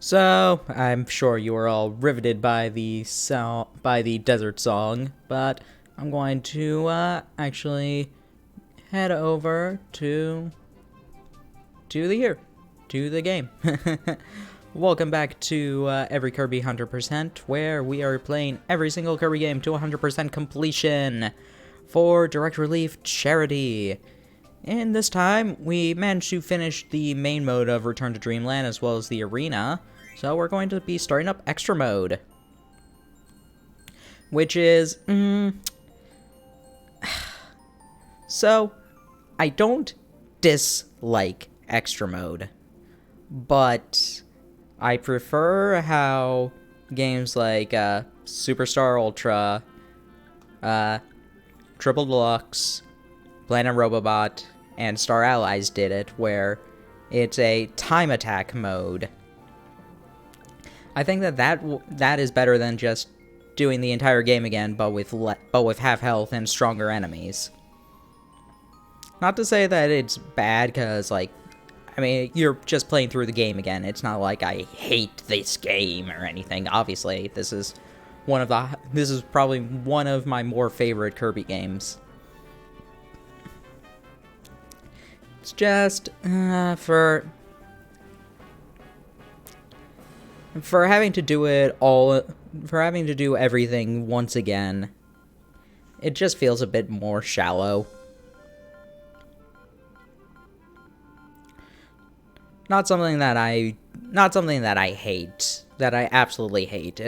So, I'm sure you are all riveted by the desert song, but I'm going to actually head over to the game. Welcome back to Every Kirby 100%, where we are playing every single Kirby game to 100% completion for Direct Relief Charity. And this time, we managed to finish the main mode of Return to Dreamland as well as the arena, so we're going to be starting up Extra Mode. Which is... So, I don't dislike Extra Mode, but I prefer how games like Superstar Ultra, Triple Deluxe, Planet Robobot, and Star Allies did it, where it's a time attack mode. I think that is better than just doing the entire game again, but with half health and stronger enemies. Not to say that it's bad, because I mean, you're just playing through the game again. It's not like I hate this game or anything. Obviously, this is probably one of my more favorite Kirby games. It's just for having to do everything once again. It just feels a bit more shallow. Not something that I hate, that I absolutely hate.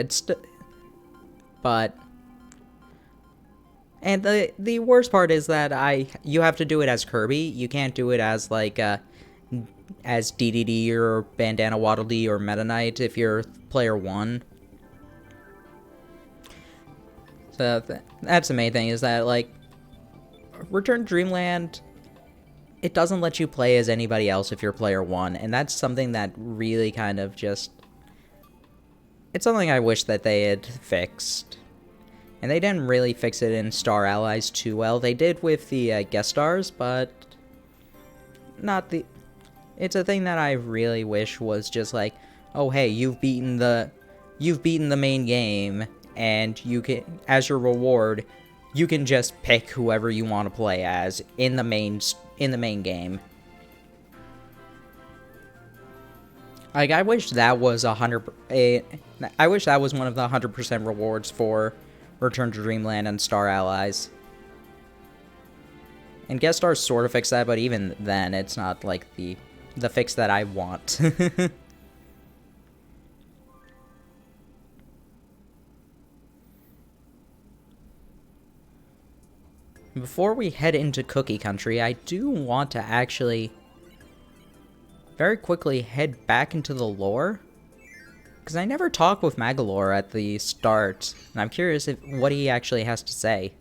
And the worst part is that you have to do it as Kirby. You can't do it as as DDD or Bandana Waddle Dee or Meta Knight if you're player 1. So that's the main thing, is that Return to Dreamland, it doesn't let you play as anybody else if you're player 1, and that's something that really kind of just... It's something I wish that they had fixed. And they didn't really fix it in Star Allies too well. They did with the guest stars, but not the... It's a thing that I really wish was just oh hey, you've beaten the main game, and you can, as your reward, you can just pick whoever you want to play as in the main game. I wish that was I wish that was one of the 100% rewards for Return to Dreamland and Star Allies. And guest stars sort of fix that, but even then, it's not the fix that I want. Before we head into Cookie Country, I do want to actually very quickly head back into the lore, because I never talked with Magalore at the start, and I'm curious what he actually has to say.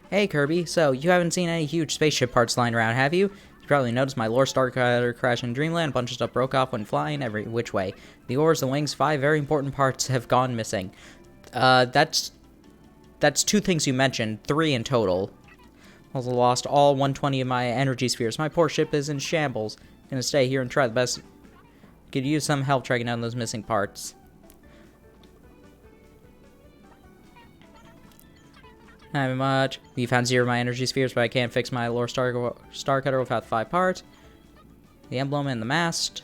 Hey Kirby, so you haven't seen any huge spaceship parts lying around, have you? You probably noticed my lore star cutter crashed in Dreamland, a bunch of stuff broke off when flying every which way. The oars, the wings, 5 very important parts have gone missing. That's 2 things you mentioned, 3 in total. Also lost all 120 of my energy spheres. My poor ship is in shambles. Gonna stay here and try the best. Could use some help tracking down those missing parts. Not very much. We found 0 of my energy spheres, but I can't fix my lore star cutter without 5 parts. The emblem and the mast.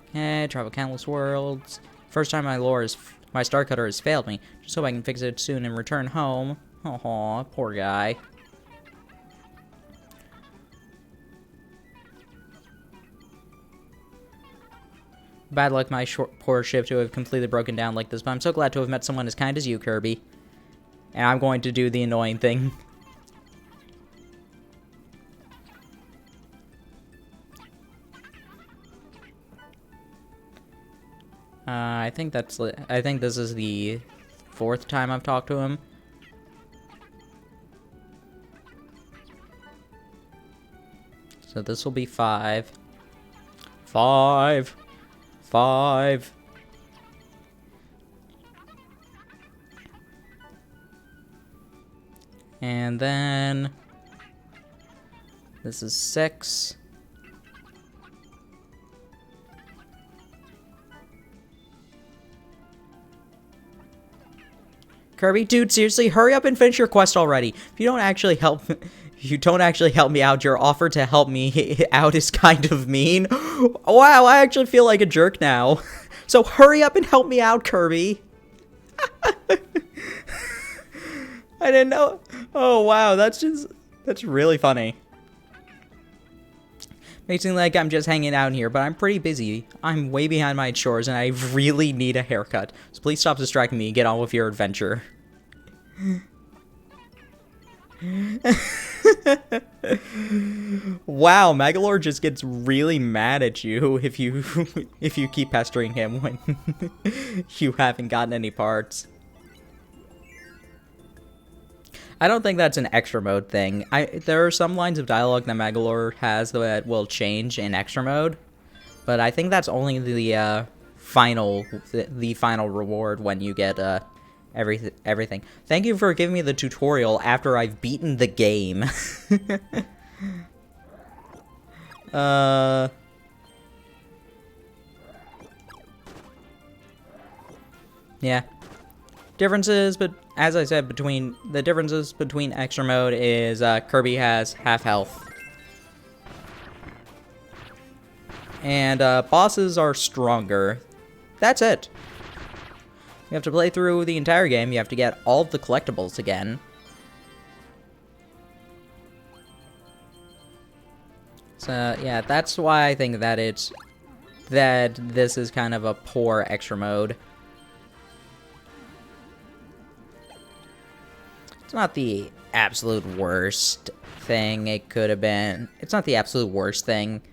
Okay, travel countless worlds. First time my star cutter has failed me. Just hope I can fix it soon and return home. Aw, poor guy. Bad luck my poor ship to have completely broken down like this, but I'm so glad to have met someone as kind as you, Kirby. And I'm going to do the annoying thing. I think this is the 4th time I've talked to him. So this will be 5. 5. And then this is 6. Kirby, dude, seriously, hurry up and finish your quest already. If you don't actually help me out, your offer to help me out is kind of mean. Wow, I actually feel like a jerk now. So hurry up and help me out, Kirby. I didn't know. Oh, wow, that's really funny. Makes it seem like I'm just hanging out here, but I'm pretty busy. I'm way behind my chores, and I really need a haircut. So please stop distracting me and get on with your adventure. Wow, Megalord just gets really mad at you if you keep pestering him when you haven't gotten any parts. I don't think that's an extra mode thing. There are some lines of dialogue that Megalord has that will change in extra mode, but I think that's only the final reward when you get everything. Thank you for giving me the tutorial after I've beaten the game. Yeah. Differences, but as I said, the differences between extra mode is Kirby has half health, and bosses are stronger. That's it. You have to play through the entire game. You have to get all of the collectibles again. So yeah, that's why I think that this is kind of a poor extra mode. It's not the absolute worst thing it could have been. It's not the absolute worst thing,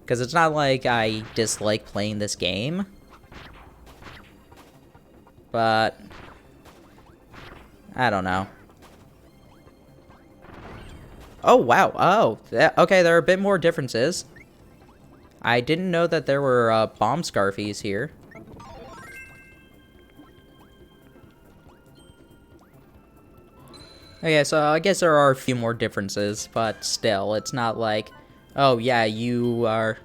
because it's not like I dislike playing this game. But I don't know. Oh, wow. Oh, okay, there are a bit more differences. I didn't know that there were bomb Scarfies here. Okay, so I guess there are a few more differences, but still, it's not like, oh yeah, it's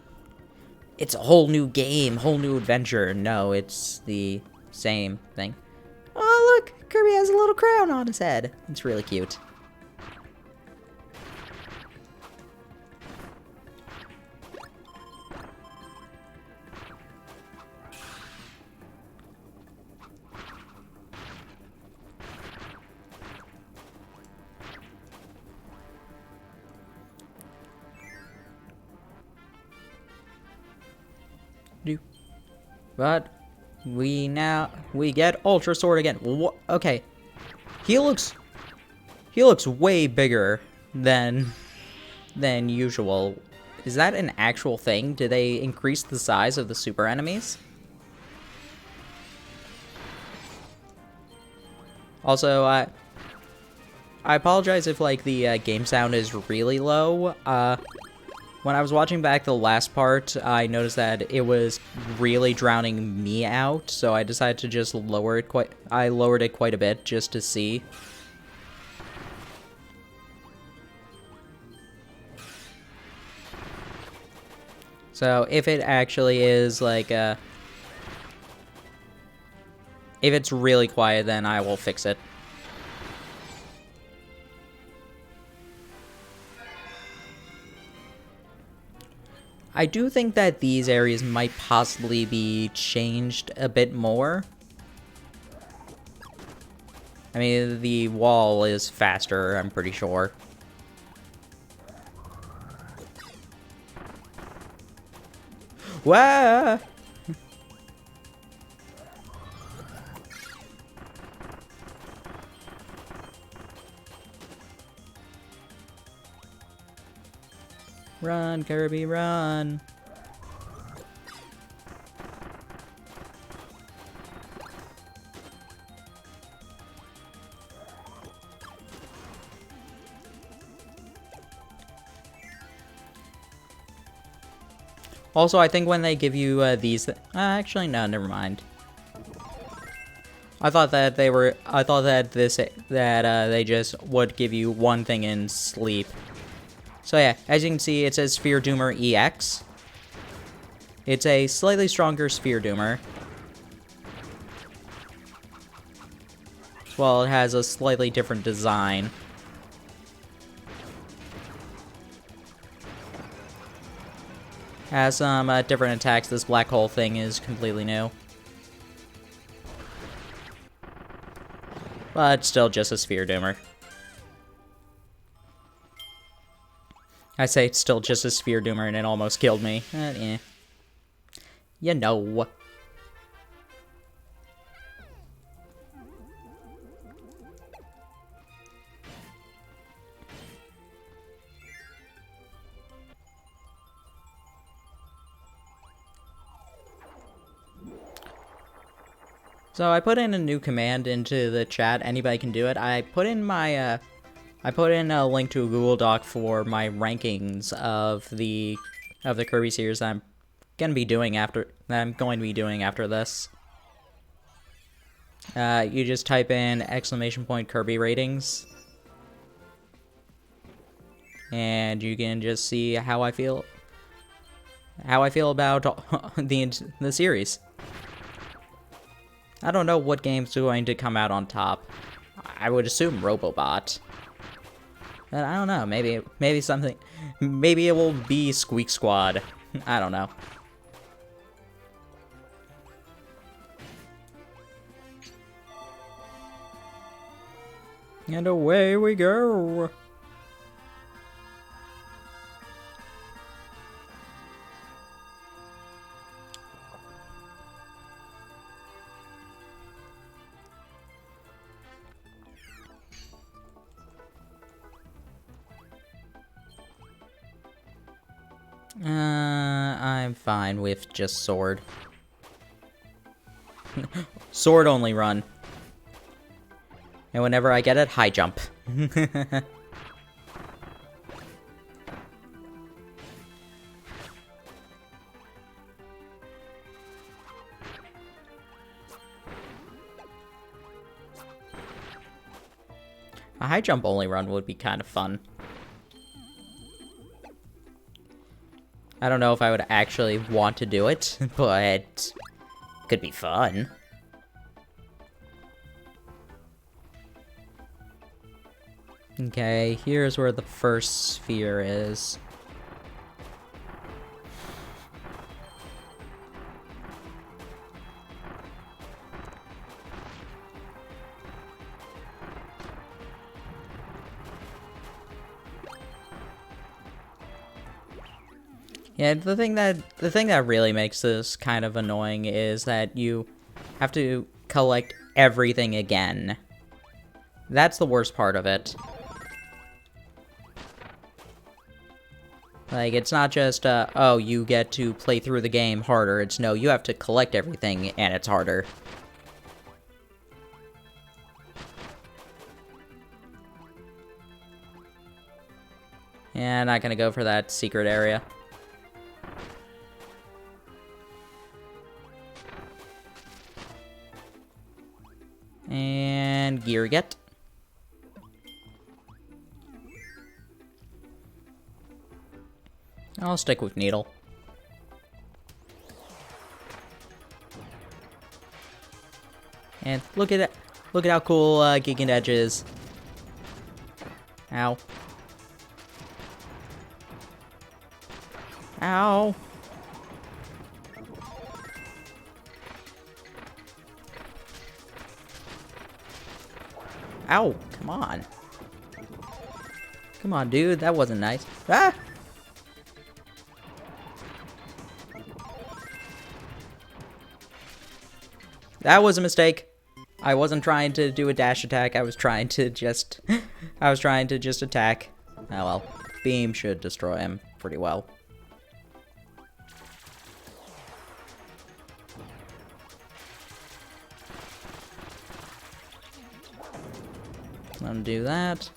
a whole new game, whole new adventure. No, it's the same thing. Oh, look, Kirby has a little crown on his head. It's really cute. But we get Ultra Sword again. Okay, he looks way bigger than usual. Is that an actual thing? Did they increase the size of the super enemies? Also, I apologize if like the game sound is really low. When I was watching back the last part, I noticed that it was really drowning me out, so I decided to just lower it I lowered it quite a bit just to see. So if it actually is like if it's really quiet, then I will fix it. I do think that these areas might possibly be changed a bit more. I mean, the wall is faster, I'm pretty sure. Wah! Run, Kirby, run! Also, I think when they give you these, actually no, never mind. I thought that they just would give you one thing in sleep. So yeah, as you can see, it says Sphere Doomer EX. It's a slightly stronger Sphere Doomer. Well, it has a slightly different design. Has some different attacks. This black hole thing is completely new. But still just a sphere doomer. I say it's still just a sphere doomer and it almost killed me. Eh. You know. So I put in a new command into the chat. Anybody can do it. I put in my I put in a link to a Google Doc for my rankings of the Kirby series that I'm going to be doing after this. You just type in ! Kirby ratings, and you can just see how I feel about the series. I don't know what game's going to come out on top. I would assume Robobot. But I don't know, maybe something, maybe it will be Squeak Squad. I don't know. And away we go. I'm fine with just sword. Sword only run. And whenever I get it, high jump. A high jump only run would be kind of fun. I don't know if I would actually want to do it, but it could be fun. Okay, here's where the first sphere is. Yeah, the thing that really makes this kind of annoying is that you have to collect everything again. That's the worst part of it. Like, it's not just, oh, you get to play through the game harder. It's no, you have to collect everything, and it's harder. Yeah, I'm not gonna go for that secret area. And gear get. I'll stick with needle. And look at it. Look at how cool Gigant Edge is. Ow. Ow. Ow, come on. Come on, dude, that wasn't nice. Ah! That was a mistake. I wasn't trying to do a dash attack, I was trying to just attack. Oh well. Beam should destroy him pretty well. Undo that.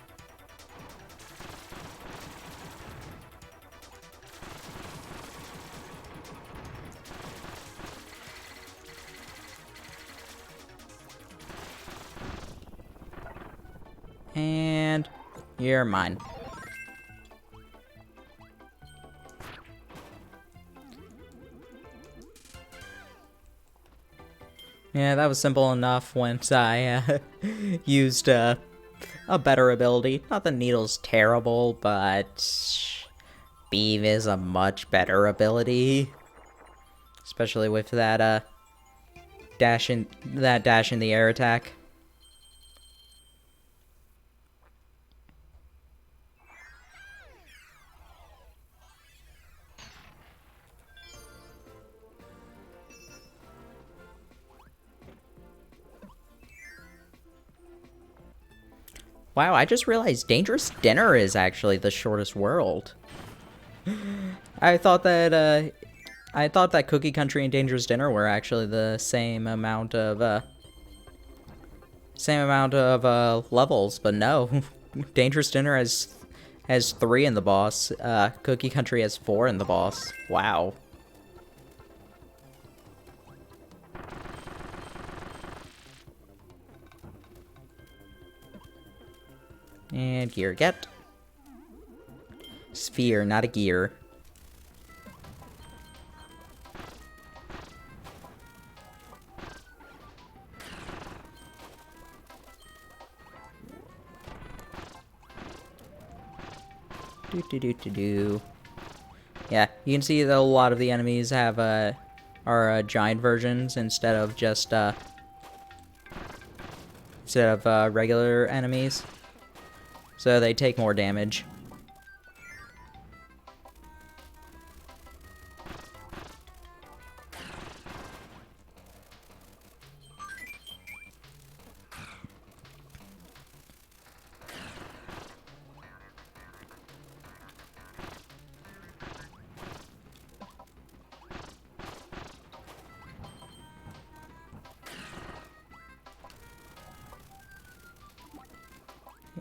And you're mine. Yeah, that was simple enough once I used a better ability. Not that Needle's terrible, but Beam is a much better ability. Especially with that dash in the air attack. Wow, I just realized Dangerous Dinner is actually the shortest world. I thought that Cookie Country and Dangerous Dinner were actually the same amount of levels, but no. Dangerous Dinner has 3 in the boss. Cookie Country has 4 in the boss. Wow. And gear get. Sphere, not a gear. Do. Yeah, you can see that a lot of the enemies have are giant versions instead of just regular enemies. So they take more damage.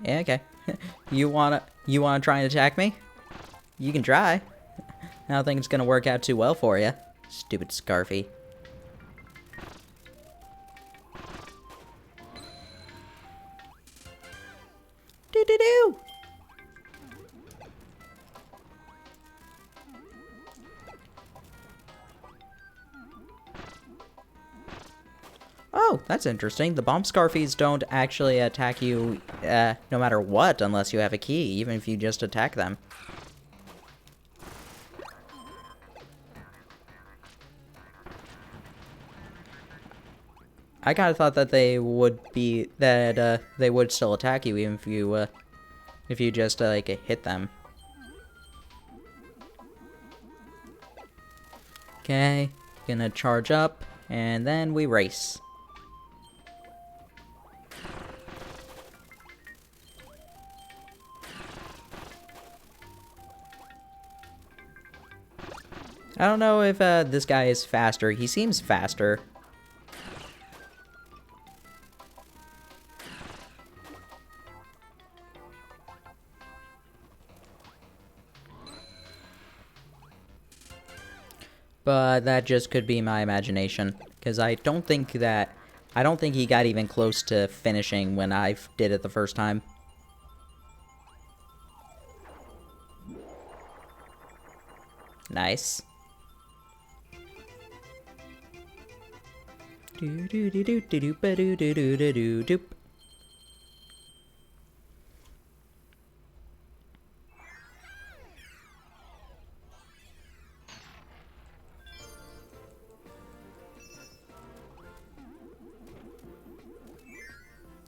Yeah, okay. You wanna try and attack me? You can try. I don't think it's gonna work out too well for you. Stupid Scarfy. Do. Oh, that's interesting. The bomb Scarfies don't actually attack you no matter what unless you have a key, even if you just attack them. I kind of thought that they would still attack you even if you just like hit them. Okay, gonna charge up and then we race. I don't know if this guy is faster. He seems faster. But that just could be my imagination, because I don't think he got even close to finishing when I did it the first time. Nice. Do.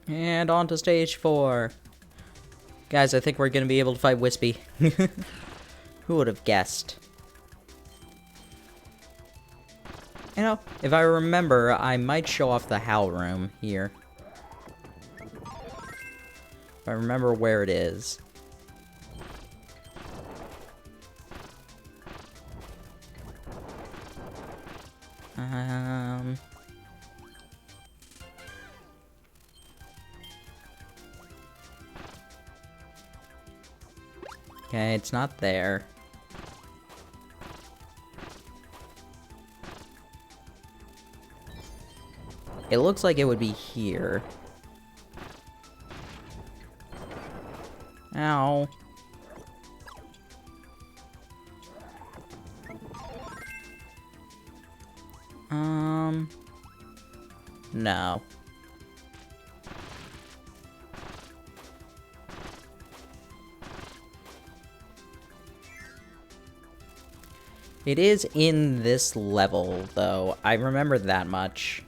And on to stage 4. Guys, I think we're gonna be able to fight Wispy. Who would have guessed? You know, if I remember, I might show off the Howl Room here. If I remember where it is. Okay, it's not there. It looks like it would be here. Ow. No. It is in this level, though. I remember that much.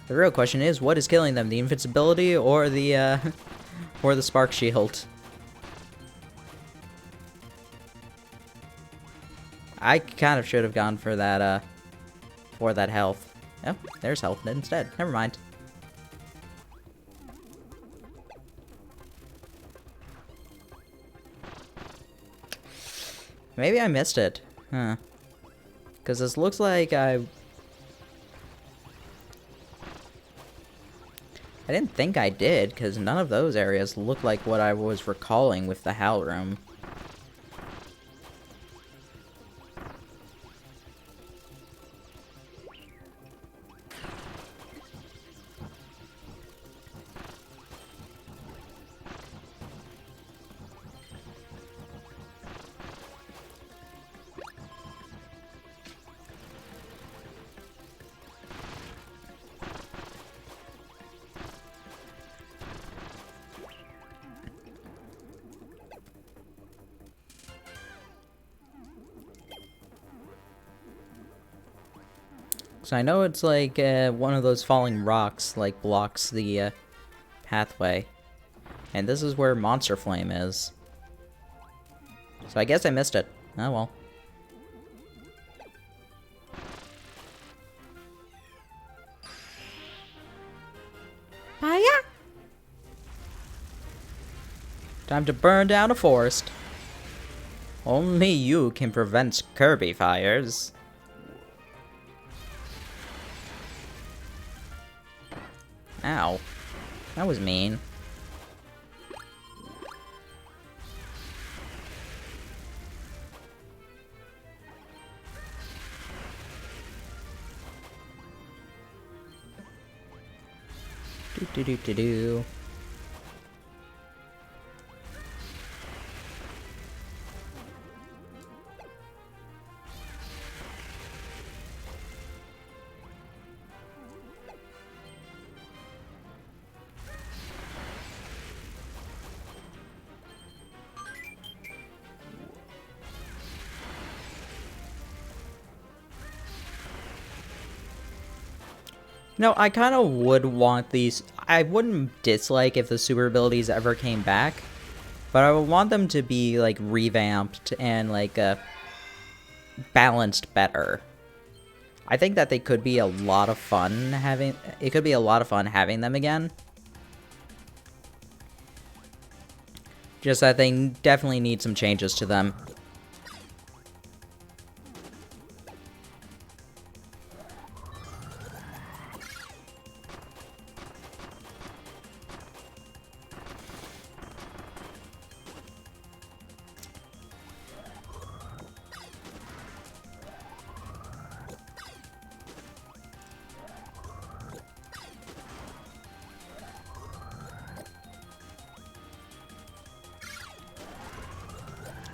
The real question is, what is killing them? The invincibility or the or the spark shield? I kind of should have gone for that health. Oh, there's health instead. Never mind. Maybe I missed it. Huh. Because this looks like I didn't think I did, because none of those areas look like what I was recalling with the HAL room. So I know it's like one of those falling rocks like blocks the pathway. And this is where Monster Flame is. So I guess I missed it. Oh well. Hiya! Time to burn down a forest. Only you can prevent Kirby fires. Ow. That was mean. Do. No, I kind of would want these. I wouldn't dislike if the super abilities ever came back, but I would want them to be like revamped and like balanced better. I think that they could be a lot of fun having. It could be a lot of fun having them again. Just that they definitely need some changes to them.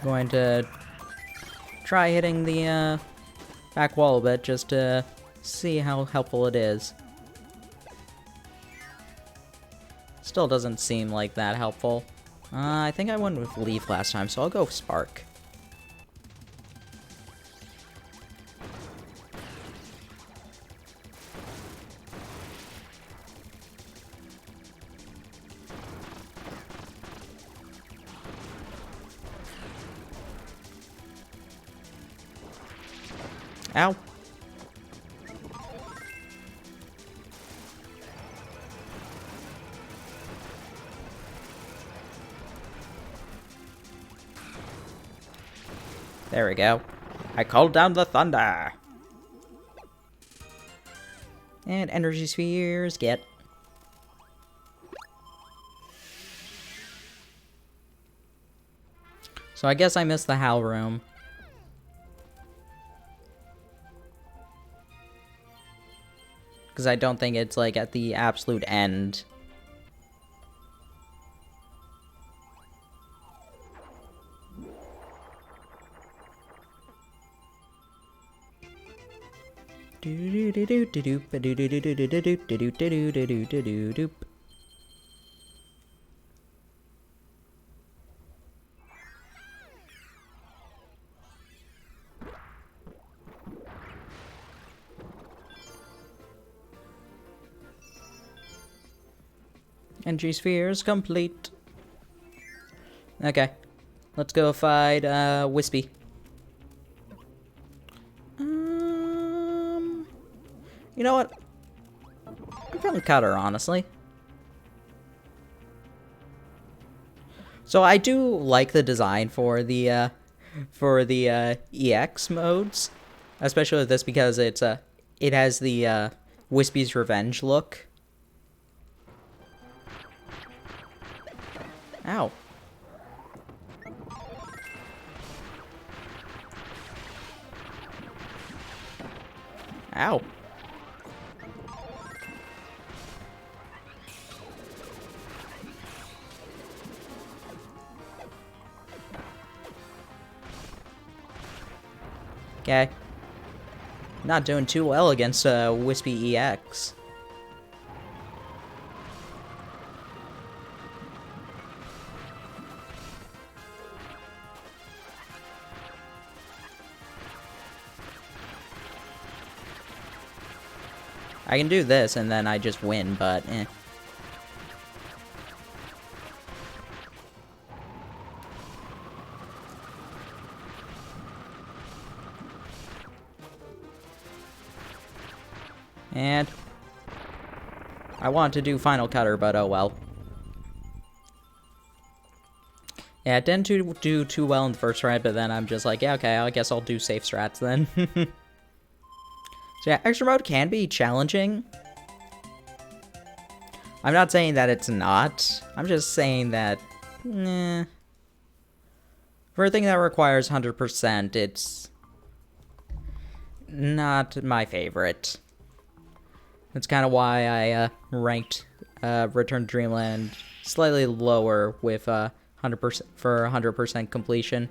Going to try hitting the back wall a bit just to see how helpful it is. Still doesn't seem like that helpful. I think I went with Leaf last time, so I'll go Spark. Ow. There we go. I called down the thunder. And energy spheres get. So I guess I missed the HAL room. Because I don't think it's like at the absolute end. Energy spheres complete. Okay. Let's go fight Wispy. You know what? I'm feeling Cutter, honestly. So I do like the design for the EX modes, especially with this because it has the Wispy's Revenge look. Ow. Ow. Okay. Not doing too well against Wispy EX. I can do this and then I just win, but eh. And I want to do Final Cutter, but oh well. Yeah, it didn't do too well in the first round, but then I'm just like, yeah, okay, I guess I'll do safe strats then. So yeah, extra mode can be challenging. I'm not saying that it's not. I'm just saying that, for a thing that requires 100%, it's not my favorite. That's kind of why I ranked Return to Dreamland slightly lower with 100% for 100% completion.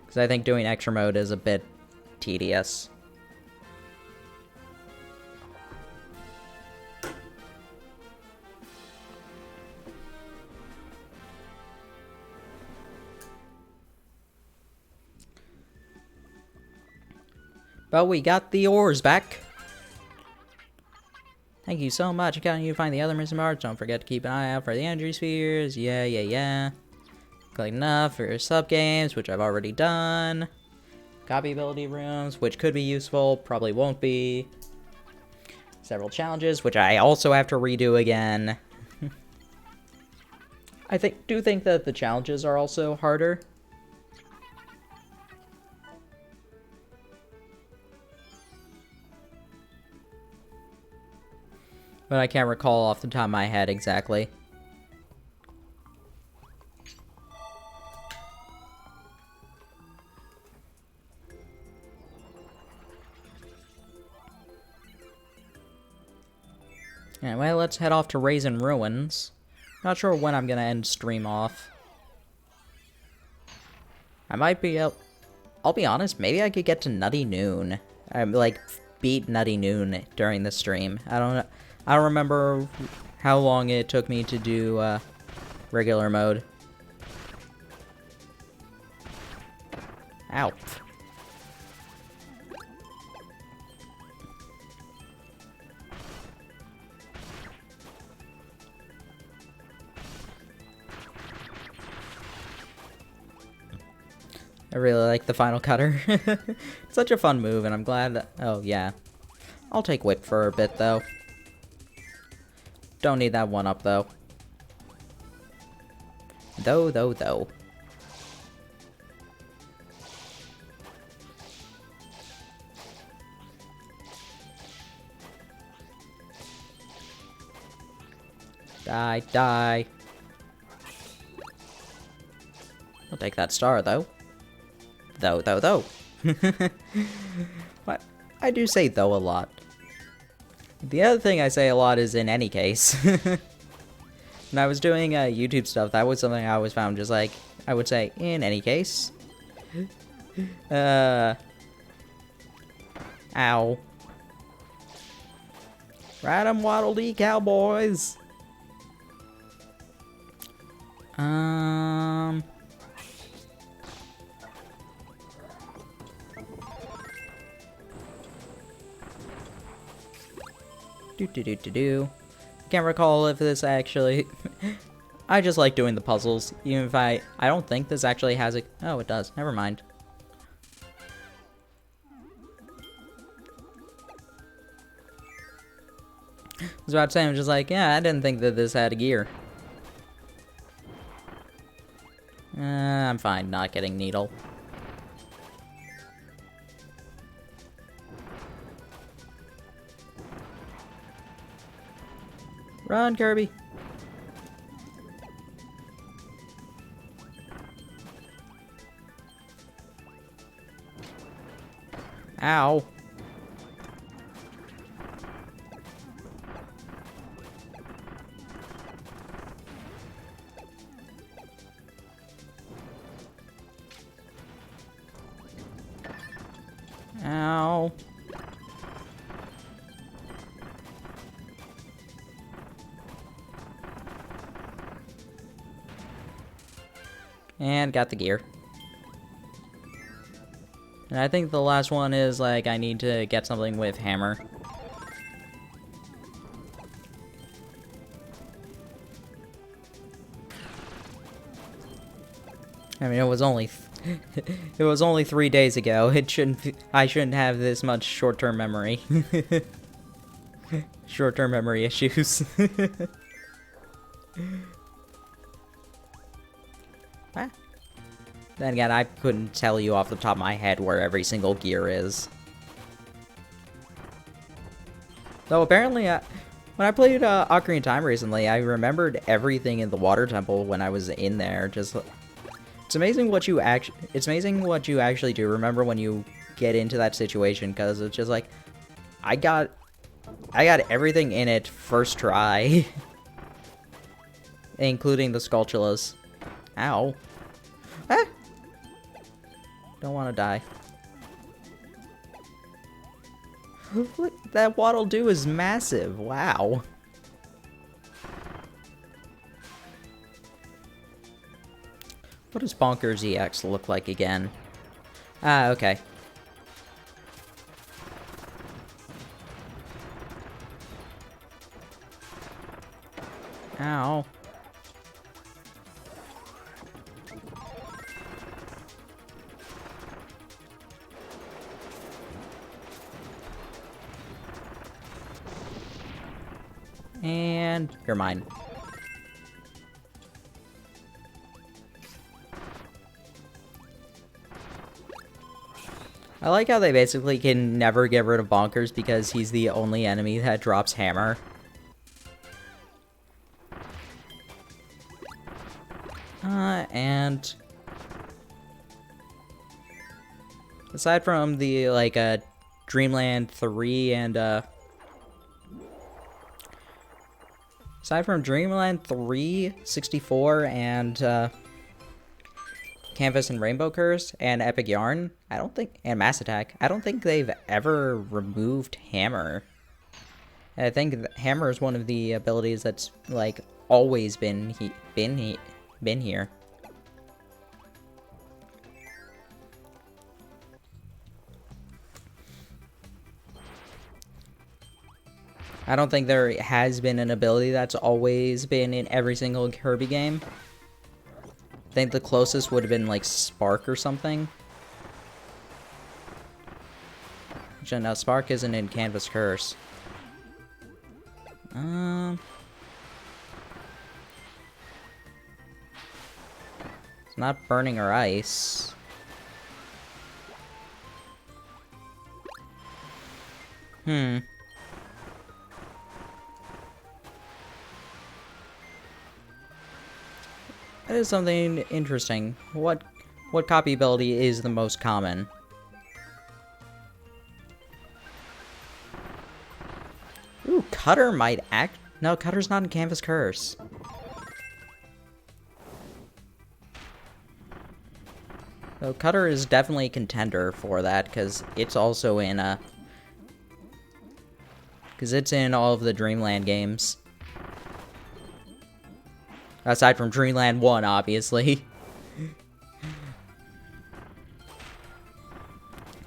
Because I think doing extra mode is a bit tedious. But we got the ores back. Thank you so much. Can you find the other missing parts? Don't forget to keep an eye out for the energy spheres. Yeah. Collect enough for your sub-games, which I've already done. Copy ability rooms, which could be useful, probably won't be. Several challenges, which I also have to redo again. I do think that the challenges are also harder. But I can't recall off the top of my head exactly. Anyway, let's head off to Raisin Ruins. Not sure when I'm gonna end stream off. I might be out. I'll be honest, maybe I could get to Nutty Noon. Like, beat Nutty Noon during the stream. I don't remember how long it took me to do regular mode. Ow. I really like the Final Cutter. It's such a fun move, and I'm glad that... Oh, yeah. I'll take Whip for a bit, though. Don't need that one up, though. Though. Die. I'll take that star, though. Though. What? I do say though a lot. The other thing I say a lot is in any case. When I was doing YouTube stuff, that was something I always found, just like, I would say, in any case. Ow. Ride 'em, Waddle Dee cowboys! Do. Can't recall if this actually... I just like doing the puzzles, even if I don't think this actually has a... Oh, it does. Never mind. I was about to say, I'm just like, yeah, I didn't think that this had a gear. I'm fine not getting needle. Run, Kirby! Ow. Ow. And got the gear. And I think the last one is, like, I need to get something with hammer. I mean, it was only it was only 3 days ago. I shouldn't have this much short-term memory. Short-term memory issues. Ah. Then again, I couldn't tell you off the top of my head where every single gear is. Though apparently, when I played Ocarina of Time recently, I remembered everything in the Water Temple when I was in there. Just, it's amazing what you actually do. Remember when you get into that situation, because it's just like, I got everything in it first try, including the Skulltulas. Ow. Ah! Don't want to die. Look, that Waddle Doo is massive. Wow. What does Bonkers EX look like again? Ah, okay. Ow. And you're mine. I like how they basically can never get rid of Bonkers because he's the only enemy that drops hammer. And aside from the, like, Dreamland 3 and, aside from Dreamland 3, 64, and, Canvas and Rainbow Curse, and Epic Yarn, and Mass Attack, I don't think they've ever removed Hammer. I think Hammer is one of the abilities that's, like, always been here. I don't think there has been an ability that's always been in every single Kirby game. I think the closest would have been, like, Spark or something. Actually, no, Spark isn't in Canvas Curse. It's not Burning or Ice. That is something interesting. What copy ability is the most common? Ooh, Cutter might act... No, Cutter's not in Canvas Curse. So Cutter is definitely a contender for that, because it's also in Because it's in all of the Dreamland games. Aside from Dreamland 1, obviously.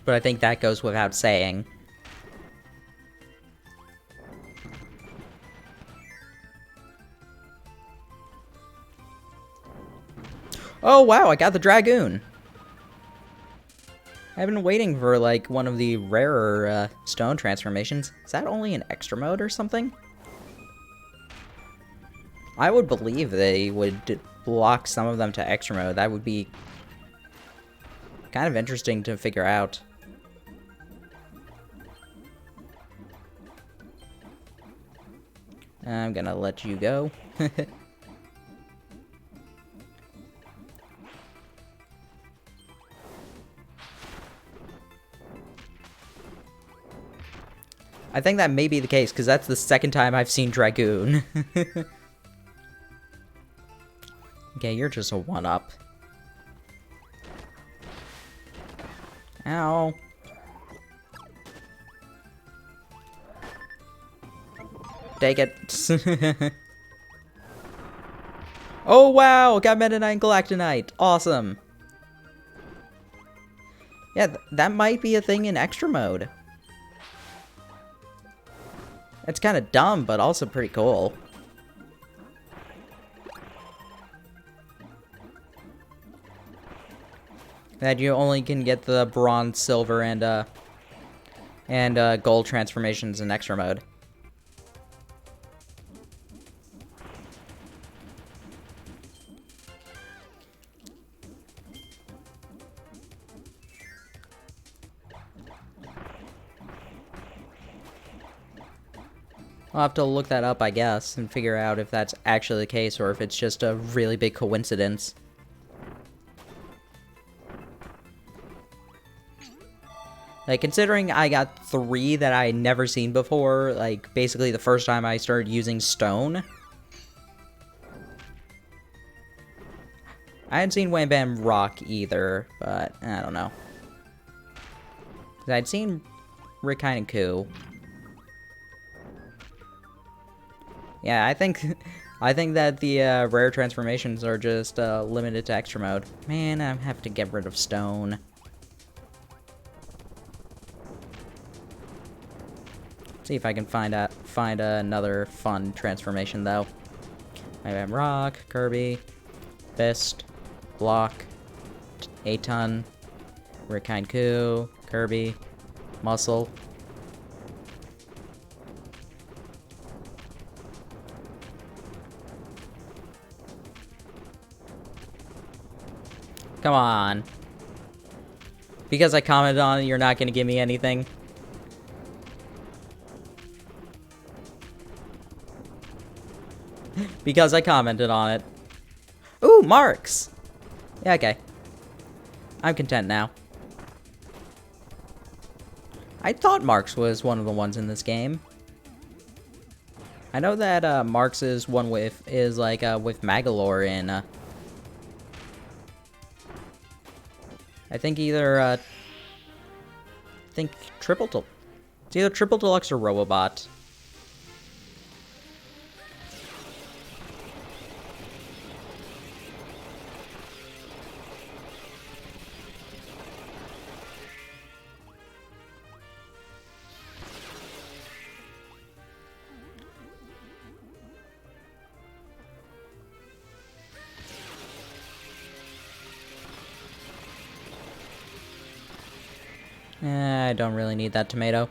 But I think that goes without saying. Oh, wow, I got the Dragoon. I've been waiting for, like, one of the rarer stone transformations. Is that only in extra mode or something? I would believe they would block some of them to extra mode. That would be kind of interesting to figure out. I'm gonna let you go. I think that may be the case, because that's the second time I've seen Dragoon. Okay, you're just a one-up. Ow. Take it. Oh, wow! Got Meta Knight and Galactonite. Awesome. Yeah, that might be a thing in extra mode. It's kind of dumb, but also pretty cool. That you only can get the bronze, silver, and gold transformations in extra mode. I'll have to look that up, I guess, and figure out if that's actually the case or if it's just a really big coincidence. Like, considering I got 3 that I had never seen before, like, basically the first time I started using stone. I hadn't seen Wham Bam Rock either, but I don't know. I'd seen Rikine and Ku. Yeah, I think that the rare transformations are just limited to extra mode. Man, I have to get rid of stone. See if I can find another fun transformation though. I have Rock, Kirby, Fist, Block, A-Ton, Rikine Ku, Kirby, Muscle. Come on. Because I commented on it, you're not going to give me anything? Because I commented on it. Ooh, marks! Yeah, okay. I'm content now. I thought Marks was one of the ones in this game. I know that Marks is one with with Magolor in I think either it's either Triple Deluxe or Robobot. I don't really need that tomato.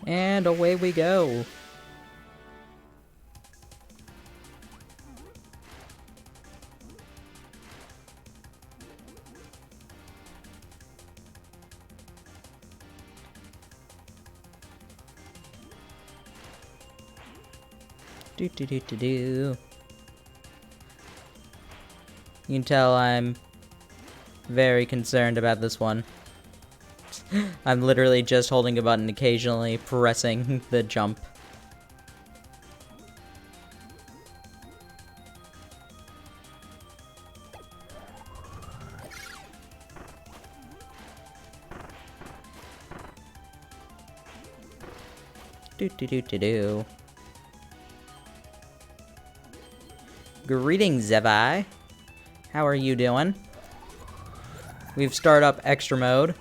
And away we go. Do do do do do. You can tell I'm very concerned about this one. I'm literally just holding a button, occasionally pressing the jump. Do. Greetings, Zevi. How are you doing? We've started up extra mode,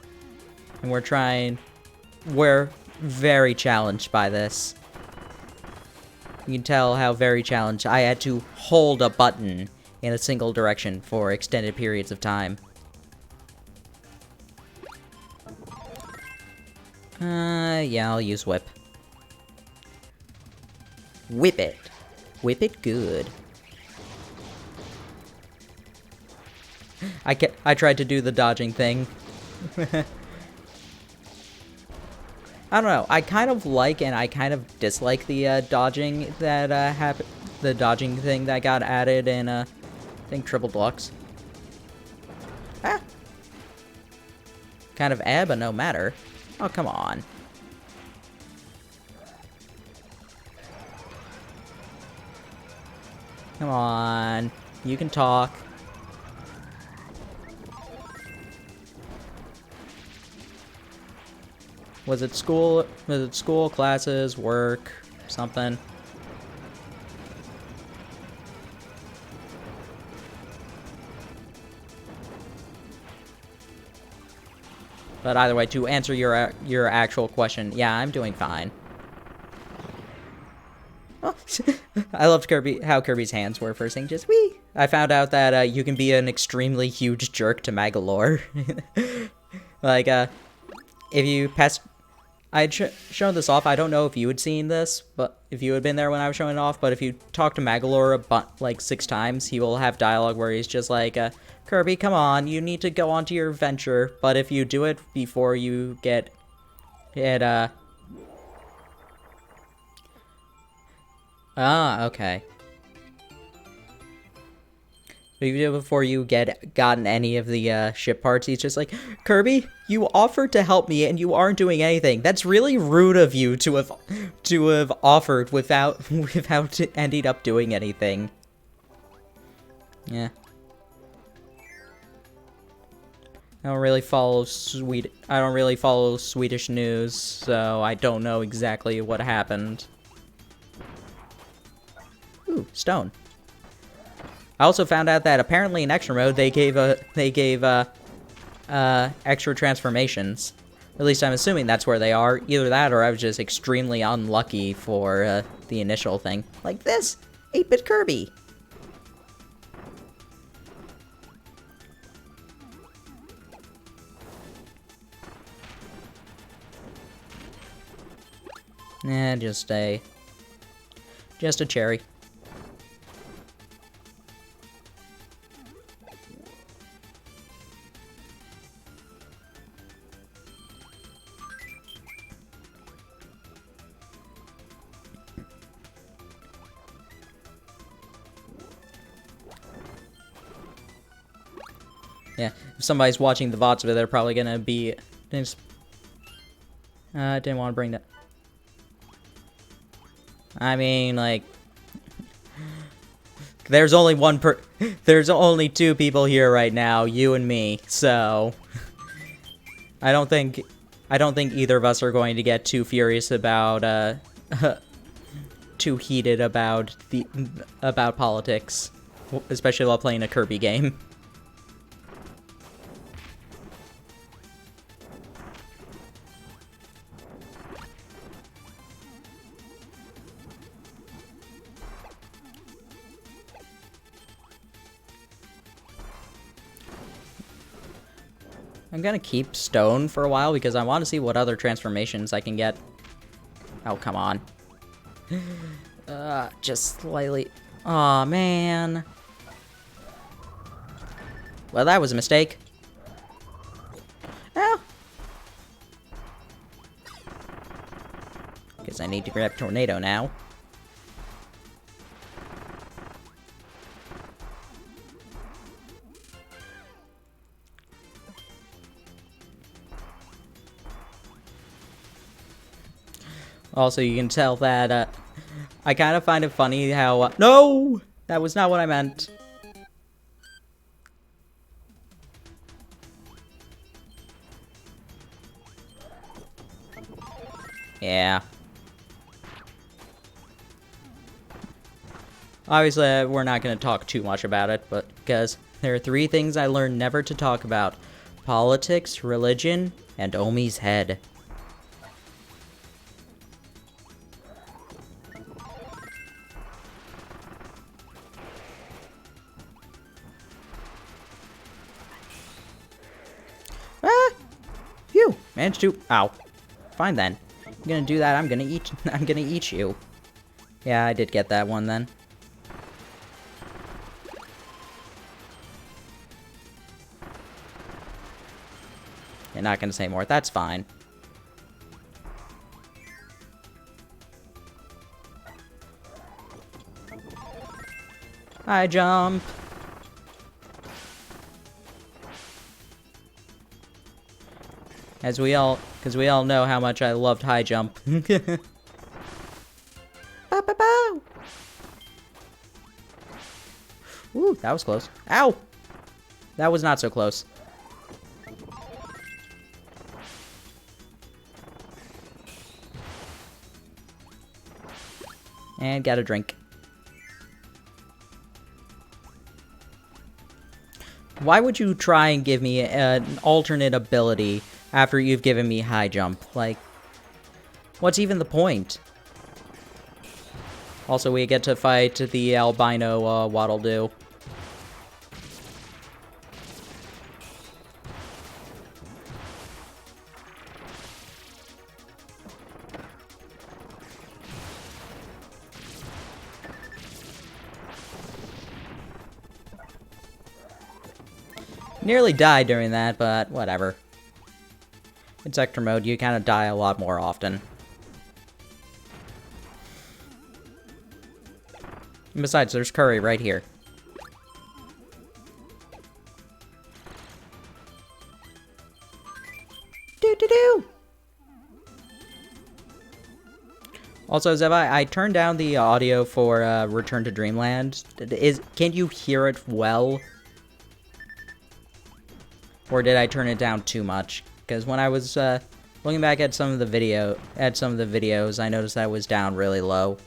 and we're very challenged by this. You can tell how very challenged. I had to hold a button in a single direction for extended periods of time. Yeah, I'll use whip. Whip it. Whip it good. I tried to do the dodging thing. I don't know. I kind of like and I kind of dislike the dodging that happened. The dodging thing that got added in I think Triple Deluxe. Ah. Kind of but no matter. Oh, come on. Come on. You can talk. Was it school? Was it school, classes, work, something? But either way, to answer your actual question, yeah, I'm doing fine. Oh, I loved how Kirby's hands were first thing, just wee. I found out that you can be an extremely huge jerk to Magolor. Like, if you pass... I'd shown this off. I don't know if you had seen this, but if you had been there when I was showing it off, but if you talk to Magolor like 6 times, he will have dialogue where he's just like, Kirby, come on, you need to go on to your adventure, but if you do it before you get it, Ah, okay. Even before you gotten any of the ship parts, he's just like, Kirby, you offered to help me and you aren't doing anything. That's really rude of you to have offered without ending up doing anything. Yeah. I don't really follow Swedish news, so I don't know exactly what happened. Ooh, stone. I also found out that apparently in extra mode they gave extra transformations. At least I'm assuming that's where they are. Either that or I was just extremely unlucky for the initial thing. Like this! 8-bit Kirby! Nah, just a cherry. Yeah, if somebody's watching the VODs of it, they're probably gonna be... didn't want to bring that... I mean, like... There's only there's only 2 people here right now, you and me, so... I don't think either of us are going to get too furious about, too heated about politics. Especially while playing a Kirby game. I'm gonna keep stone for a while because I want to see what other transformations I can get. Oh, come on. Just slightly... Aw, man. Well, that was a mistake. Oh. Guess I need to grab Tornado now. Also, you can tell that, I kind of find it funny how, no! That was not what I meant. Yeah. Obviously, we're not going to talk too much about it, but because there are 3 things I learned never to talk about. Politics, religion, and Omi's head. Ah! Phew! Managed to... Ow. Fine then. I'm gonna do that, I'm gonna eat... I'm gonna eat you. Yeah, I did get that one then. You're not gonna say more, that's fine. High jump! Because we all know how much I loved high jump. Bow, bow, bow. Ooh, that was close. Ow! That was not so close. And got a drink. Why would you try and give me an alternate ability after you've given me high jump? Like, what's even the point? Also, we get to fight the albino Waddle-Doo. Nearly died during that, but whatever. In sector mode, you kind of die a lot more often. And besides, there's Kirby right here. Do-do-do! Also, Zebai, I turned down the audio for Return to Dreamland. Can you hear it well? Or did I turn it down too much? Because when I was looking back at some of the videos, I noticed that it was down really low.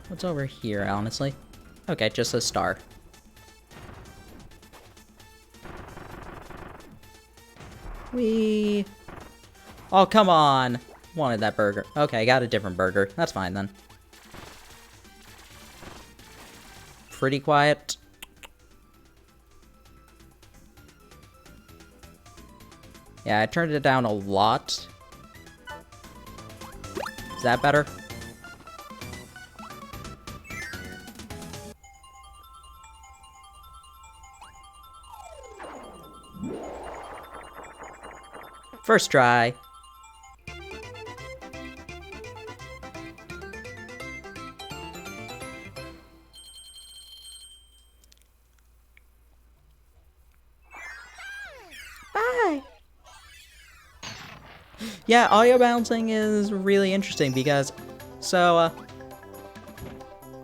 What's over here, honestly? Okay, just a star. Whee! Oh, come on! Wanted that burger. Okay, I got a different burger. That's fine, then. Pretty quiet. Yeah, I turned it down a lot. Is that better? First try. Bye. Yeah, audio balancing is really interesting because, so,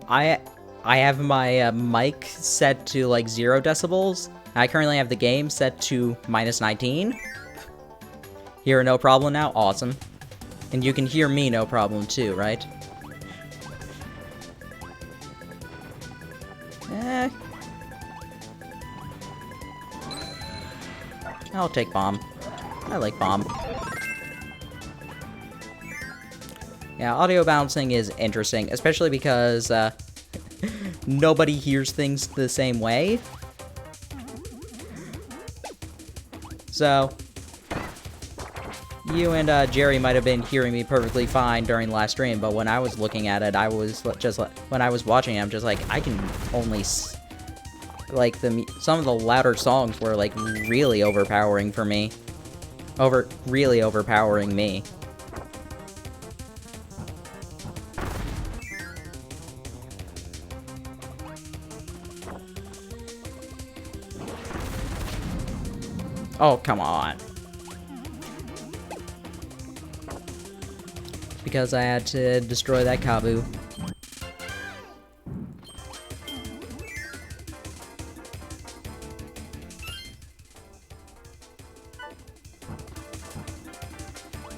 I have my mic set to like 0 decibels. I currently have the game set to -19. Hear no problem now? Awesome. And you can hear me no problem too, right? I'll take bomb. I like bomb. Yeah, audio balancing is interesting, especially because nobody hears things the same way. So, you and Jerry might have been hearing me perfectly fine during the last stream, but when I was looking at it, I was just like, when I was watching it, I'm just like, I can only, like, some of the louder songs were, like, really overpowering for me. Really overpowering me. Oh, come on. Because I had to destroy that Kabu.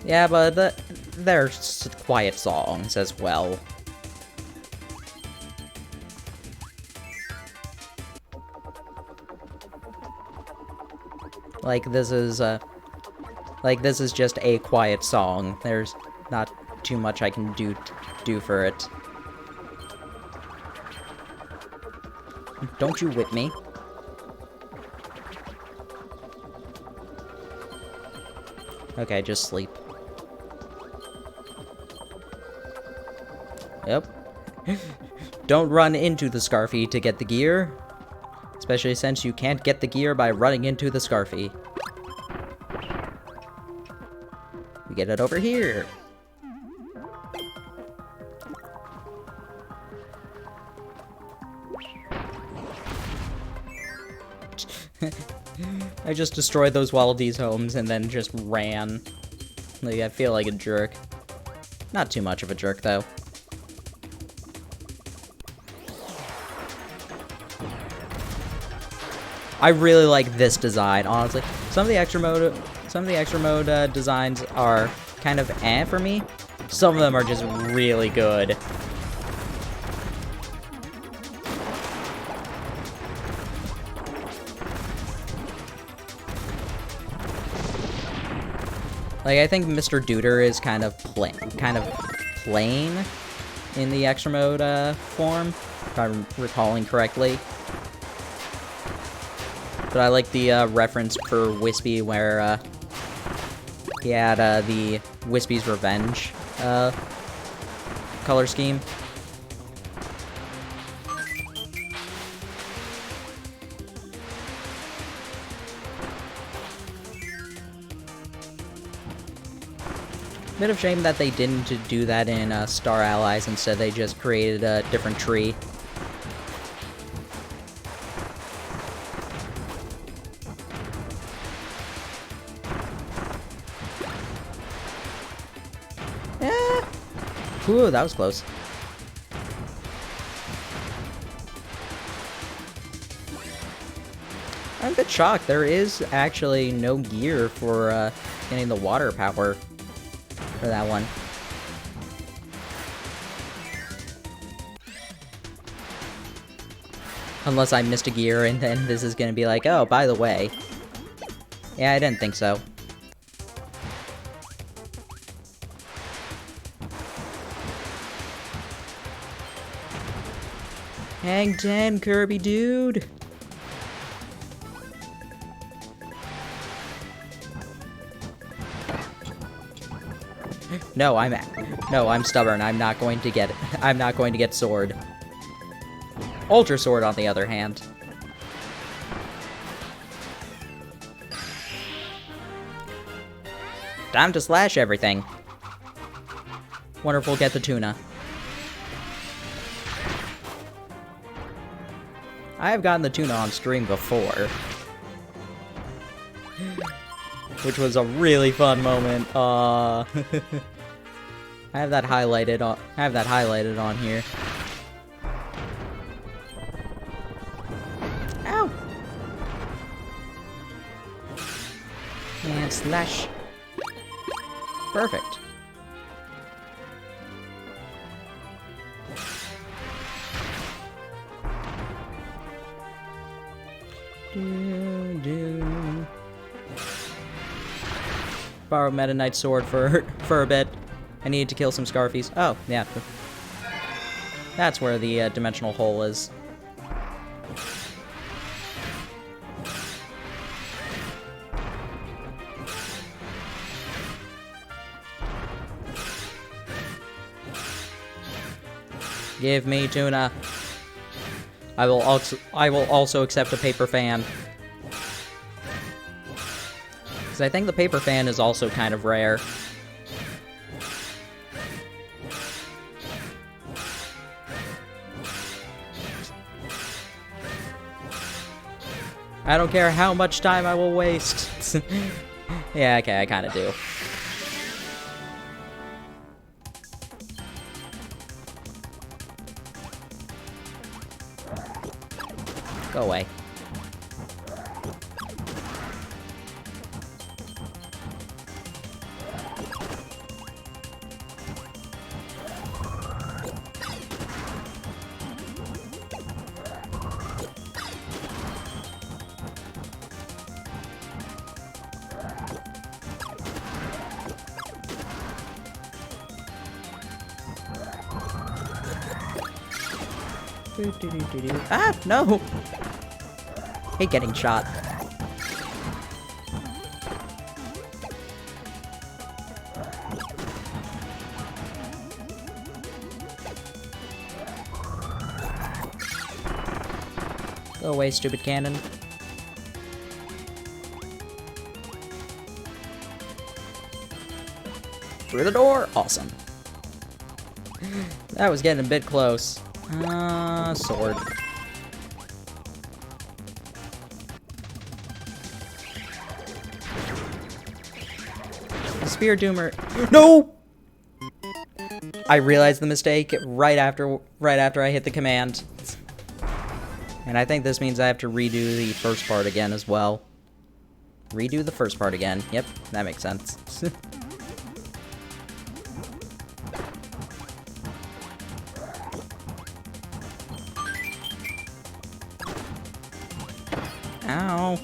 Yeah, but there's quiet songs as well. Like this is just a quiet song. There's not too much I can do for it. Don't you whip me. Okay, just sleep. Yep. Don't run into the Scarfy to get the gear. Especially since you can't get the gear by running into the Scarfy. We get it over here. I just destroyed those Wallabies homes and then just ran. Like, I feel like a jerk. Not too much of a jerk, though. I really like this design, honestly. Some of the extra mode designs are kind of eh for me. Some of them are just really good. Like, I think Mr. Duder is kind of plain in the extra mode form, if I'm recalling correctly. But I like the reference for Wispy where he had the Wispy's Revenge color scheme. Bit of shame that they didn't do that in Star Allies. Instead, they just created a different tree. Ooh, that was close. I'm a bit shocked. There is actually no gear for getting the water power for that one. Unless I missed a gear and then this is gonna be like, oh, by the way. Yeah, I didn't think so. Hang 10, Kirby dude! No, I'm stubborn. I'm not going to get sword. Ultra Sword, on the other hand. Time to slash everything. Wonderful, get the tuna. I have gotten the tuna on stream before. Which was a really fun moment. I have that highlighted on here. Ow! And slash. Perfect. Borrow Meta Knight's sword for a bit. I needed to kill some Scarfies. Oh, yeah. That's where the dimensional hole is. Give me tuna. I will also accept a paper fan. Because I think the paper fan is also kind of rare. I don't care how much time I will waste. Yeah, okay, I kind of do. Go away. Ah, no! Hate getting shot. Go away, stupid cannon. Through the door! Awesome. That was getting a bit close. Sword. The Spear Doomer. No! I realized the mistake right after I hit the command. And I think this means I have to redo the first part again as well. Redo the first part again. Yep, that makes sense. Ow.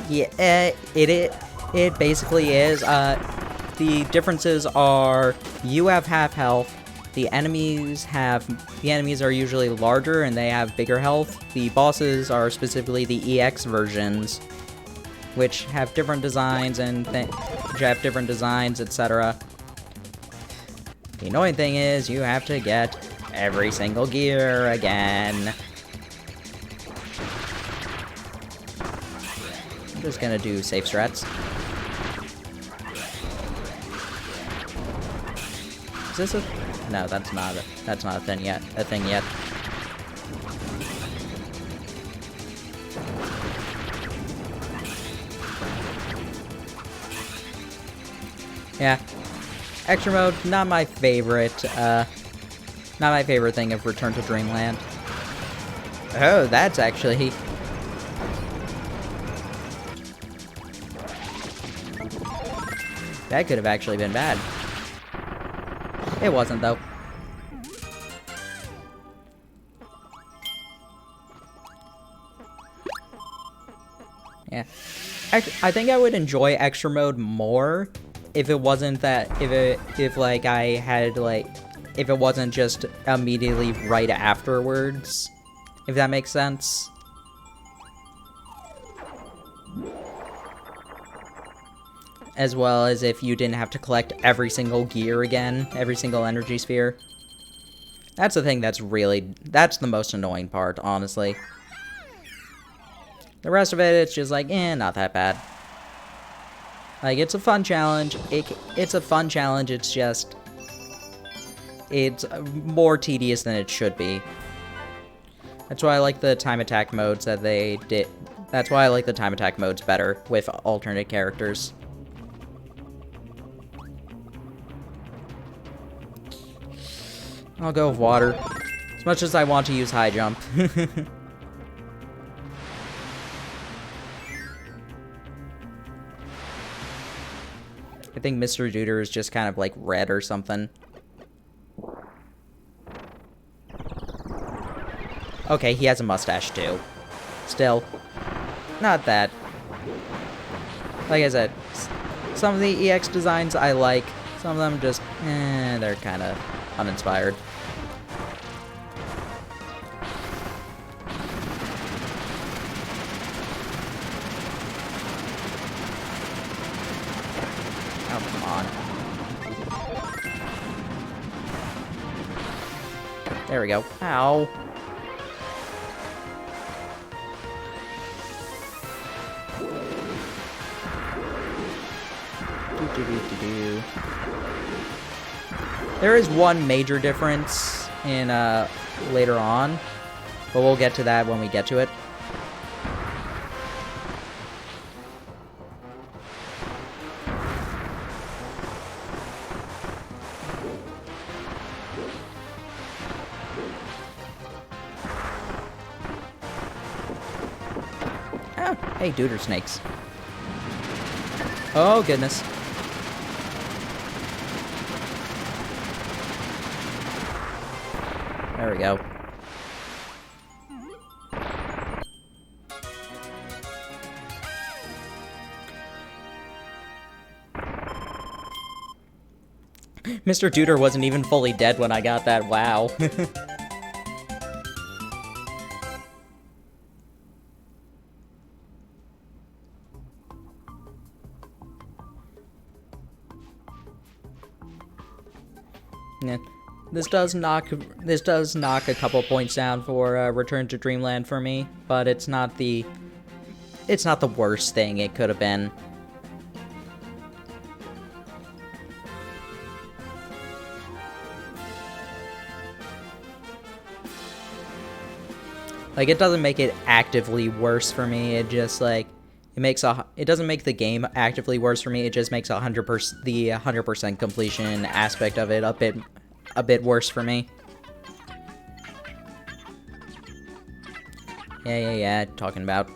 Yeah, it basically is. The differences are you have half health, the enemies are usually larger and they have bigger health. The bosses are specifically the EX versions, which have different designs etc. The annoying thing is you have to get every single gear again. I'm just gonna do safe strats. Is this a... No, that's not a thing yet. Yeah. Extra mode, not my favorite thing of Return to Dreamland. Oh, that's actually... That could have actually been bad. It wasn't, though. Yeah. I think I would enjoy extra mode more if it wasn't that, if it wasn't just immediately right afterwards. If that makes sense. As well as if you didn't have to collect every single gear again, every single energy sphere. That's the thing that's the most annoying part, honestly. The rest of it, it's just like, not that bad. Like, it's a fun challenge. It's a fun challenge, it's just... It's more tedious than it should be. That's why I like the time attack modes that they did. That's why I like the time attack modes better with alternate characters. I'll go with water. As much as I want to use high jump. I think Mr. Duder is just kind of like red or something. Okay, he has a mustache too. Still, not that. Like I said, some of the EX designs I like. Some of them just, they're kind of uninspired. Oh, come on. There we go. Ow. There is one major difference in later on, but we'll get to that when we get to it. Oh, hey, Duder snakes. Oh, goodness. There we go. Mr. Duder wasn't even fully dead when I got that. Wow. Yeah. This does knock a couple points down for Return to Dreamland for me, but it's not the worst thing it could have been. Like, it doesn't make it actively worse for me. It just like it doesn't make the game actively worse for me. It just makes 100% the 100% completion aspect of it a bit worse for me. Yeah. Talking about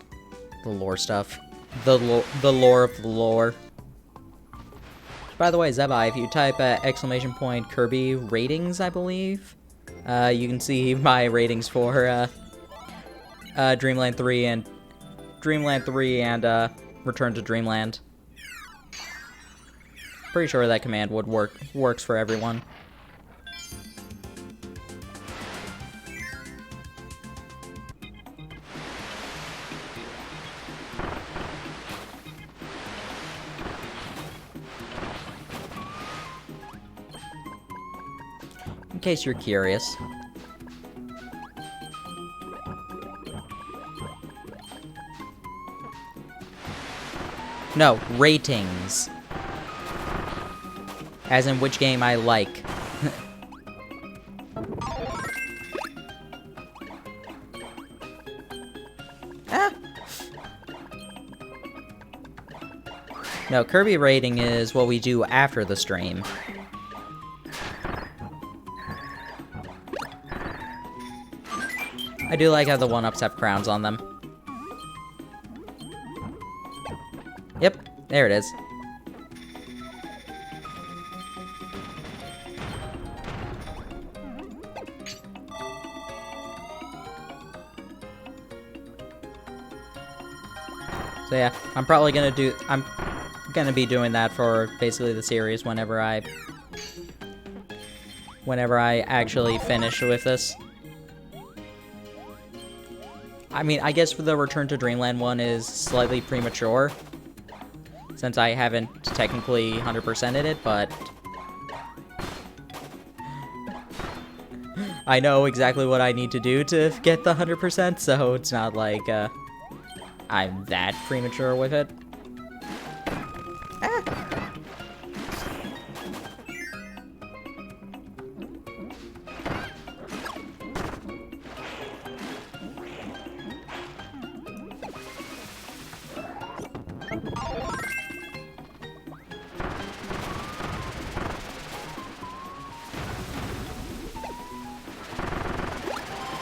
the lore stuff, the lore of the lore. By the way, Zebai, if you type ! Kirby ratings, I believe, you can see my ratings for Dreamland 3 and Return to Dreamland. Pretty sure that command would works for everyone. In case you're curious. No, ratings. As in which game I like. Ah! No, Kirby rating is what we do after the stream. I do like how the 1-ups have crowns on them. Yep, there it is. So yeah, I'm gonna be doing that for basically the series whenever I actually finish with this. I mean, I guess for the Return to Dreamland one is slightly premature, since I haven't technically 100%ed it, but I know exactly what I need to do to get the 100%, so it's not like I'm that premature with it.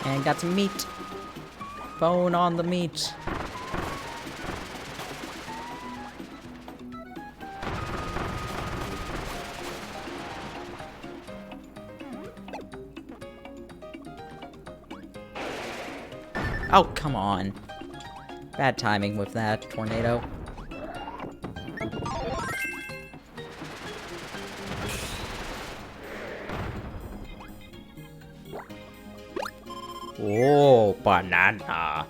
And got some meat. Bone on the meat. Oh, come on. Bad timing with that tornado. Oh, banana.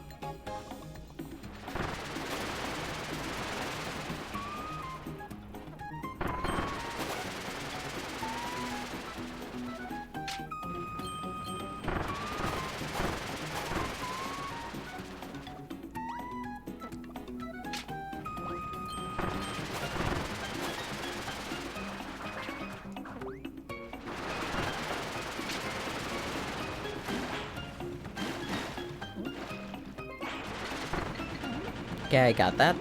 Okay, I got that.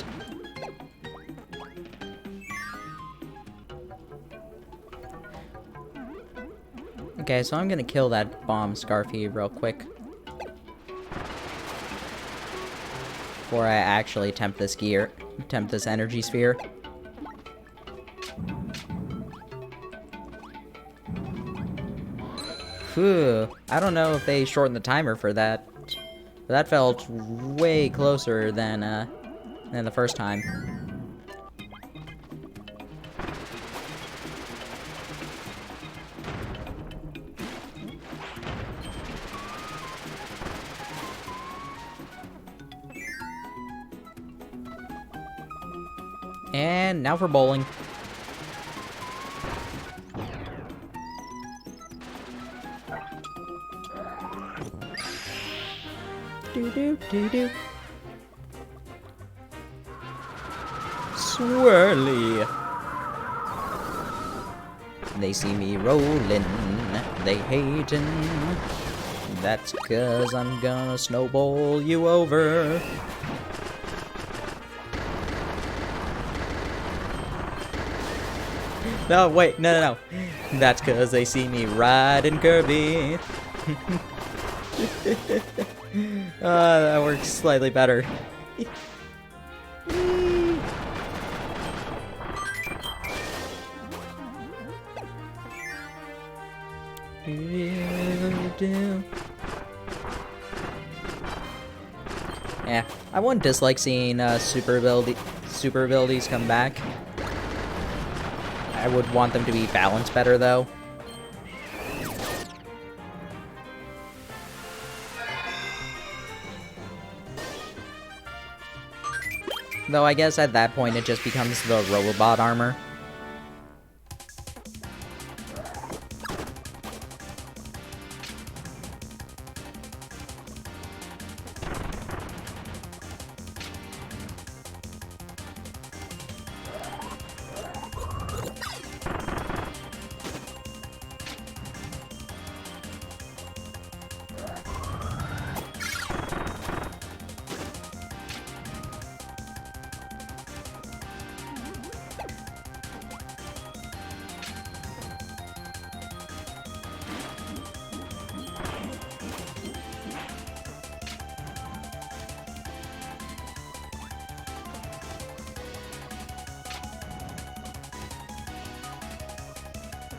Okay, so I'm gonna kill that bomb Scarfy real quick. Before I actually attempt this energy sphere. Phew, I don't know if they shortened the timer for that. But that felt way closer than the first time. And now for bowling. Do-do-do-do. Swirly. They see me rolling, they hatin'. That's 'cause I'm gonna snowball you over. No, wait, no. That's 'cause they see me riding Kirby. That works slightly better. Yeah, I wouldn't dislike seeing super abilities come back. I would want them to be balanced better, though. Though I guess at that point it just becomes the robot armor.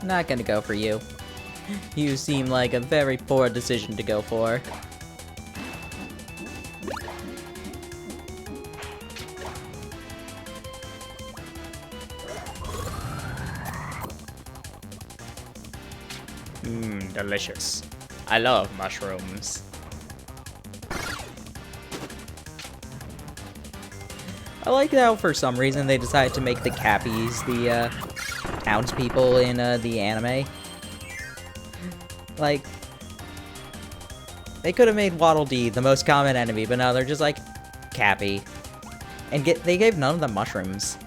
Not gonna go for you. You seem like a very poor decision to go for. Mmm, delicious. I love mushrooms. I like how for some reason they decided to make the Cappies the townspeople in the anime. Like, they could have made Waddle Dee the most common enemy, but no, they're just like Cappy. And they gave none of them mushrooms.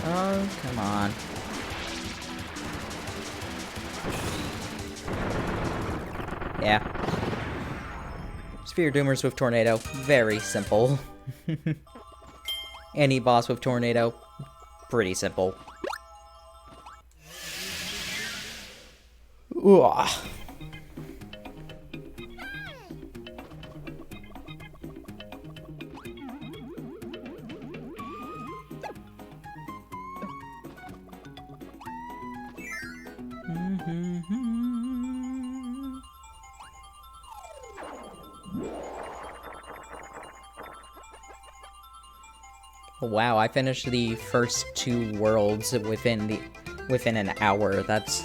Oh, come on. Yeah. Sphere Doomers with Tornado. Very simple. Any boss with Tornado. Pretty simple. Ooh. Wow, I finished the first 2 worlds within an hour. That's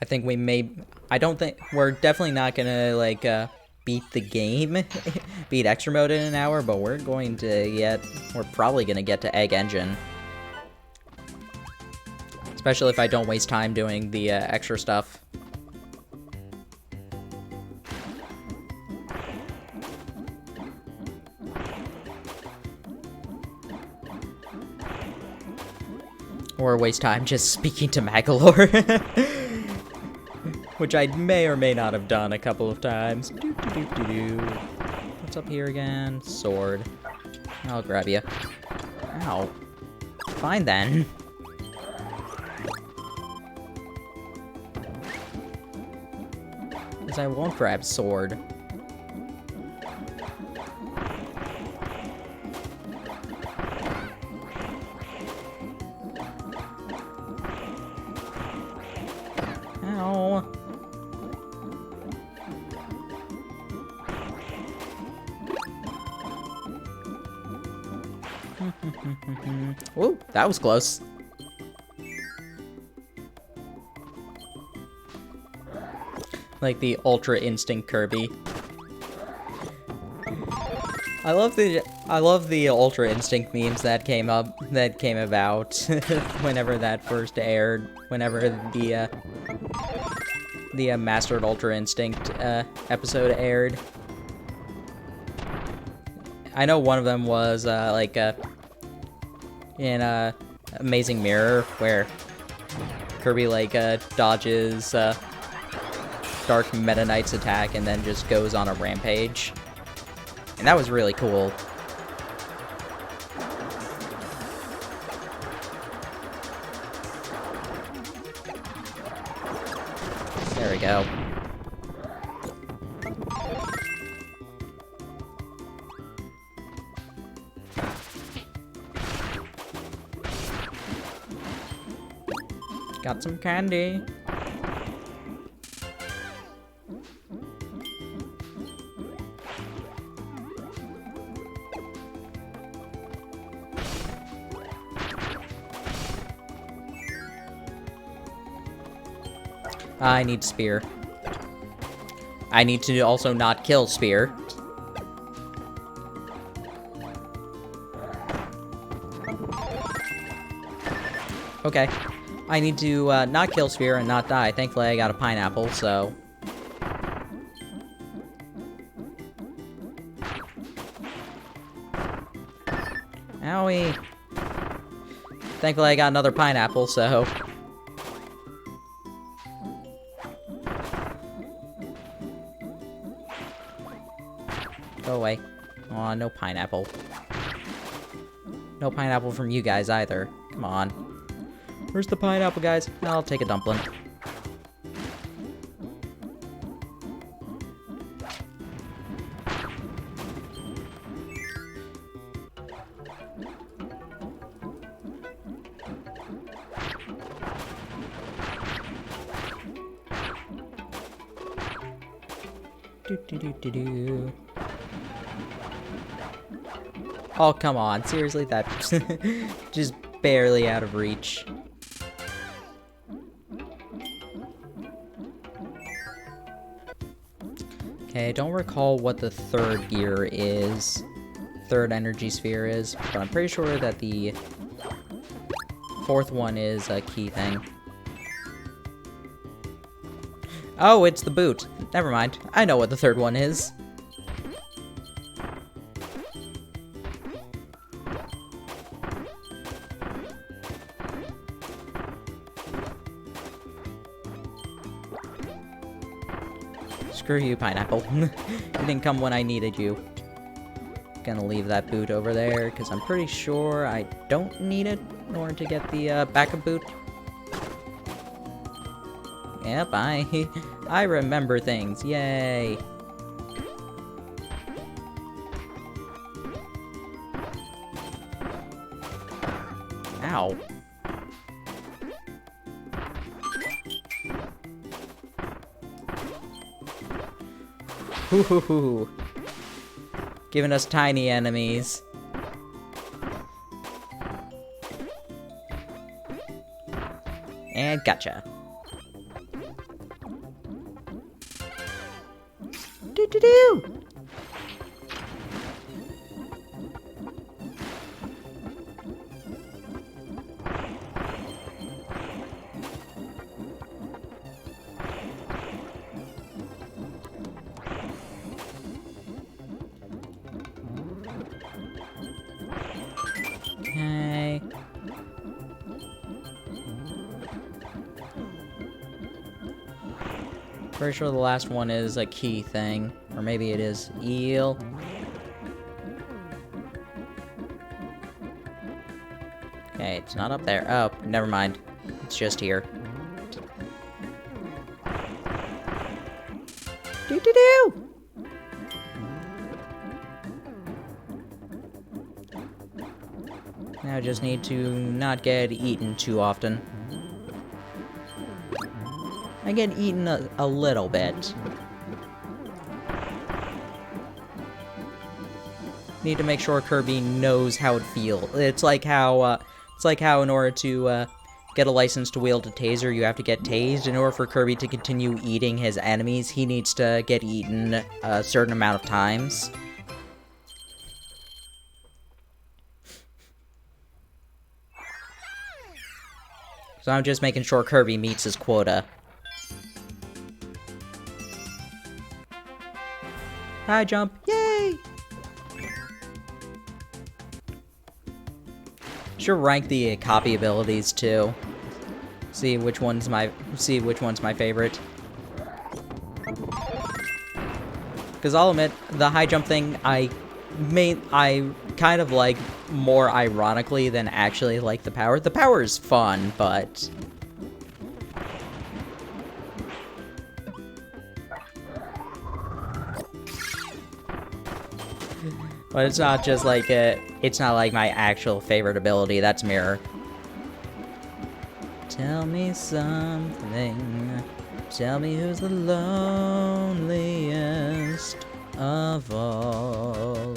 I think we're definitely not gonna like beat the game, beat extra mode in an hour, but we're probably gonna get to Egg Engine. Especially if I don't waste time doing the extra stuff. Or waste time just speaking to Magolor. Which I may or may not have done a couple of times. What's up here again? Sword. I'll grab you. Ow. Fine then. Because I won't grab sword. Ow. Whoa, that was close. Like the Ultra Instinct Kirby. I love the Ultra Instinct memes that came about whenever that first aired, whenever the Mastered Ultra Instinct episode aired. I know one of them was in Amazing Mirror, where Kirby dodges Dark Meta Knight's attack and then just goes on a rampage. And that was really cool. There we go. Got some candy. I need Spear. I need to also not kill Spear. Okay. I need to not kill Spear and not die. Thankfully, I got a pineapple, so... Owie. Thankfully, I got another pineapple, so... Go away. Aw, no pineapple. No pineapple from you guys either. Come on. Where's the pineapple, guys? I'll take a dumpling. Do. Oh, come on. Seriously, that's just barely out of reach. Okay, I don't recall what the third gear is. Third energy sphere is, but I'm pretty sure that the fourth one is a key thing. Oh, it's the boot. Never mind. I know what the third one is. Screw you, pineapple. You didn't come when I needed you. Gonna leave that boot over there, because I'm pretty sure I don't need it in order to get the backup boot. Yep, I remember things. Yay. Ow. Hoo hoo hoo. Giving us tiny enemies. And gotcha. Do. Pretty sure the last one is a key thing. Or maybe it is eel. Okay, it's not up there. Oh, never mind. It's just here. Do-do-do! Now I just need to not get eaten too often. I get eaten a little bit. Need to make sure Kirby knows how it feels. It's like how in order to get a license to wield a taser, you have to get tased. In order for Kirby to continue eating his enemies, he needs to get eaten a certain amount of times. So I'm just making sure Kirby meets his quota. High jump, yay! Should rank the copy abilities too. See which one's my favorite. Because I'll admit, the high jump thing I kind of like more ironically than actually like the power. The power is fun, but it's not just like it's not like my actual favorite ability. That's mirror. Tell me something. Tell me who's the loneliest of all.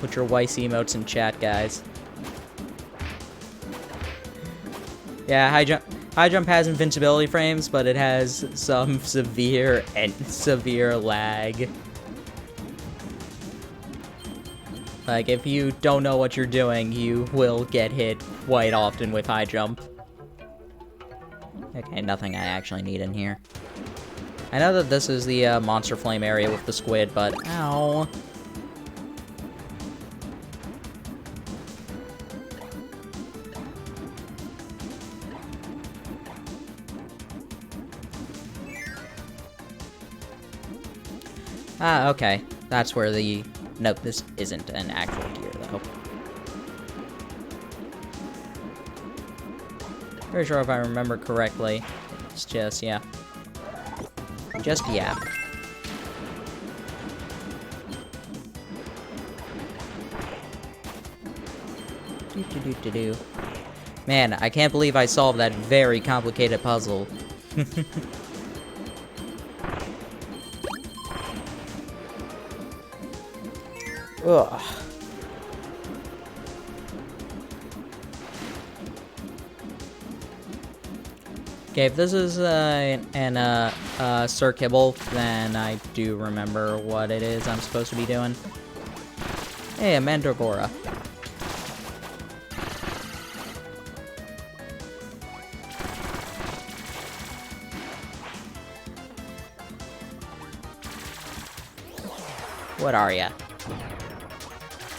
Put your Weiss emotes in chat, guys. Yeah, high jump has invincibility frames, but it has some severe lag. Like, if you don't know what you're doing, you will get hit quite often with high jump. Okay, nothing I actually need in here. I know that this is the monster flame area with the squid, but ow. Ah, okay. That's where the... Nope, this isn't an actual gear, though. Pretty sure if I remember correctly, it's just, yeah. Just, yeah. Do-do-do-do-do. Man, I can't believe I solved that very complicated puzzle. Ugh. Okay, if this is Sir Kibble, then I do remember what it is I'm supposed to be doing. Hey, a Mandragora. What are ya?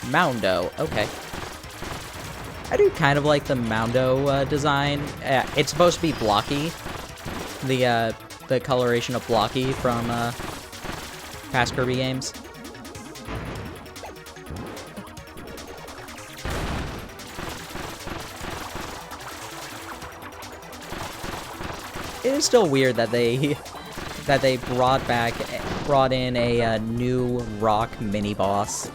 Moundo, okay. I do kind of like the Moundo design. It's supposed to be blocky. The coloration of blocky from past Kirby games. It is still weird that they brought in a new rock mini boss.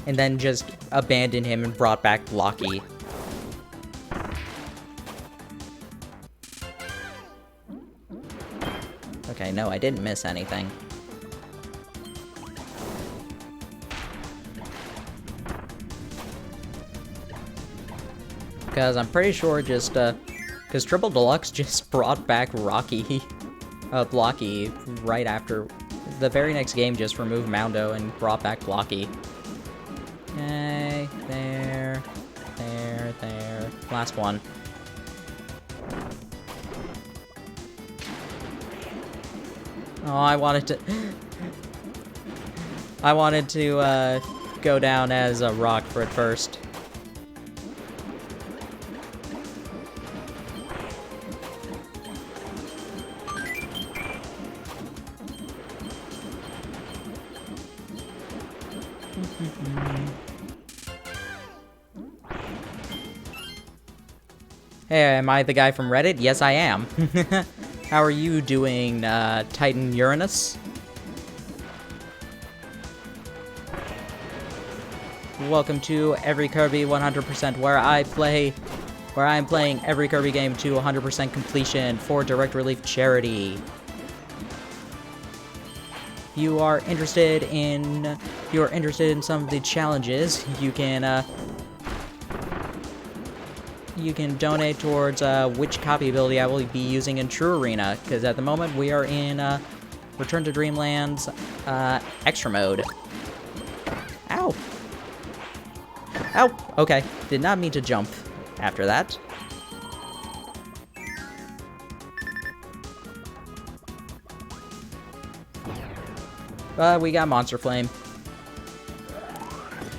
And then just abandoned him and brought back Blocky. Okay, no, I didn't miss anything. Because I'm pretty sure just, because Triple Deluxe just brought back Blocky right after the very next game, just removed Moundo and brought back Blocky. Okay, there. Last one. Oh, I wanted to go down as a rock for it first. Hey, am I the guy from Reddit? Yes, I am. How are you doing, Titan Uranus? Welcome to Every Kirby 100%, where I'm playing every Kirby game to 100% completion for Direct Relief charity. If you are interested in some of the challenges, you can donate towards which copy ability I will be using in True Arena, because at the moment we are in Return to Dreamland's Extra Mode. Ow! Ow! Okay, did not mean to jump after that. We got Monster Flame.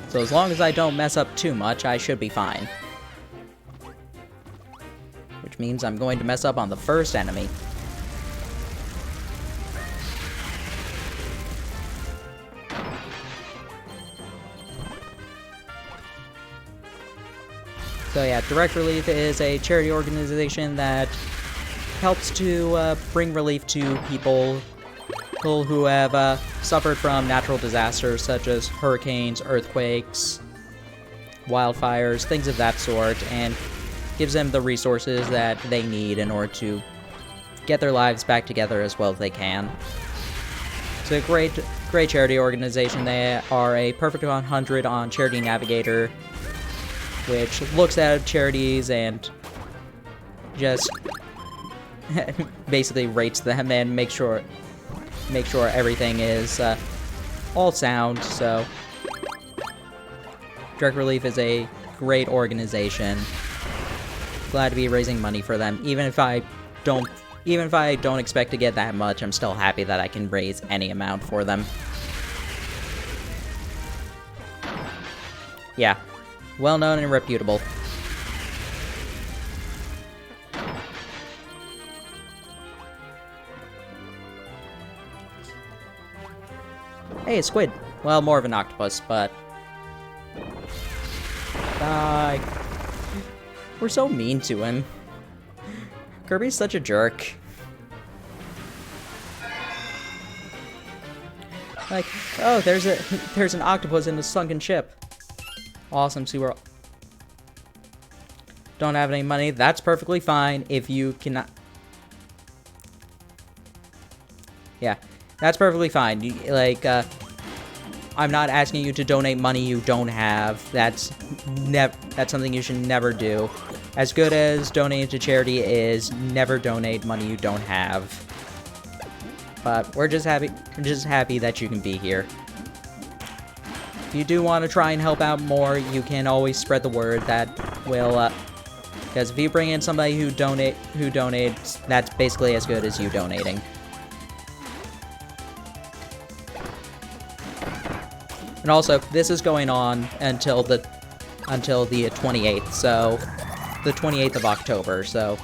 So as long as I don't mess up too much, I should be fine. Which means I'm going to mess up on the first enemy. So yeah, Direct Relief is a charity organization that helps to bring relief to people who have suffered from natural disasters such as hurricanes, earthquakes, wildfires, things of that sort, and gives them the resources that they need in order to get their lives back together as well as they can. It's a great charity organization. They are a perfect 100 on Charity Navigator, which looks at charities and just basically rates them and make sure everything is all sound. So Direct Relief is a great organization. Glad to be raising money for them. Even if I don't expect to get that much, I'm still happy that I can raise any amount for them. Yeah, well known and reputable. Hey, a squid. Well, more of an octopus, but... Die. We're so mean to him. Kirby's such a jerk. Like, oh, there's an octopus in the sunken ship. Awesome, so we're... Don't have any money. That's perfectly fine if you cannot... Yeah, that's perfectly fine. I'm not asking you to donate money you don't have. That's something you should never do. As good as donating to charity is, never donate money you don't have. But we're just happy that you can be here. If you do want to try and help out more, you can always spread the word. That will, because if you bring in somebody who donates, that's basically as good as you donating. And also, this is going on until the 28th, so the 28th of October. So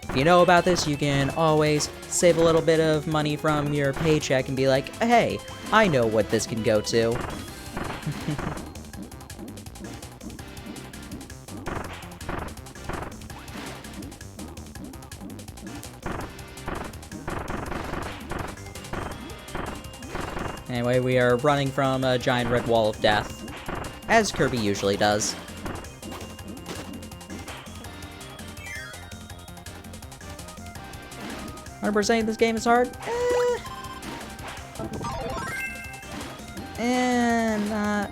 if you know about this, you can always save a little bit of money from your paycheck and be like, hey, I know what this can go to. Anyway, we are running from a giant red wall of death, as Kirby usually does. %, this game is hard? I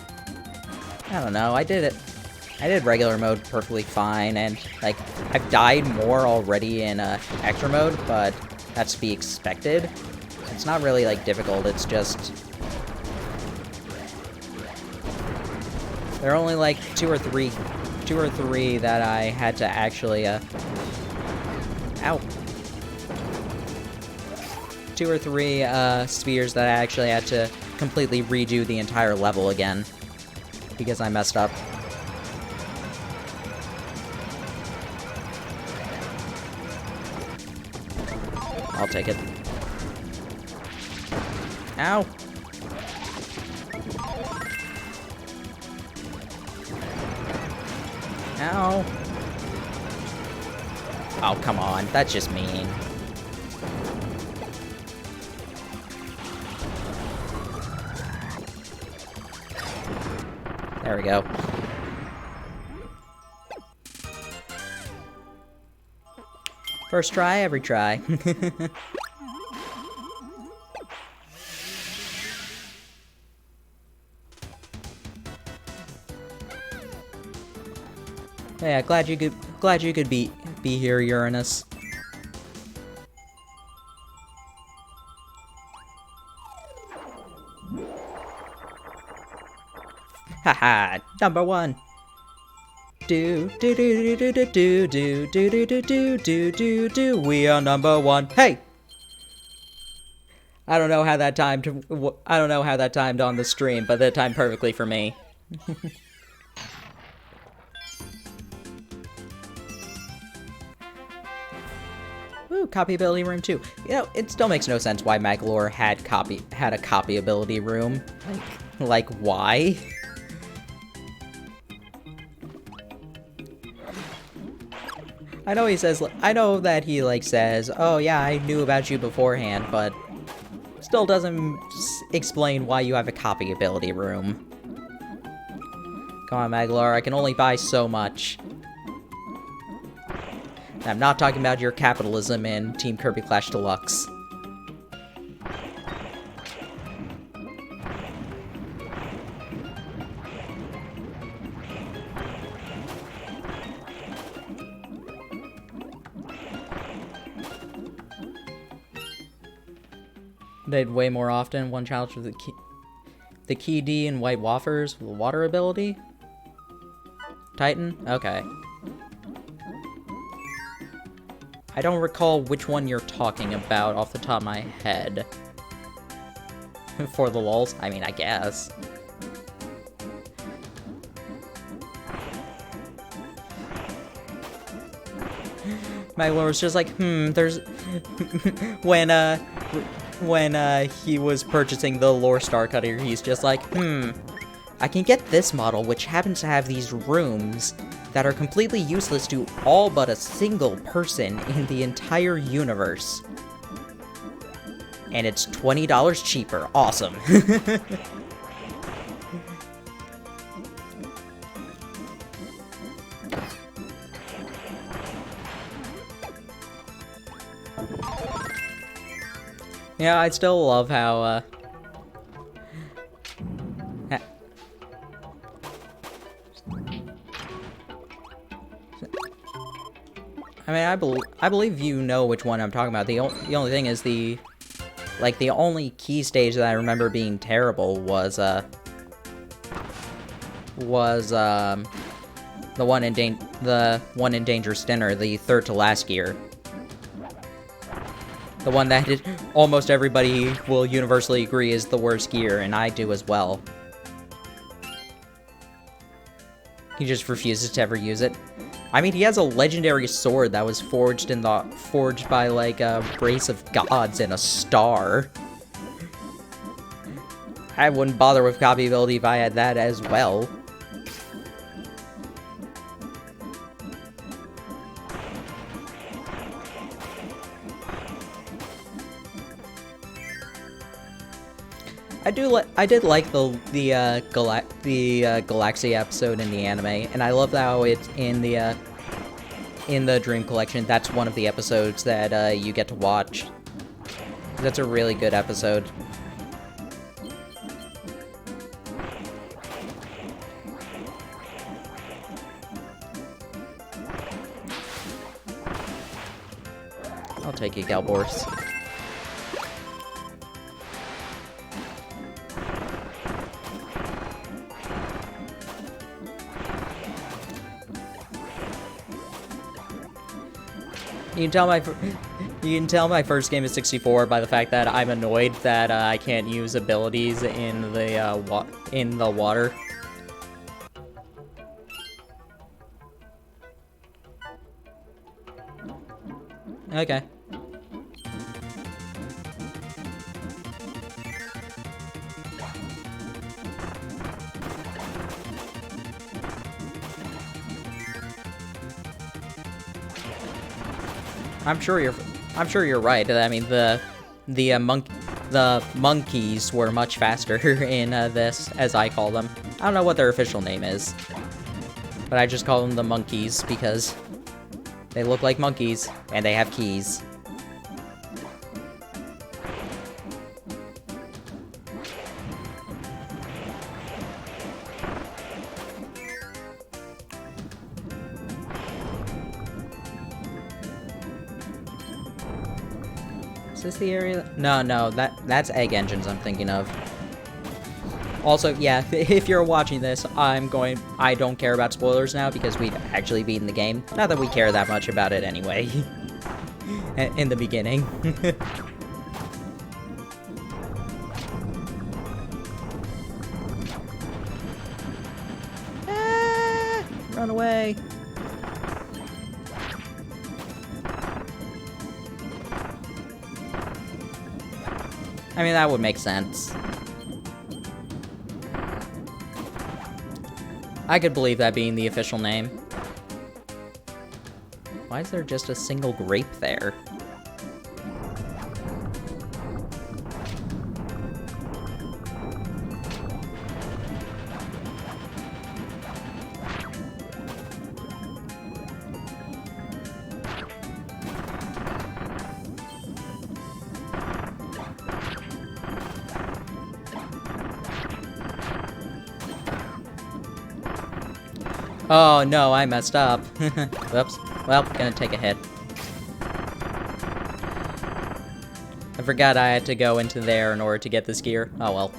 don't know, I did regular mode perfectly fine, and, like, I've died more already in extra mode, but that's to be expected. It's not really, like, difficult, it's just... There are only, like, two or three that I had to actually, Ow. 2 or 3 spheres that I actually had to completely redo the entire level again, because I messed up. I'll take it. Ow! Ow. Oh, come on. That's just mean. There we go. First try, every try. Yeah, glad you could be here, Uranus. Haha, number one. Do do do do do do do do do do do do do do. We are number one. Hey. I don't know how that timed. I don't know how that timed on the stream, but that timed perfectly for me. Ooh, copy ability room too. You know, it still makes no sense why Magolor had a copy ability room. Like why? I know he says. I know that he like says, "Oh yeah, I knew about you beforehand," but still doesn't explain why you have a copy ability room. Come on, Magolor, I can only buy so much. And I'm not talking about your capitalism in Team Kirby Clash Deluxe. Did way more often. One challenge for the key D and White Wafers with water ability. Titan? Okay. I don't recall which one you're talking about off the top of my head. For the lulz? I mean, I guess. Magolor was just like, there's... when he was purchasing the Lore Star Cutter, he's just like, I can get this model, which happens to have these rooms that are completely useless to all but a single person in the entire universe. And it's $20 cheaper. Awesome. Yeah, I still love how, I mean, I believe you know which one I'm talking about. The only thing is the only key stage that I remember being terrible was the one in Dangerous Dinner, the third to last gear. The one that almost everybody will universally agree is the worst gear, and I do as well. He just refuses to ever use it. I mean, he has a legendary sword that was forged by like a race of gods and a star. I wouldn't bother with copy ability if I had that as well. I did like the Galaxy episode in the anime, and I love how it's in the Dream Collection. That's one of the episodes that you get to watch. That's a really good episode. I'll take you, Galbors. You can tell my first game is 64 by the fact that I'm annoyed that I can't use abilities in the water. Okay. I'm sure you're right. I mean, the monkeys were much faster in this, as I call them. I don't know what their official name is, but I just call them the monkeys because they look like monkeys and they have keys. Is this the area? No, that's Egg Engines I'm thinking of. Also, yeah, if you're watching this, I don't care about spoilers now because we've actually beaten the game. Not that we care that much about it anyway. In the beginning. Ah, run away. I mean, that would make sense. I could believe that being the official name. Why is there just a single grape there? Oh no, I messed up. Whoops. Well, gonna take a hit. I forgot I had to go into there in order to get this gear. Oh well.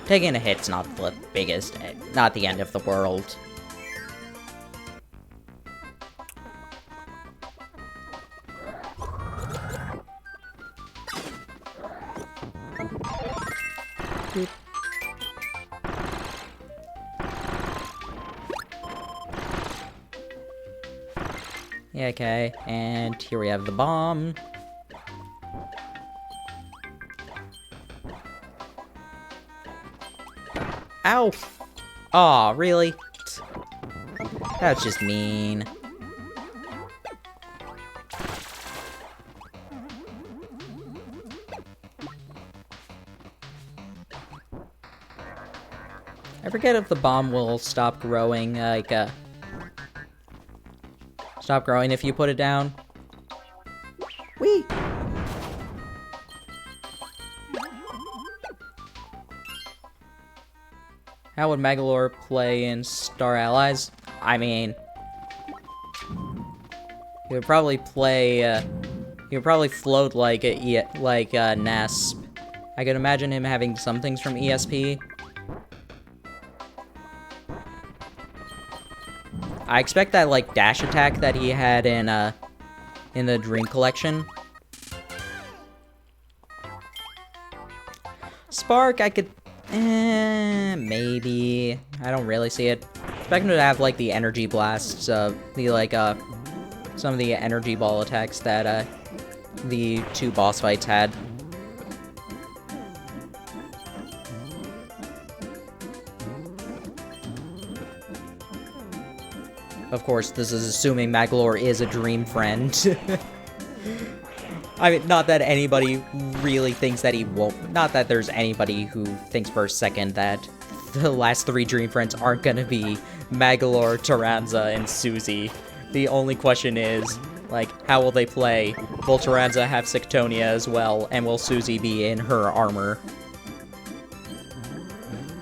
Taking a hit's not the biggest, not the end of the world. Boop. Yeah, okay, and here we have the bomb. Ow! Aw, really? That's just mean. I forget if the bomb will stop growing, stop growing if you put it down. Whee! How would Magolor play in Star Allies? I mean, he would probably play, he would probably float like Nesp. I could imagine him having some things from ESP. I expect that, like, dash attack that he had in the Dream Collection. Spark, I could... maybe. I don't really see it. Expect him to have, like, the energy blasts, some of the energy ball attacks that, the two boss fights had. Of course, this is assuming Magolor is a dream friend. I mean, not that anybody really thinks that he won't. Not that there's anybody who thinks for a second that the last three dream friends aren't gonna be Magolor, Taranza, and Susie. The only question is, like, how will they play? Will Taranza have Sectonia as well, and will Susie be in her armor?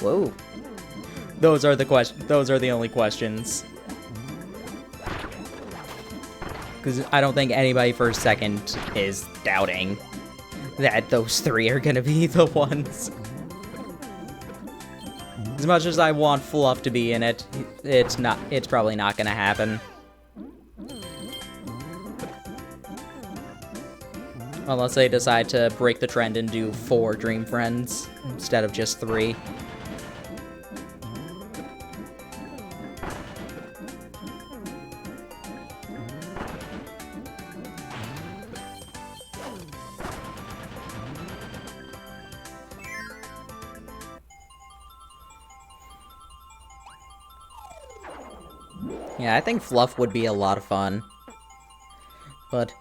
Whoa. Those are the only questions. Because I don't think anybody for a second is doubting that those three are gonna be the ones. As much as I want Fluff to be in it, it's probably not gonna happen. Unless they decide to break the trend and do 4 Dream Friends instead of just 3. Yeah, I think Fluff would be a lot of fun. But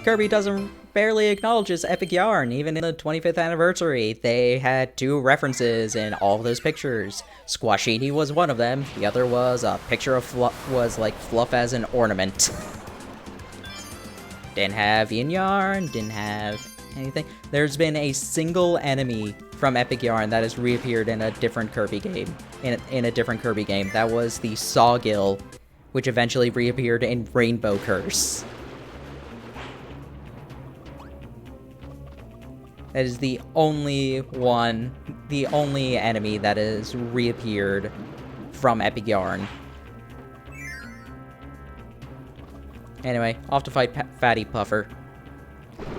Kirby doesn't barely acknowledges Epic Yarn. Even in the 25th anniversary, they had 2 references in all of those pictures. Squashini was one of them. The other was a picture of Fluff as an ornament. Didn't have Yin Yarn, didn't have anything. There's been a single enemy from Epic Yarn that has reappeared in a different Kirby game. In a different Kirby game. That was the Sawgill, which eventually reappeared in Rainbow Curse. That is the only enemy that has reappeared from Epic Yarn. Anyway, off to fight Fatty Puffer.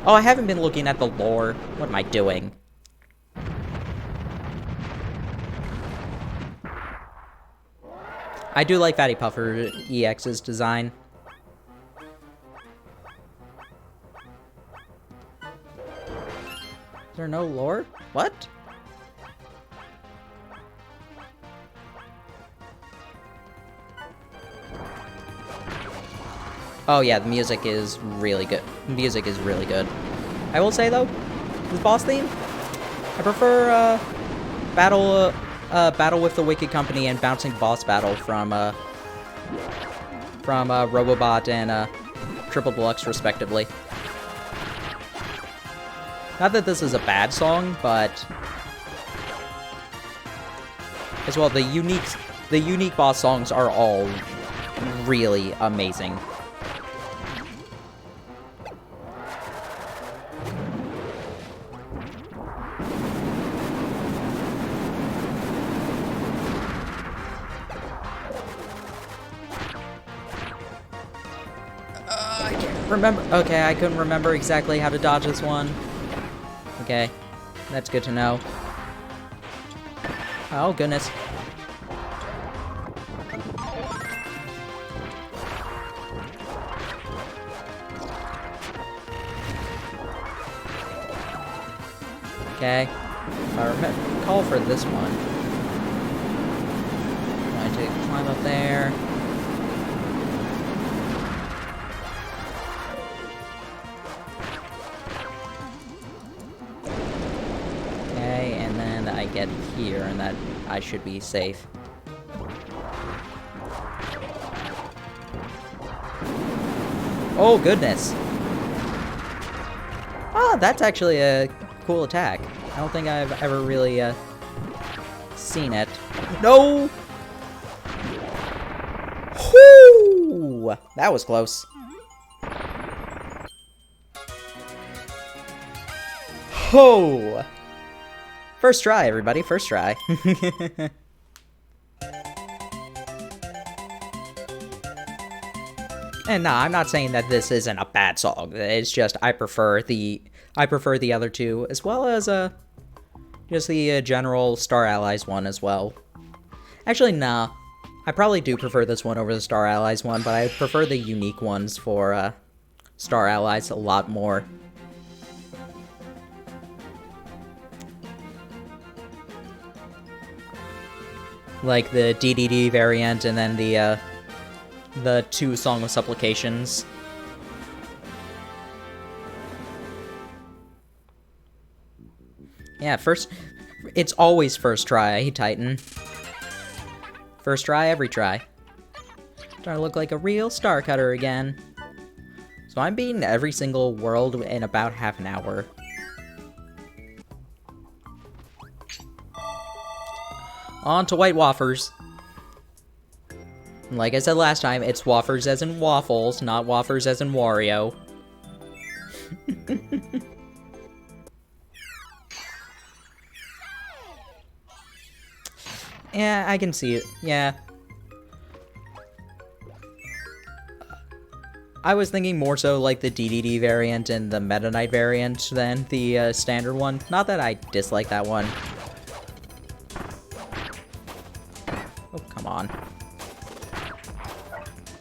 Oh, I haven't been looking at the lore. What am I doing? I do like Fatty Puffer EX's design. Is there no lore? What? Oh yeah, the music is really good. The music is really good. I will say though, this boss theme, I prefer Battle with the Wicked Company and Bouncing Boss Battle from Robobot and Triple Deluxe respectively. Not that this is a bad song, but as well, the unique boss songs are all really amazing. I can't remember. Okay, I couldn't remember exactly how to dodge this one. Okay, that's good to know. Oh, goodness. Okay, if I recall for this one, I'm going to climb up there. Get here, and that I should be safe. Oh, goodness. Oh, that's actually a cool attack. I don't think I've ever really seen it. No! Whoo! That was close. Ho! First try, everybody. First try. And nah, I'm not saying that this isn't a bad song. It's just I prefer the other two, as well as just the general Star Allies one as well. Actually, nah. I probably do prefer this one over the Star Allies one, but I prefer the unique ones for Star Allies a lot more. Like the DDD variant, and then the 2 Song of Supplications. Yeah, it's always first try, Titan. First try, every try. Starting to look like a real star cutter again. So I'm beating every single world in about half an hour. On to White Wafers. Like I said last time, it's Wafers as in waffles, not Wafers as in Wario. Yeah, I can see it. Yeah. I was thinking more so like the DDD variant and the Meta Knight variant than the standard one. Not that I dislike that one. Oh, come on.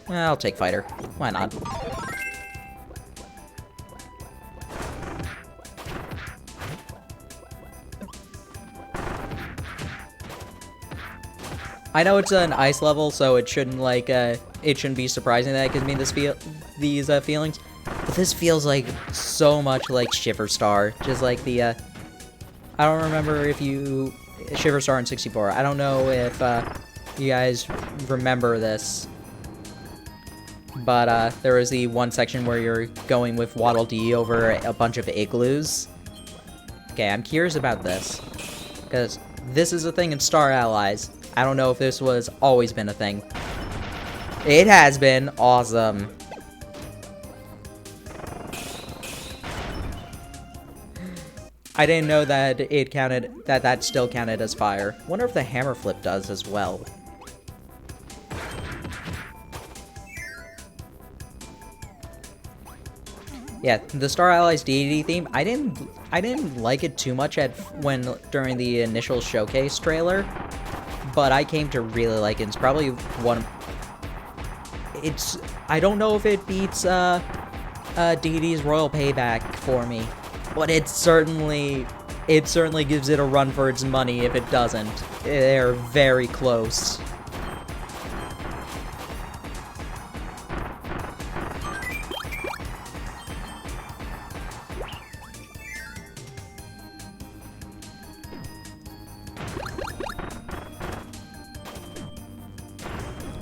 I'll take Fighter. Why not? I know it's an ice level, so it shouldn't, like, it shouldn't be surprising that it gives me these feelings. But this feels like so much like Shiver Star. Just like the, I don't remember if you... Shiver Star in 64. I don't know if you guys remember this. But there was the one section where you're going with Waddle Dee over a bunch of igloos. Okay, I'm curious about this. Because this is a thing in Star Allies. I don't know if this was always been a thing. It has been. Awesome. I didn't know that it counted, that still counted as fire. Wonder if the hammer flip does as well. Yeah, the Star Allies deity theme, I didn't like it too much during the initial showcase trailer, but I came to really like it. It's probably I don't know if it beats Deity's Royal Payback for me, but it certainly gives it a run for its money if it doesn't. They're very close.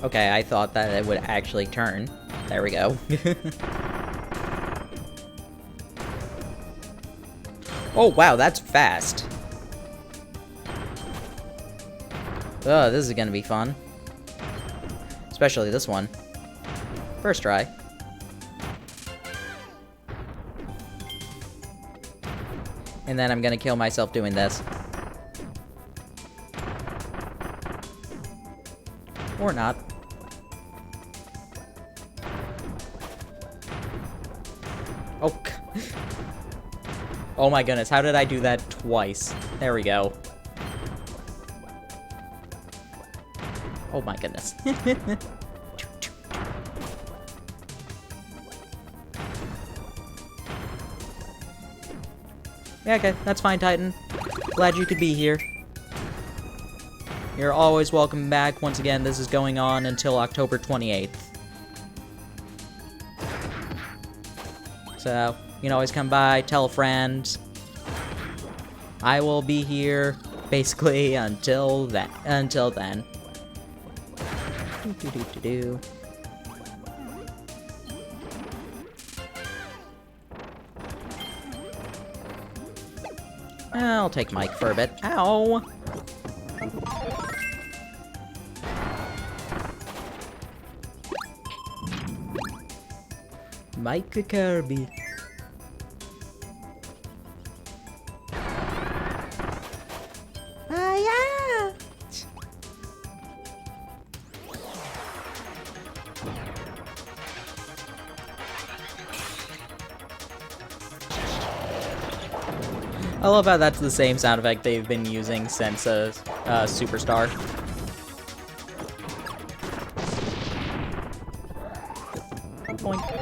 Okay, I thought that it would actually turn. There we go. Oh, wow, that's fast. Oh, this is gonna be fun. Especially this one. First try. And then I'm gonna kill myself doing this. Or not. Oh. Oh my goodness, how did I do that twice? There we go. Oh my goodness. Yeah, okay, that's fine, Titan. Glad you could be here. You're always welcome back. Once again, this is going on until October 28th. So, you can always come by, tell a friend. I will be here, basically, until then. Do-do-do-do-do. I'll take Mike for a bit. Ow! Mike Kirby. Yeah. I love how that's the same sound effect they've been using since Superstar. Boink.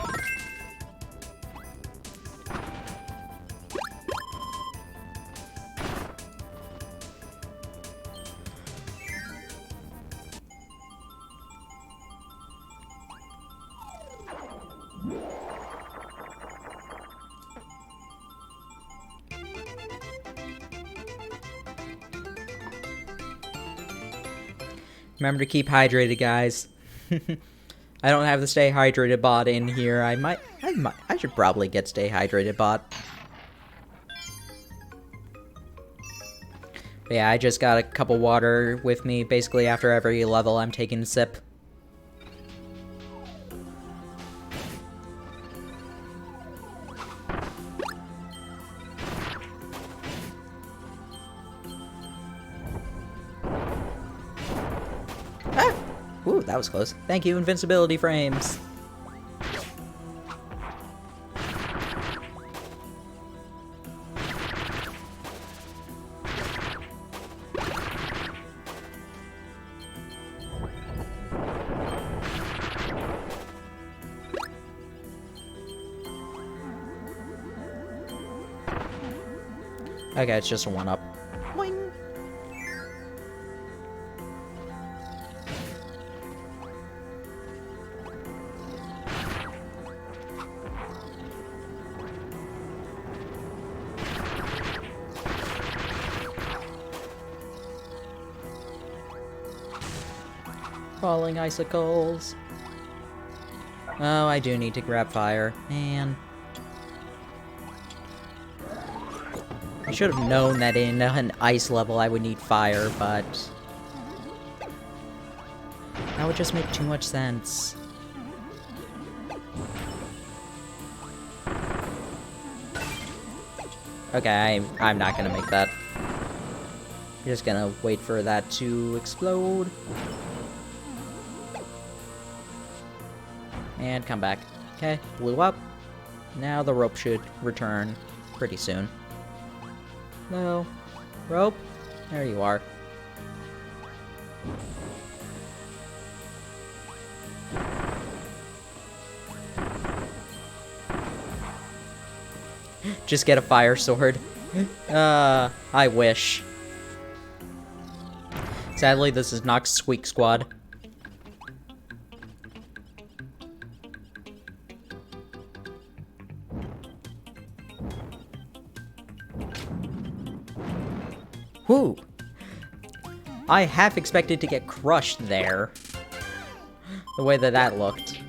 Remember to keep hydrated, guys. I don't have the Stay Hydrated bot in here. I should probably get Stay Hydrated bot. But yeah, I just got a cup of water with me. Basically, after every level, I'm taking a sip. Ooh, that was close. Thank you, invincibility frames. Okay, it's just a one-up. Boing. Falling icicles. Oh, I do need to grab fire. Man. I should have known that in an ice level I would need fire, but... that would just make too much sense. Okay, I'm not gonna make that. Just gonna wait for that to explode. And come back. Okay, blew up. Now the rope should return pretty soon. No. Rope? There you are. Just get a fire sword. I wish. Sadly, this is not Squeak Squad. Whew. I half expected to get crushed there. The way that that looked.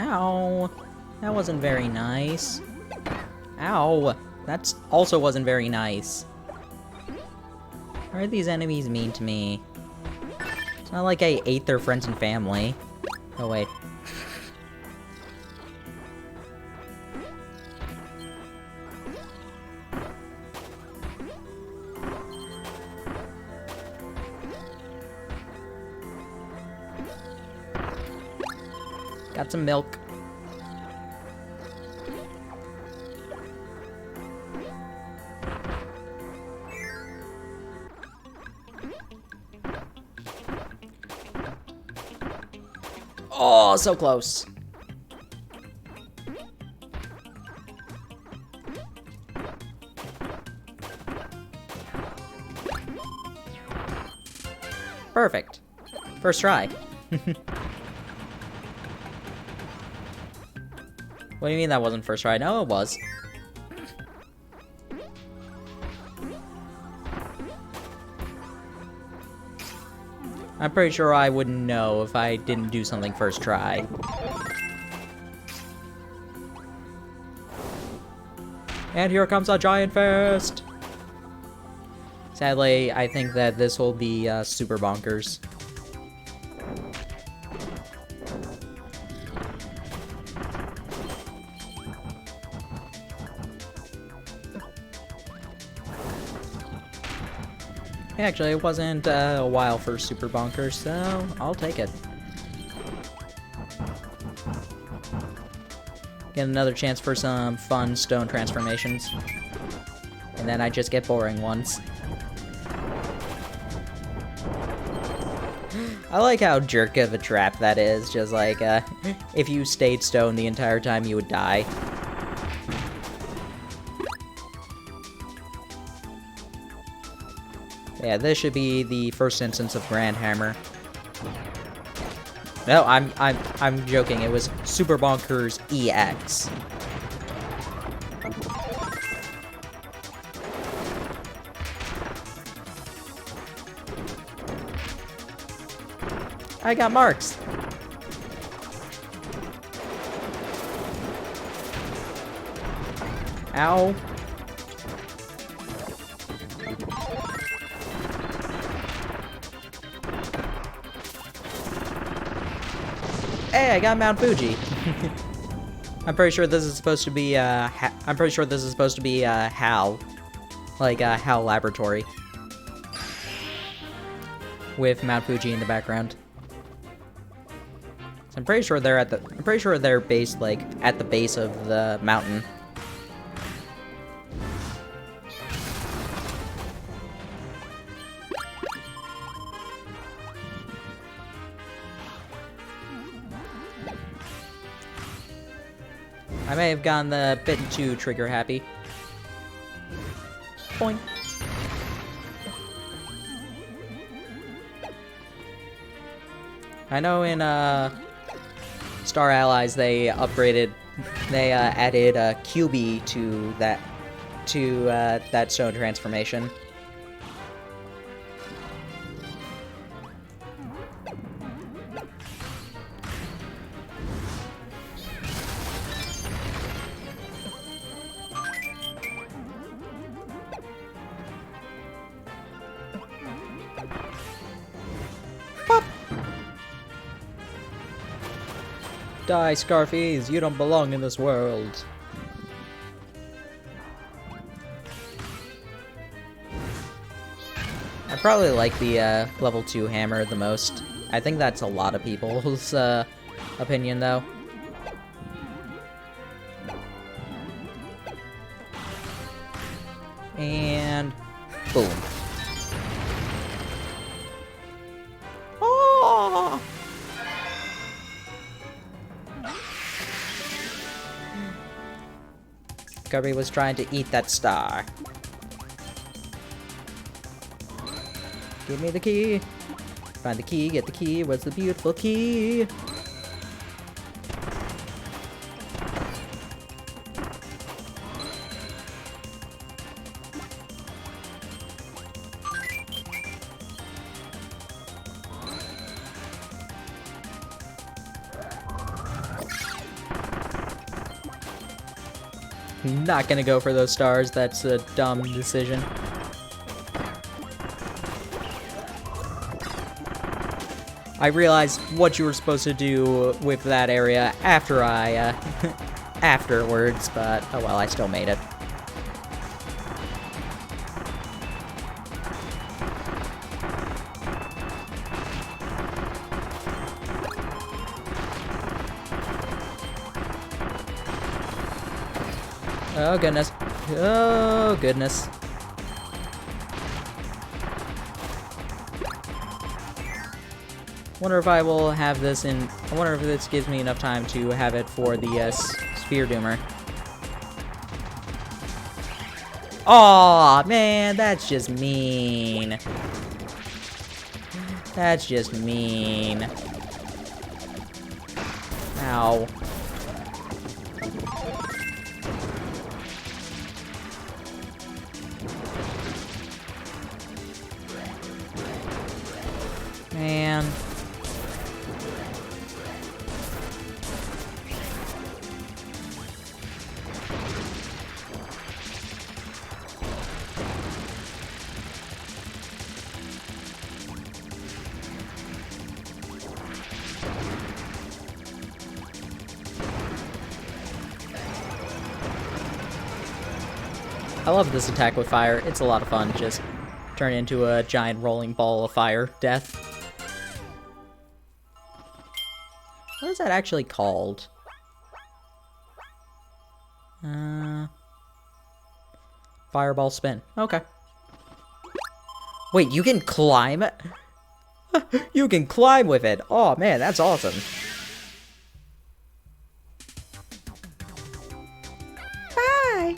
Ow. That wasn't very nice. Ow. That also wasn't very nice. Why are these enemies mean to me? It's not like I ate their friends and family. Oh, wait. Got some milk. Oh, so close. Perfect. First try. What do you mean that wasn't first try? No, it was. I'm pretty sure I wouldn't know if I didn't do something first try. And here comes a giant fist! Sadly, I think that this will be super bonkers. Actually, it wasn't a while for super bonkers, so I'll take it. Get another chance for some fun stone transformations. And then I just get boring ones. I like how jerk of a trap that is. Just like, if you stayed stone the entire time, you would die. Yeah, this should be the first instance of Grand Hammer. No, I'm joking. It was Super Bonkers EX. I got marks. Ow. Hey, I got Mount Fuji. I'm pretty sure this is supposed to be I'm pretty sure this is supposed to be HAL, like HAL Laboratory, with Mount Fuji in the background. So I'm pretty sure they're based like at the base of the mountain. I may have gotten a bit too trigger happy. Point. I know in Star Allies they added Kirby to that stone transformation. Die, Scarfies! You don't belong in this world. I probably like the level 2 hammer the most. I think that's a lot of people's opinion, though. And boom. Oh! Kirby was trying to eat that star. Give me the key. Find the key, get the key. Where's the beautiful key? Not gonna go for those stars. That's a dumb decision. I realized what you were supposed to do with that area after I, afterwards, but oh well, I still made it. Oh goodness. Oh goodness. Wonder if I will have this in. I wonder if this gives me enough time to have it for the Sphere Doomer. Aw, man, that's just mean. That's just mean. Ow. Man. I love this attack with fire. It's a lot of fun. Just turn into a giant rolling ball of fire. Death. What is that actually called? Fireball spin. Okay. Wait, you can climb it? You can climb with it. Oh man, that's awesome. Bye.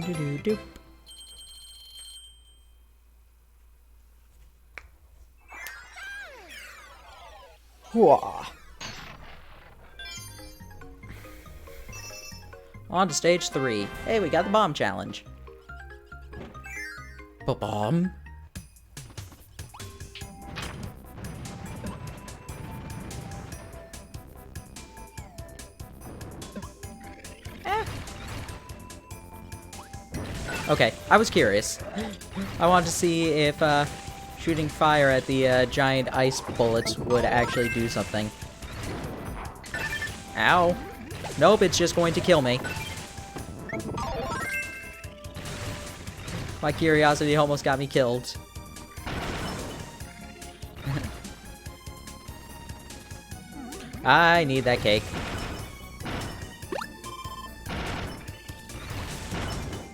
Do-do-do. Whoa. On to stage 3. Hey, we got the bomb challenge. Ba-bomb. Okay, I was curious. I wanted to see if shooting fire at the giant ice bullets would actually do something. Ow. Nope, it's just going to kill me. My curiosity almost got me killed. I need that cake.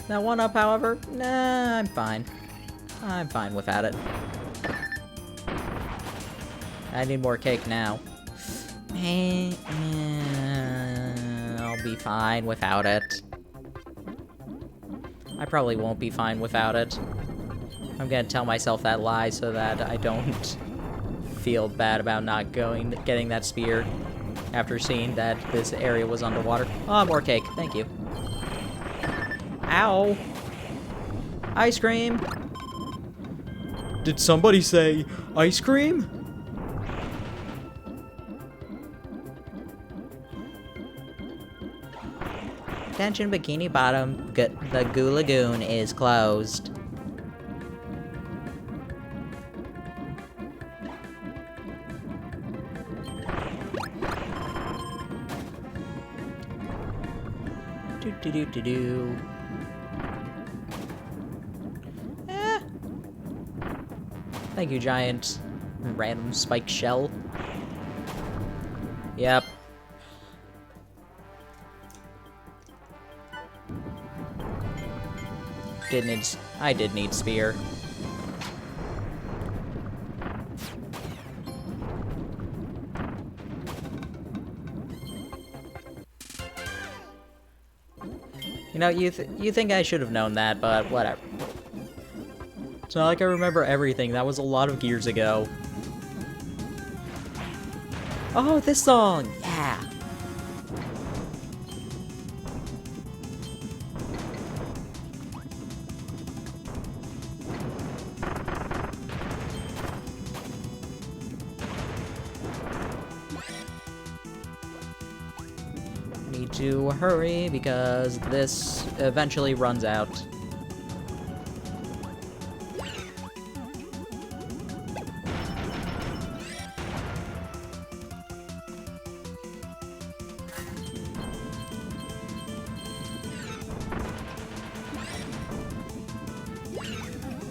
That one up, however, nah, I'm fine. I'm fine without it. I need more cake now. I'll be fine without it. I probably won't be fine without it. I'm gonna tell myself that lie so that I don't feel bad about not getting that spear after seeing that this area was underwater. Oh, more cake. Thank you. Ow! Ice cream! Did somebody say ice cream? Attention, Bikini Bottom. The Goo Lagoon is closed. Do. Thank you, giant random spike shell. Yep. I did need spear. You know, you think I should have known that, but whatever. It's not like I remember everything. That was a lot of years ago. Oh, this song! Yeah! Need to hurry because this eventually runs out.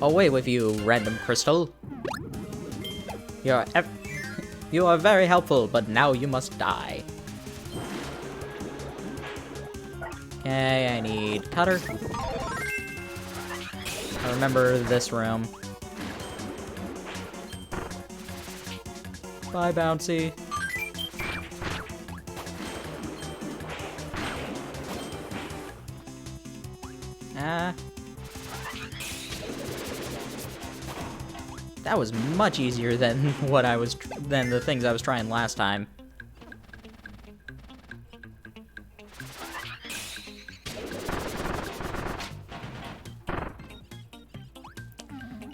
Away with you, random crystal. You are very helpful, but now you must die. Okay, I need cutter. I remember this room. Bye, Bouncy. That was much easier than than the things I was trying last time.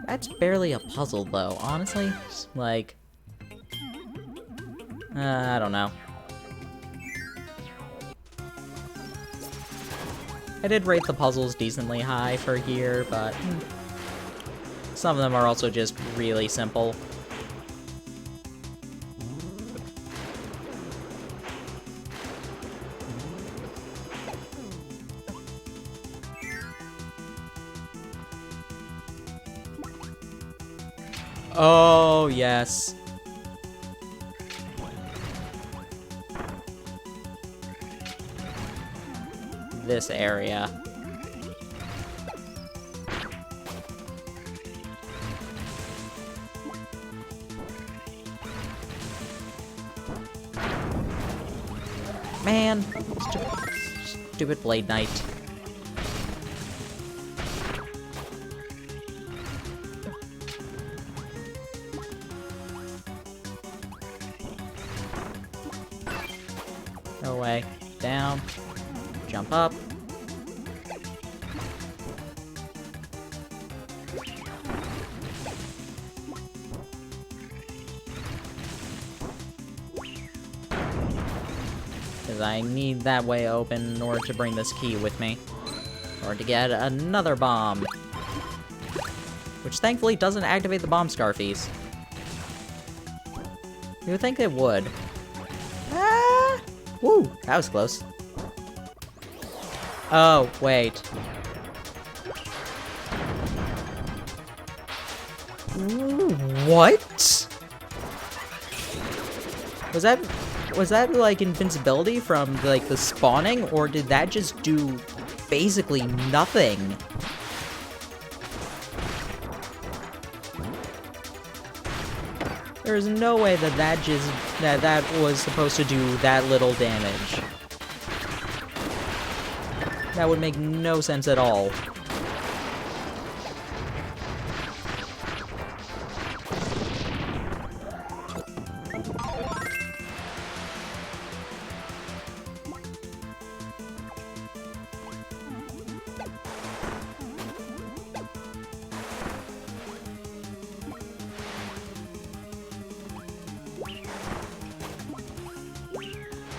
That's barely a puzzle, though, honestly. Like, I don't know. I did rate the puzzles decently high for here, but some of them are also just really simple. Oh, yes. This area. Man, stupid Blade Knight. Go away. Down. Jump up. Because I need that way open in order to bring this key with me. Or to get another bomb. Which thankfully doesn't activate the bomb Scarfies. You would think it would. Ah! Woo! That was close. Oh, wait. What? Was that like invincibility from like the spawning, or did that just do basically nothing? There is no way that that was supposed to do that little damage. That would make no sense at all.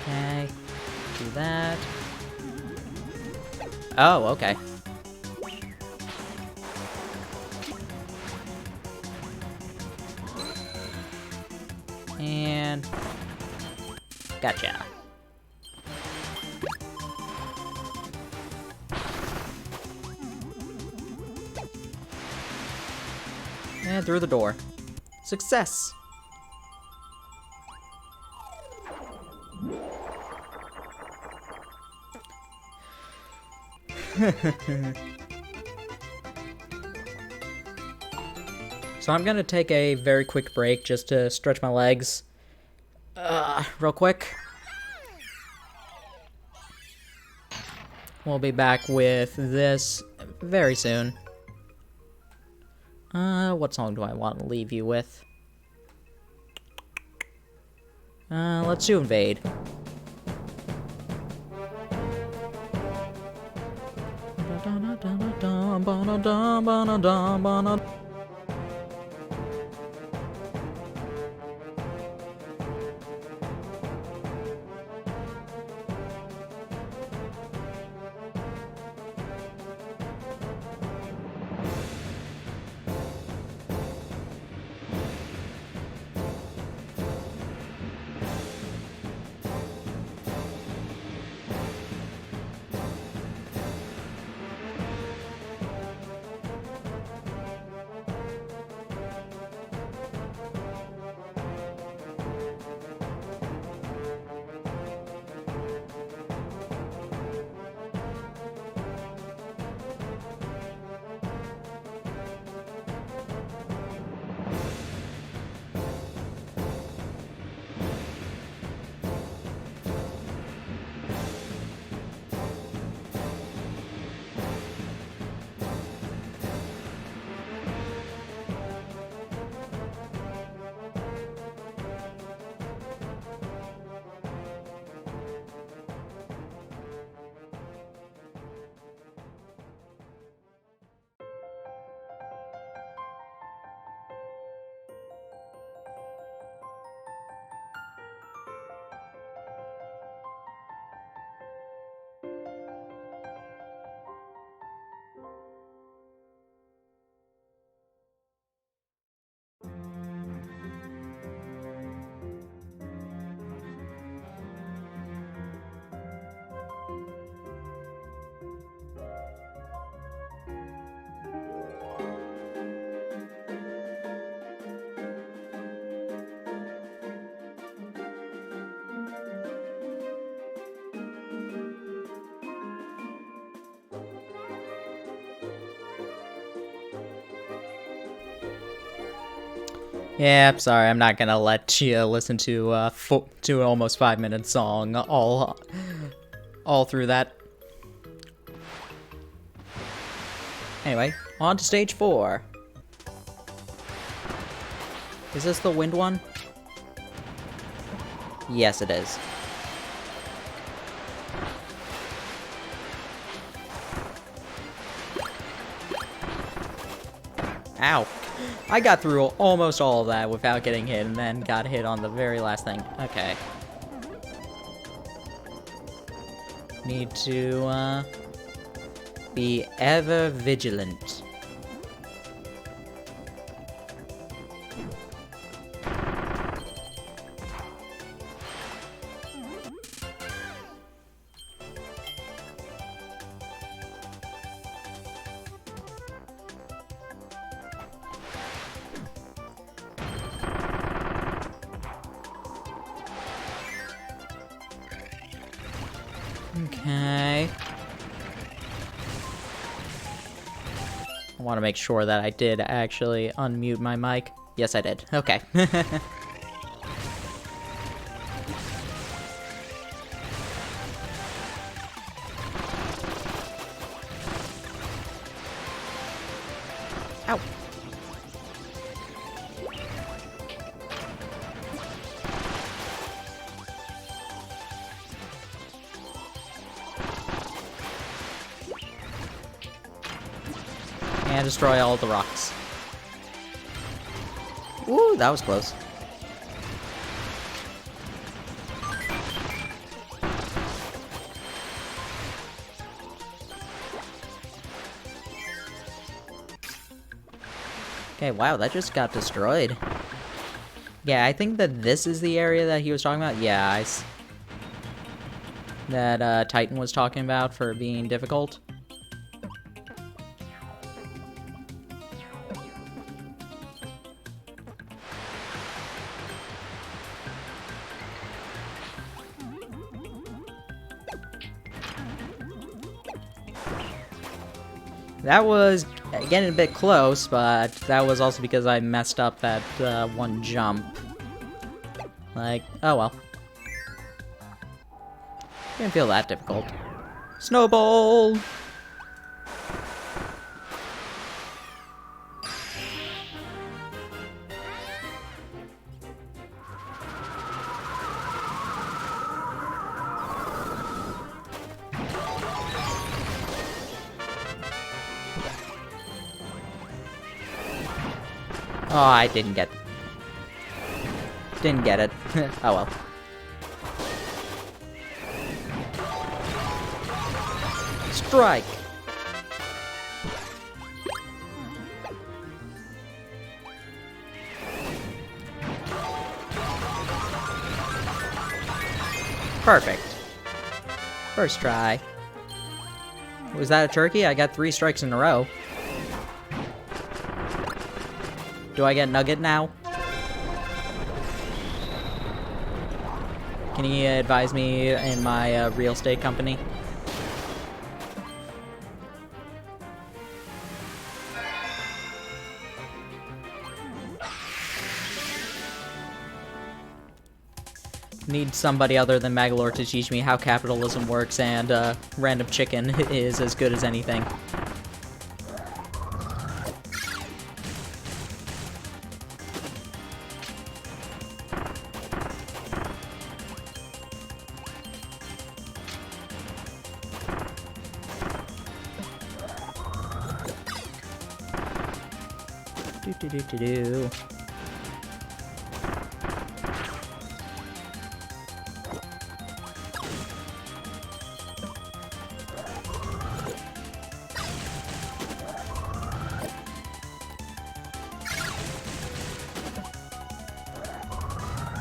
Okay, do that. Oh, okay. And gotcha. And through the door. Success! So I'm gonna take a very quick break just to stretch my legs. Real quick. We'll be back with this very soon. What song do I want to leave you with? Let's do Invade. Yeah, I'm sorry. I'm not gonna let you listen to to an almost 5-minute song all through that. Anyway, on to stage 4. Is this the wind one? Yes, it is. Ow. I got through almost all of that without getting hit, and then got hit on the very last thing. Okay. Need to, be ever vigilant. Okay. I want to make sure that I did actually unmute my mic. Yes, I did. Okay. And destroy all the rocks. Ooh, that was close. Okay, wow, that just got destroyed. Yeah, I think that this is the area that he was talking about. Yeah, that Titan was talking about for being difficult. That was getting a bit close, but that was also because I messed up that one jump. Like, oh well. Didn't feel that difficult. Snowball! Oh, I didn't get it. Oh well. Strike! Perfect. First try. Was that a turkey? I got 3 strikes in a row. Do I get Nugget now? Can you advise me in my real estate company? Need somebody other than Magalore to teach me how capitalism works, and random chicken is as good as anything. Do.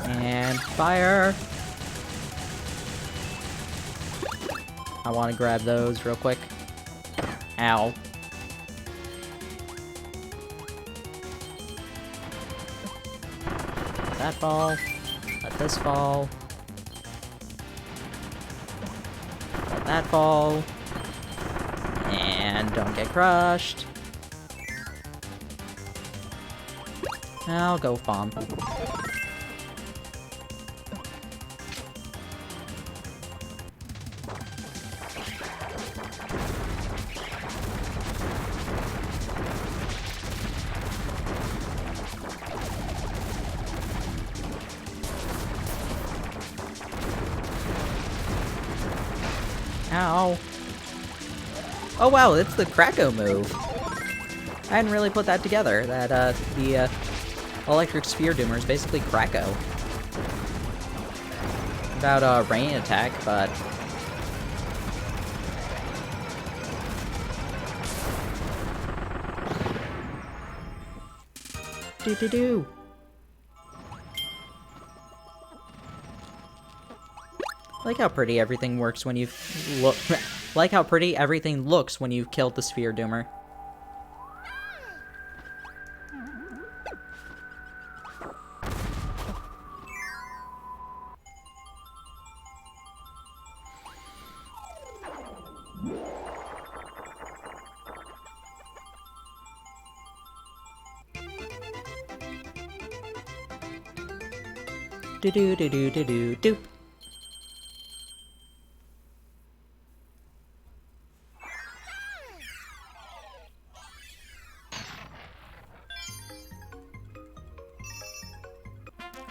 And fire! I want to grab those real quick. Ow. That fall. Let this fall. Let that fall. And don't get crushed. I'll go bomb. Ow. Oh wow, it's the Kracko move. I hadn't really put that together, that the electric sphere doomer is basically Kracko. About rain attack, but... Do-do-do! Like how pretty everything works when you've like how pretty everything looks when you've killed the sphere doomer. Do do do do do do do.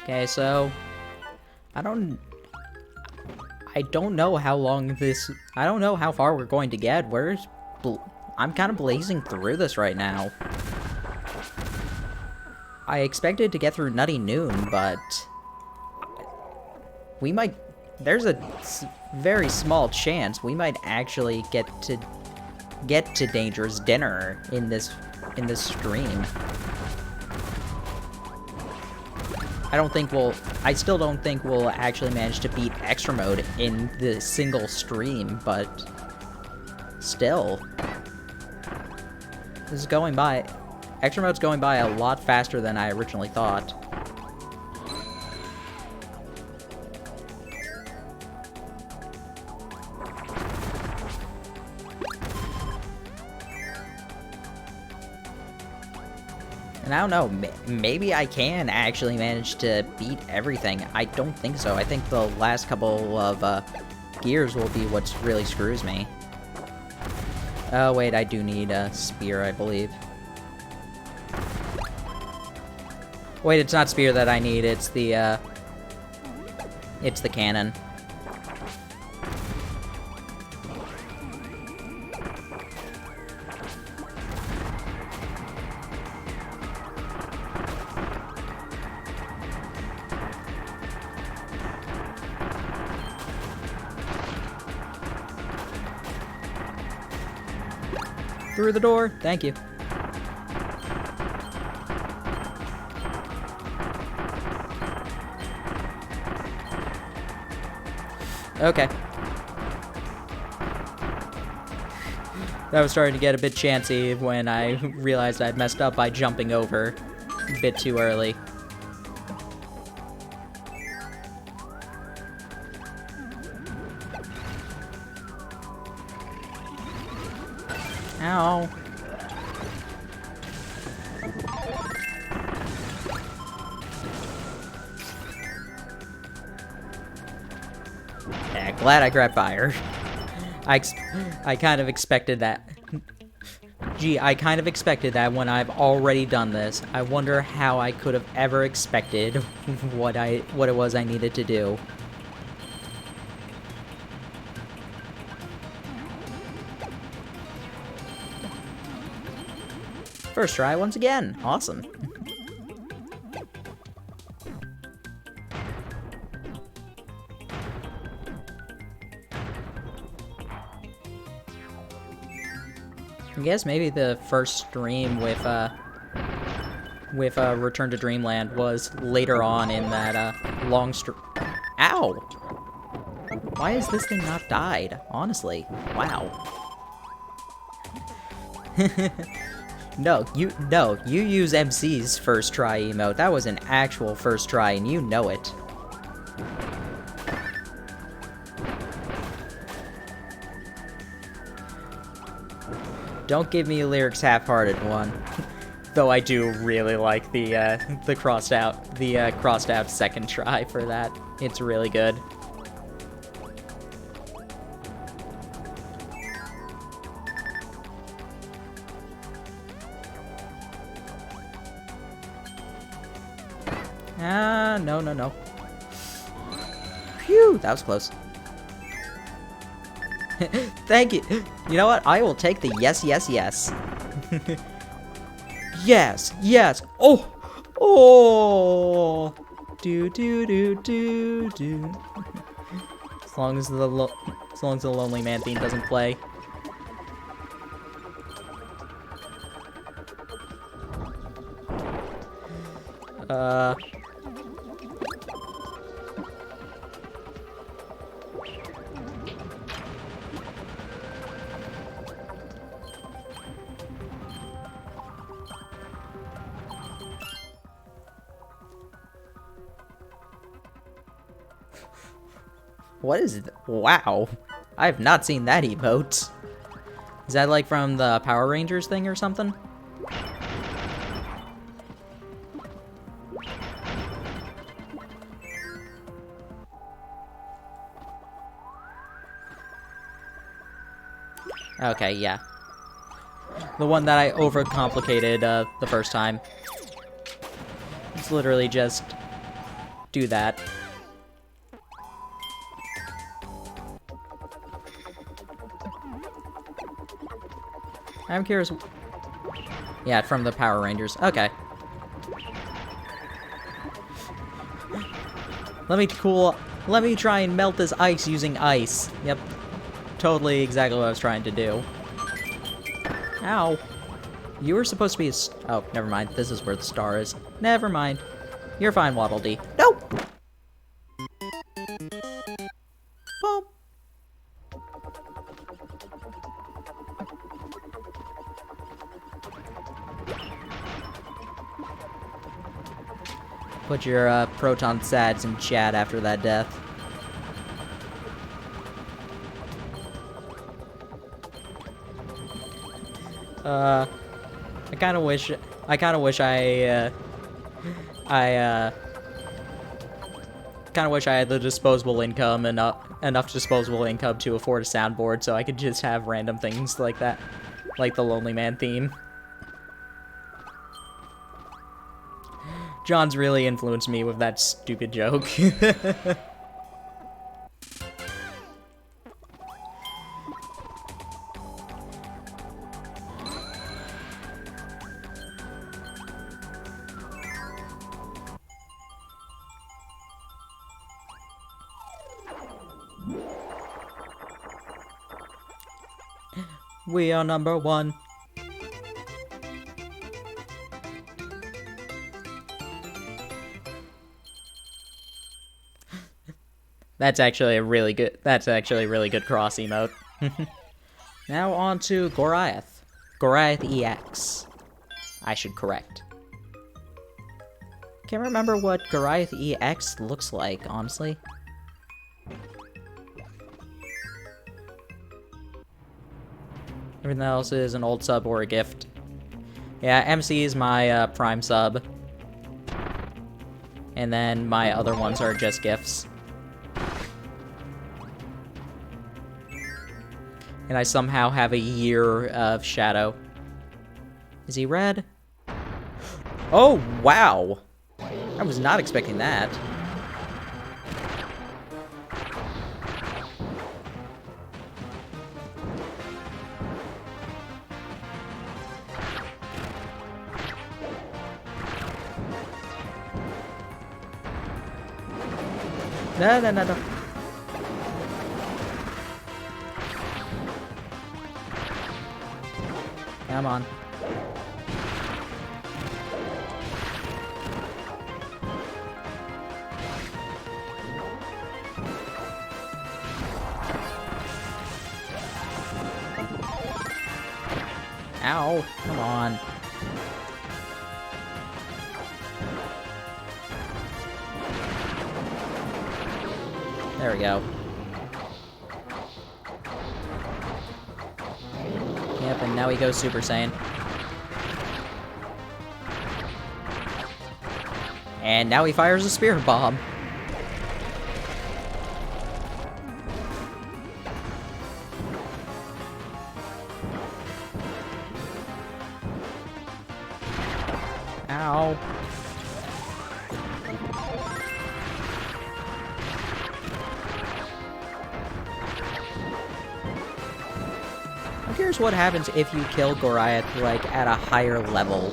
Okay, so I don't know how long this. I don't know how far we're going to get. Where's I'm kind of blazing through this right now. I expected to get through Nutty Noon, but we might... There's a very small chance we might actually get to Dangerous Dinner in this stream. I still don't think we'll actually manage to beat Extra Mode in the single stream, but still. This is going by... Extra Mode's going by a lot faster than I originally thought. And I don't know, maybe I can actually manage to beat everything. I don't think so. I think the last couple of gears will be what really screws me. Oh wait, I do need a spear, I believe. Wait, it's not spear that I need, it's the cannon. Through the door, thank you. Okay. That was starting to get a bit chancy when I realized I'd messed up by jumping over a bit too early. Ow. Yeah, glad I grabbed fire. I kind of expected that. Gee, I kind of expected that when I've already done this. I wonder how I could have ever expected what it was I needed to do. First try once again. Awesome. I guess maybe the first stream with Return to Dreamland was later on in that long Ow! Why has this thing not died? Honestly, wow. No, you use MC's first try emote. That was an actual first try, and you know it. Don't give me lyrics half-hearted one. Though I do really like the crossed out second try for that. It's really good. No. Phew, that was close. Thank you. You know what? I will take the yes. Yes. Oh. Do. As long as the Lonely Man theme doesn't play. What is it? Wow. I have not seen that emote. Is that like from the Power Rangers thing or something? Okay, yeah. The one that I overcomplicated the first time. It's literally just do that. I'm curious. Yeah, from the Power Rangers. Okay. Let me try and melt this ice using ice. Yep. Totally exactly what I was trying to do. Ow. You were supposed to be oh, never mind. This is where the star is. Never mind. You're fine, Waddle Dee. Nope! Boom. Put your proton sads in chat after that death. I kind of wish I kind of wish I had the disposable income and enough disposable income to afford a soundboard so I could just have random things like that, like the Lonely Man theme. John's really influenced me with that stupid joke. We are number one. That's actually a really good cross emote. Now on to Goliath. Goliath EX. I should correct. Can't remember what Goliath EX looks like, honestly. Everything else is an old sub or a gift. Yeah, MC is my Prime sub. And then my other ones are just gifts. And I somehow have a year of Shadow. Is he red? Oh, wow! I was not expecting that. No, no, no, no. Come on. Ow, come on. There we go. Yep, and now he goes Super Saiyan. And now he fires a Spirit Bomb. Ow. I'm curious what happens if you kill Goliath, like, at a higher level.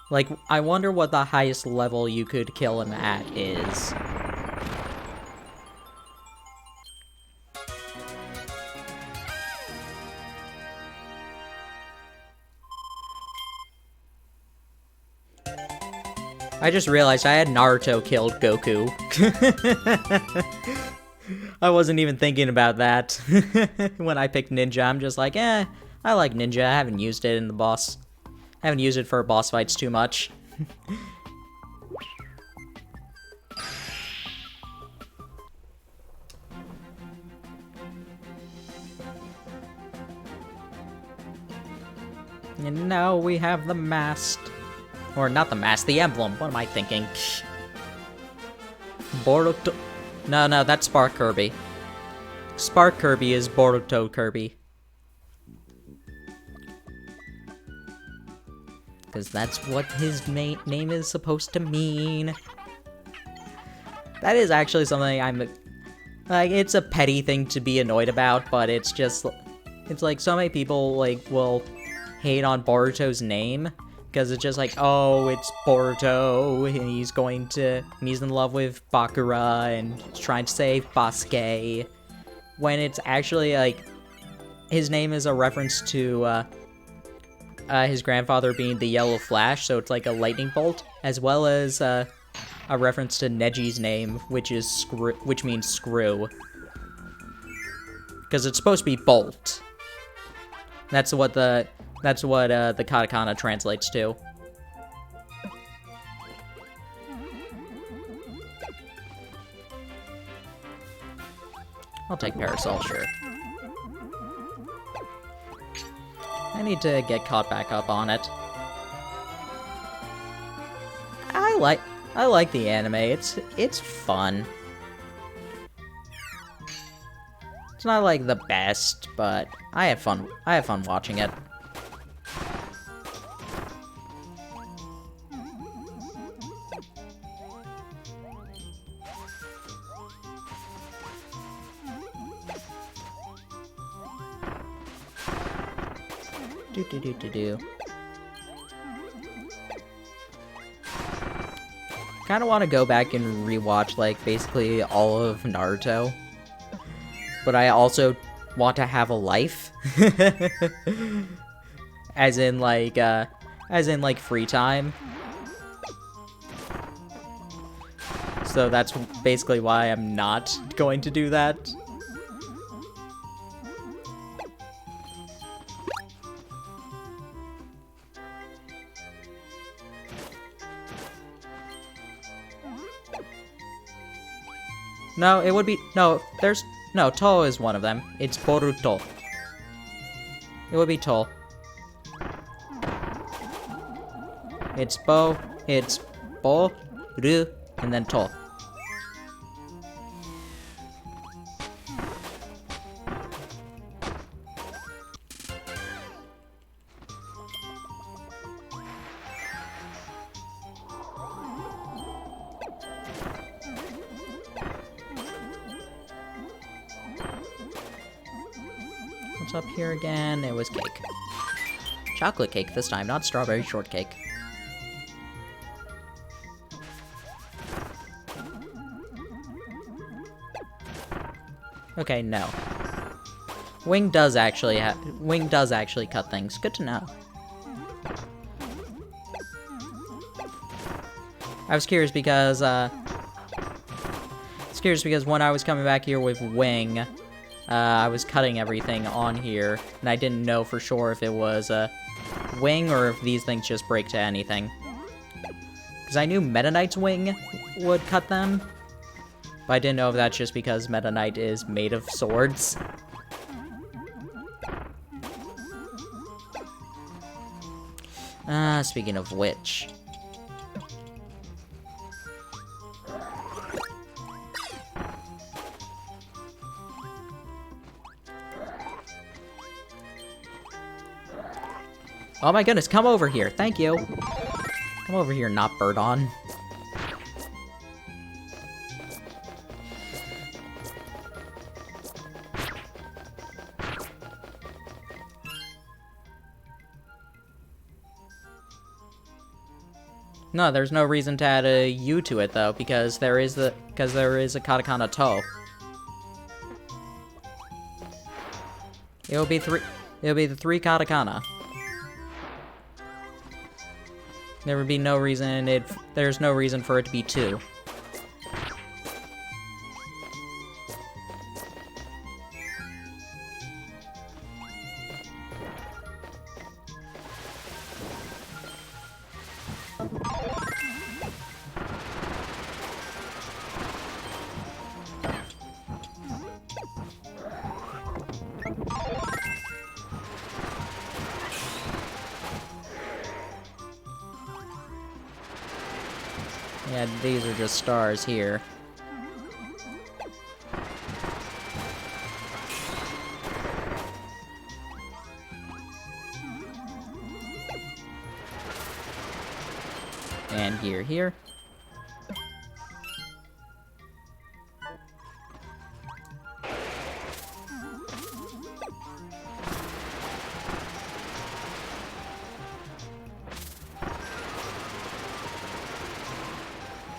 Like, I wonder what the highest level you could kill him at is. I just realized I had Naruto killed Goku. I wasn't even thinking about that. When I picked Ninja, I'm just like, I like Ninja. I haven't used it in the boss. I haven't used it for boss fights too much. And now we have the mast. Or not the mast, the emblem. What am I thinking? Boruto. No, that's Spark Kirby. Spark Kirby is Boruto Kirby. Because that's what his name is supposed to mean. That is actually something I'm... Like, it's a petty thing to be annoyed about, but it's just... it's like so many people like will hate on Boruto's name because it's just like, oh, it's Boruto and he's in love with Bakura and he's trying to save Basuke, when it's actually like his name is a reference to his grandfather being the Yellow Flash, so it's like a lightning bolt, as well as a reference to Neji's name, which means screw, because it's supposed to be bolt. That's what the katakana translates to. I'll take Parasol, sure. I need to get caught back up on it. I like the anime. It's fun. It's not like the best, but I have fun watching it. Do. Kind of want to go back and rewatch, like, basically all of Naruto. But I also want to have a life. as in, like, free time. So that's basically why I'm not going to do that. No, it would be... No, there's... No, To is one of them. It's Boruto. It would be To. It's Bo, Ru, and then To. What's up here again? It was cake. Chocolate cake this time, not strawberry shortcake. Okay, no. Wing does actually cut things. Good to know. I was curious because when I was coming back here with Wing, I was cutting everything on here, and I didn't know for sure if it was a Wing or if these things just break to anything. Because I knew Meta Knight's Wing would cut them, but I didn't know if that's just because Meta Knight is made of swords. Speaking of which... Oh my goodness, come over here. Thank you. Come over here, not bird on. No, there's no reason to add a U to it though, because there is a katakana To. It'll be the three katakana. There would be no reason there's no reason for it to be 2. Yeah, these are just stars here. And here.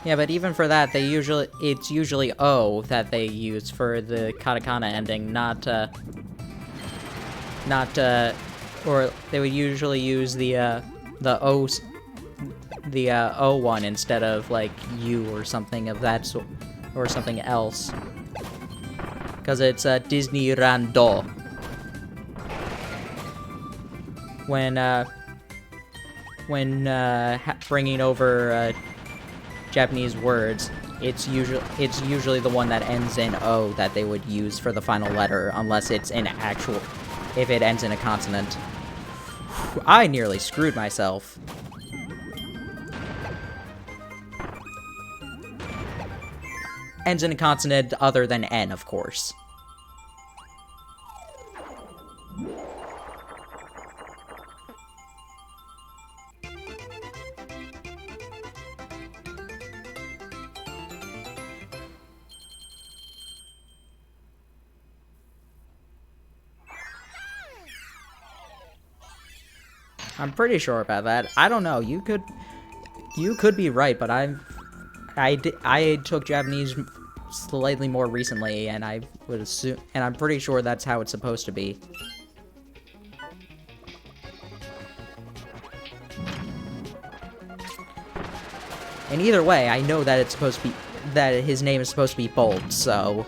Yeah, but even for that, it's usually O that they use for the katakana ending, or they would usually use the O one instead of like U or something of that sort, or something else, because it's Disneyrando. When bringing over Japanese words, it's usually the one that ends in O that they would use for the final letter, unless it's if it ends in a consonant. I nearly screwed myself. Ends in a consonant other than N, of course. I'm pretty sure about that. I don't know. You could be right, but I took Japanese slightly more recently, and I would assume, and I'm pretty sure that's how it's supposed to be. And either way, I know that it's supposed to be that his name is supposed to be Bolt, so.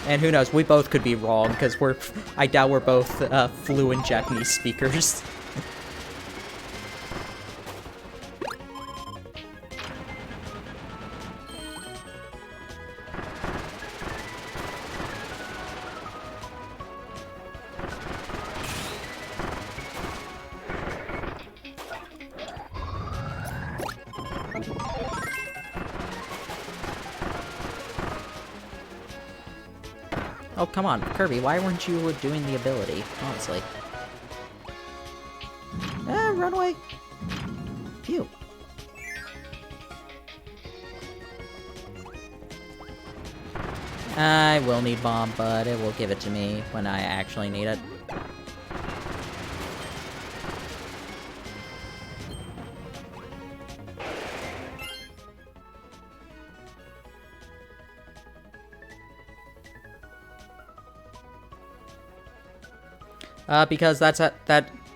And who knows, we both could be wrong, because I doubt we're both fluent Japanese speakers. Oh, come on, Kirby, why weren't you doing the ability, honestly? Run away! Phew. I will need Bomb, but it will give it to me when I actually need it. Because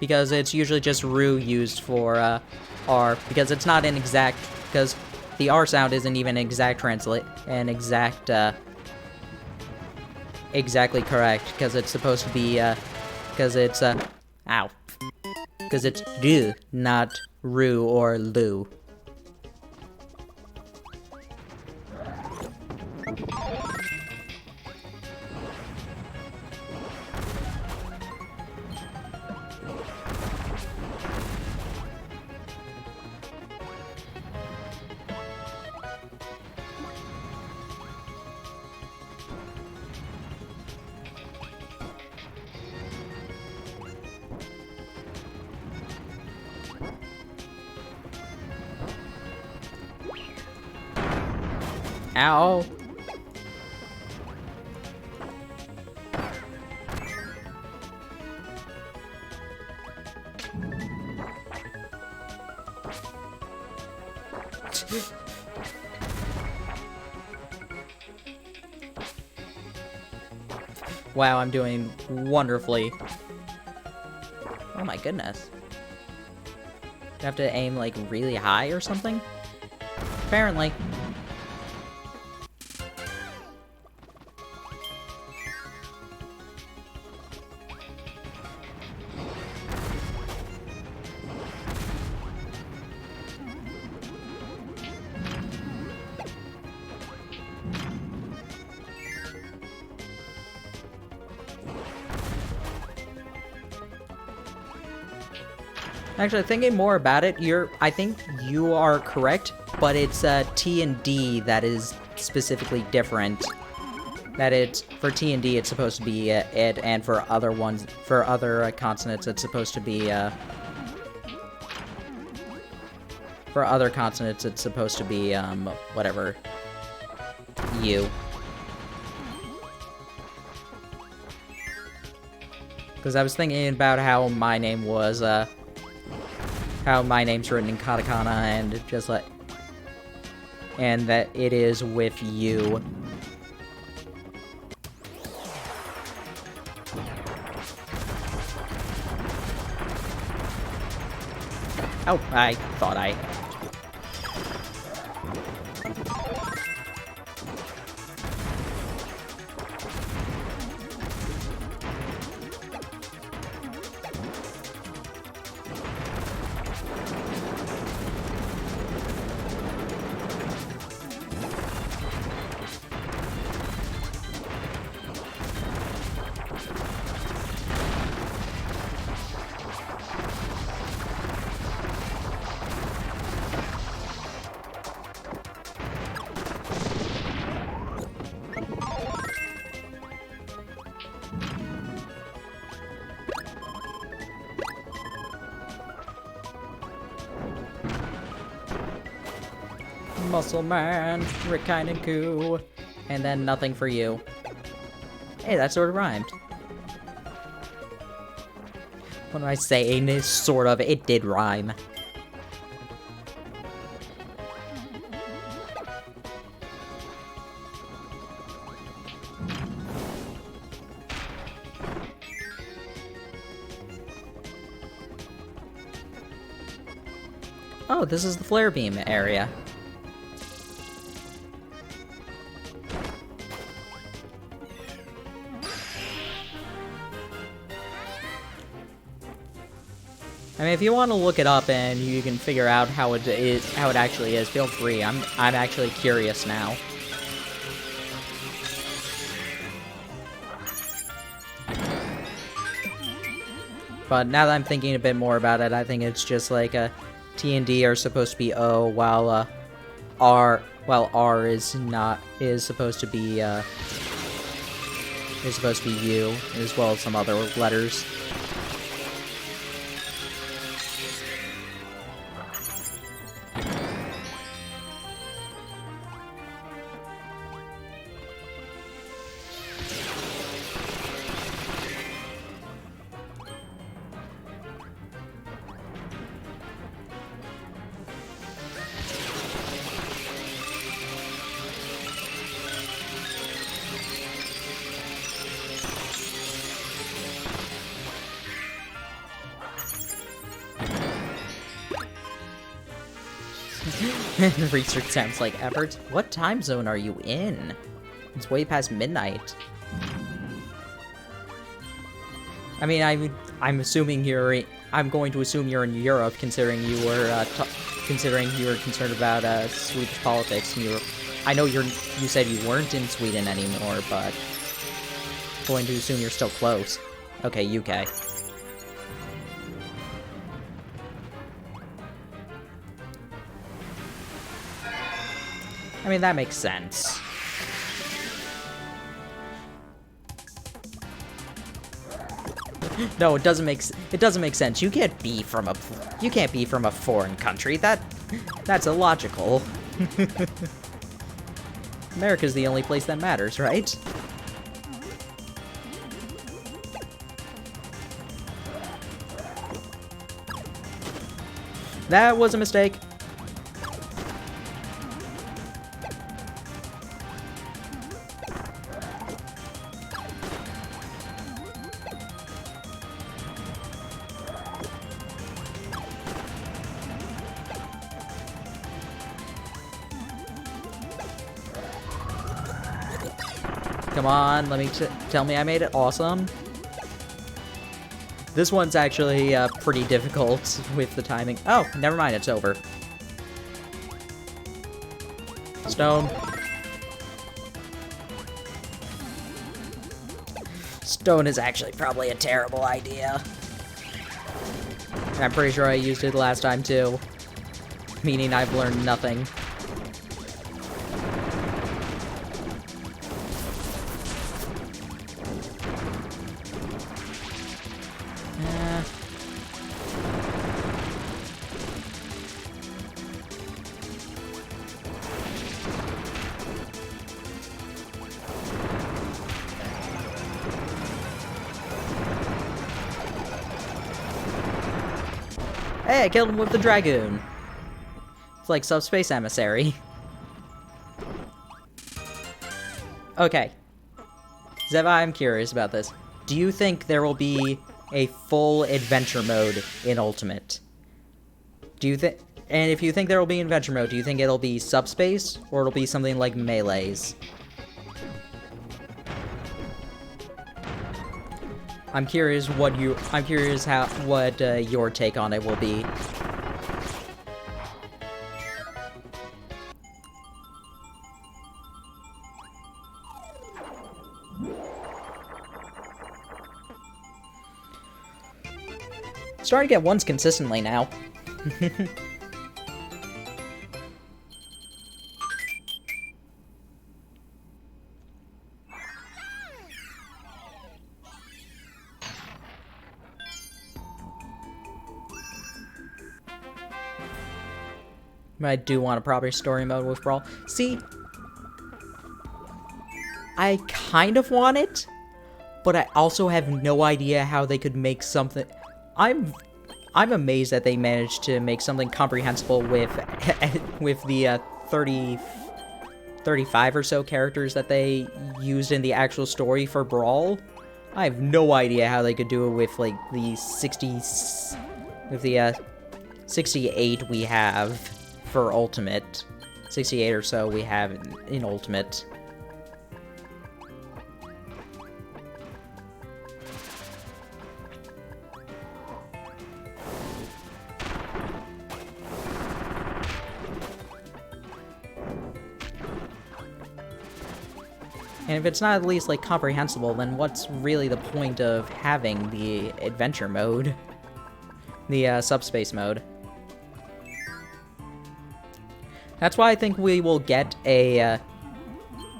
because it's usually just Ru used for R, because it's not an exact, because the R sound isn't even exactly correct, because it's supposed to be because it's because it's D, not Ru or Lu. Ow. Wow, I'm doing wonderfully. Oh my goodness. You have to aim like really high or something? Apparently. Actually, thinking more about it, I think you are correct, but it's T and D that is specifically different. That it's, for T and D, it's supposed to be it, and for other consonants, it's supposed to be, for other consonants, it's supposed to be, whatever, U. Because I was thinking about how my name was, how my name's written in katakana, and just like... And that it is with you. Oh, I thought I... Muscle Man, Rikainaku, and then nothing for you. Hey, that sort of rhymed. What am I saying? Sort of. It did rhyme. Oh, this is the flare beam area. I mean, if you want to look it up and you can figure out how it is, how it actually is, feel free. I'm actually curious now. But now that I'm thinking a bit more about it, I think it's just like T and D are supposed to be O, while R is supposed to be U, as well as some other letters. Research sounds like effort. What time zone are you in? It's way past midnight. I mean, I'm assuming you're. I'm going to assume you're in Europe, considering you were concerned about Swedish politics. And I know you said you weren't in Sweden anymore, but I'm going to assume you're still close. Okay, UK. I mean, that makes sense. No, it doesn't make sense. You can't be from a foreign country. That's illogical. America's the only place that matters, right? That was a mistake. Come on, let me tell me I made it. Awesome. This one's actually pretty difficult with the timing. Oh, never mind, it's over. Stone. Stone is actually probably a terrible idea. And I'm pretty sure I used it last time too. Meaning I've learned nothing. Hey, I killed him with the Dragoon. It's like Subspace Emissary. Okay. Zeva, I'm curious about this. Do you think there will be a full adventure mode in Ultimate? Do you think... And if you think there will be adventure mode, do you think it'll be Subspace, or it'll be something like Melee's? I'm curious what your take on it will be. Starting to get ones consistently now. I do want a proper story mode with Brawl. See, I kind of want it, but I also have no idea how they could make something... I'm amazed that they managed to make something comprehensible with the 35 or so characters that they used in the actual story for Brawl. I have no idea how they could do it with like the 68 we have for Ultimate. 68 or so we have in Ultimate. And if it's not at least, like, comprehensible, then what's really the point of having the adventure mode? The, subspace mode. That's why I think we will get a,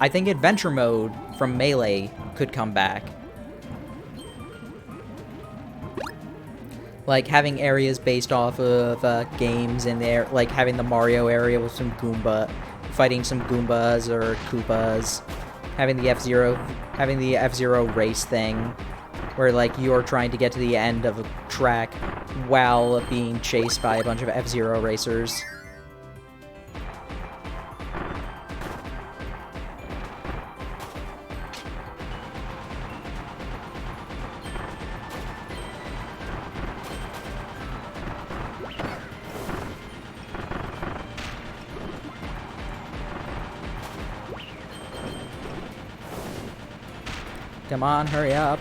I think adventure mode from Melee could come back. Like, having areas based off of, games in there, like having the Mario area with some fighting some Goombas or Koopas. Having the F-Zero race thing, where, like, you're trying to get to the end of a track while being chased by a bunch of F-Zero racers. Come on, hurry up.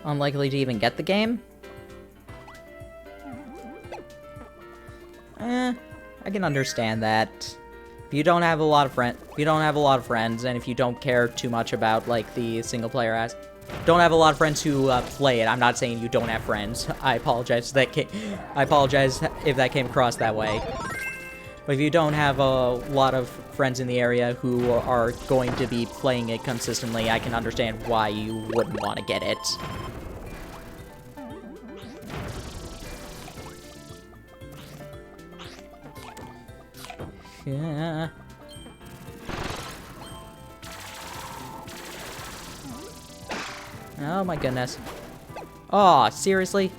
Unlikely to even get the game? I can understand that. If you don't have a lot of friends, and if you don't care too much about, like, the single-player aspect, don't have a lot of friends who play it. I'm not saying you don't have friends. I apologize if that came across that way. But if you don't have a lot of friends in the area who are going to be playing it consistently, I can understand why you wouldn't want to get it. Yeah. Oh my goodness. Oh, seriously?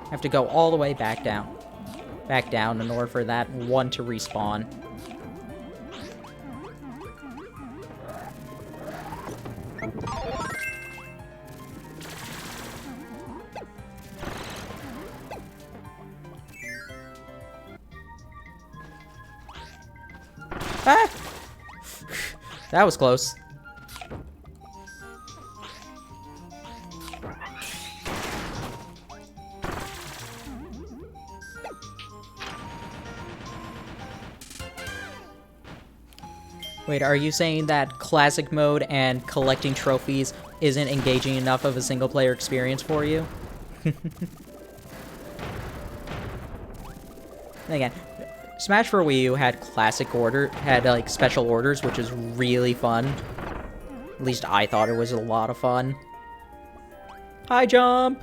I have to go all the way back down. Back down in order for that one to respawn. Ah! That was close. Wait, are you saying that classic mode and collecting trophies isn't engaging enough of a single-player experience for you? Again, Smash for Wii U had like special orders, which is really fun. At least I thought it was a lot of fun. High jump!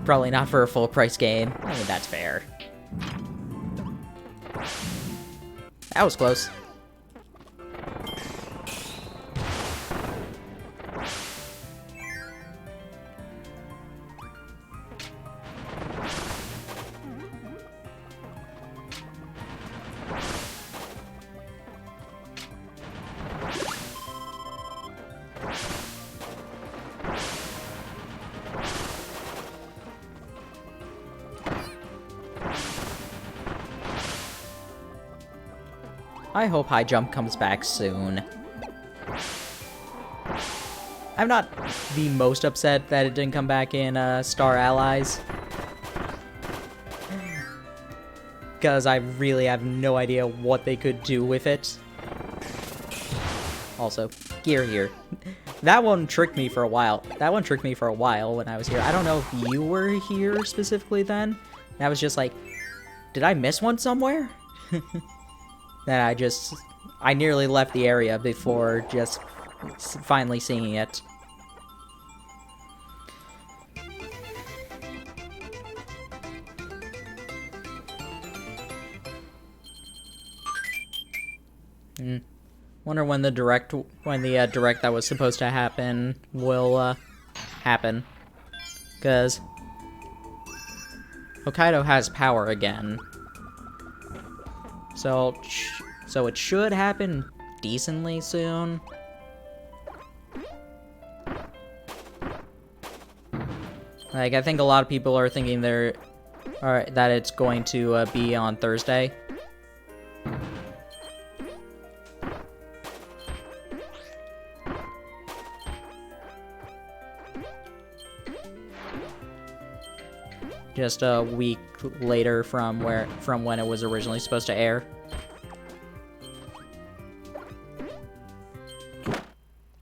Probably not for a full price game. I mean, that's fair. That was close. I hope high jump comes back soon. I'm not the most upset that it didn't come back in Star Allies. Because I really have no idea what they could do with it. Also, gear here. That one tricked me for a while. That one tricked me for a while when I was here. I don't know if you were here specifically then. I was just like, did I miss one somewhere? Then I nearly left the area before just finally seeing it. Wonder when the direct that was supposed to happen will happen, because Hokkaido has power again. So it should happen decently soon. Like, I think a lot of people are thinking that it's going to be on Thursday. Just a week later from when it was originally supposed to air.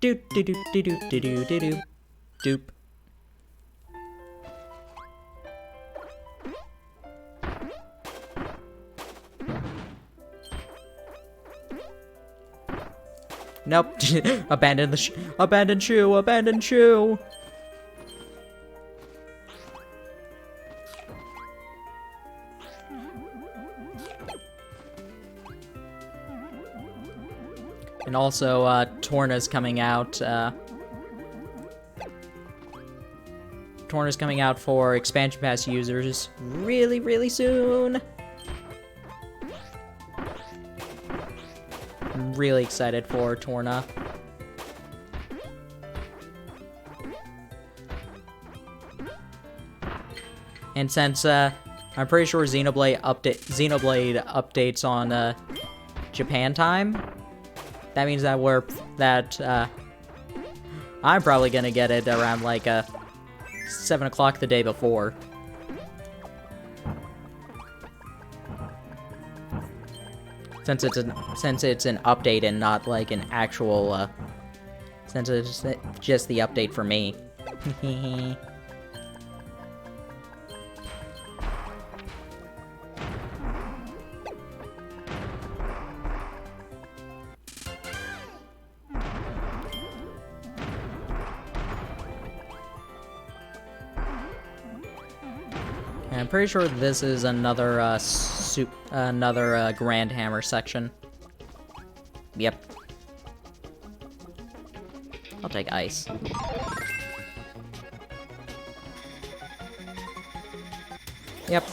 Doop doop doop doop doop doop doop. Nope. Abandon shoe. Abandon shoe. And also, Torna's coming out. Torna's coming out for expansion pass users really, really soon. I'm really excited for Torna. And since I'm pretty sure Xenoblade updates on Japan time. That means that I'm probably gonna get it around like 7 o'clock the day before. Since it's an update and not like an actual since it's just the update for me. I'm pretty sure this is another Grand Hammer section. Yep. I'll take ice. Yep.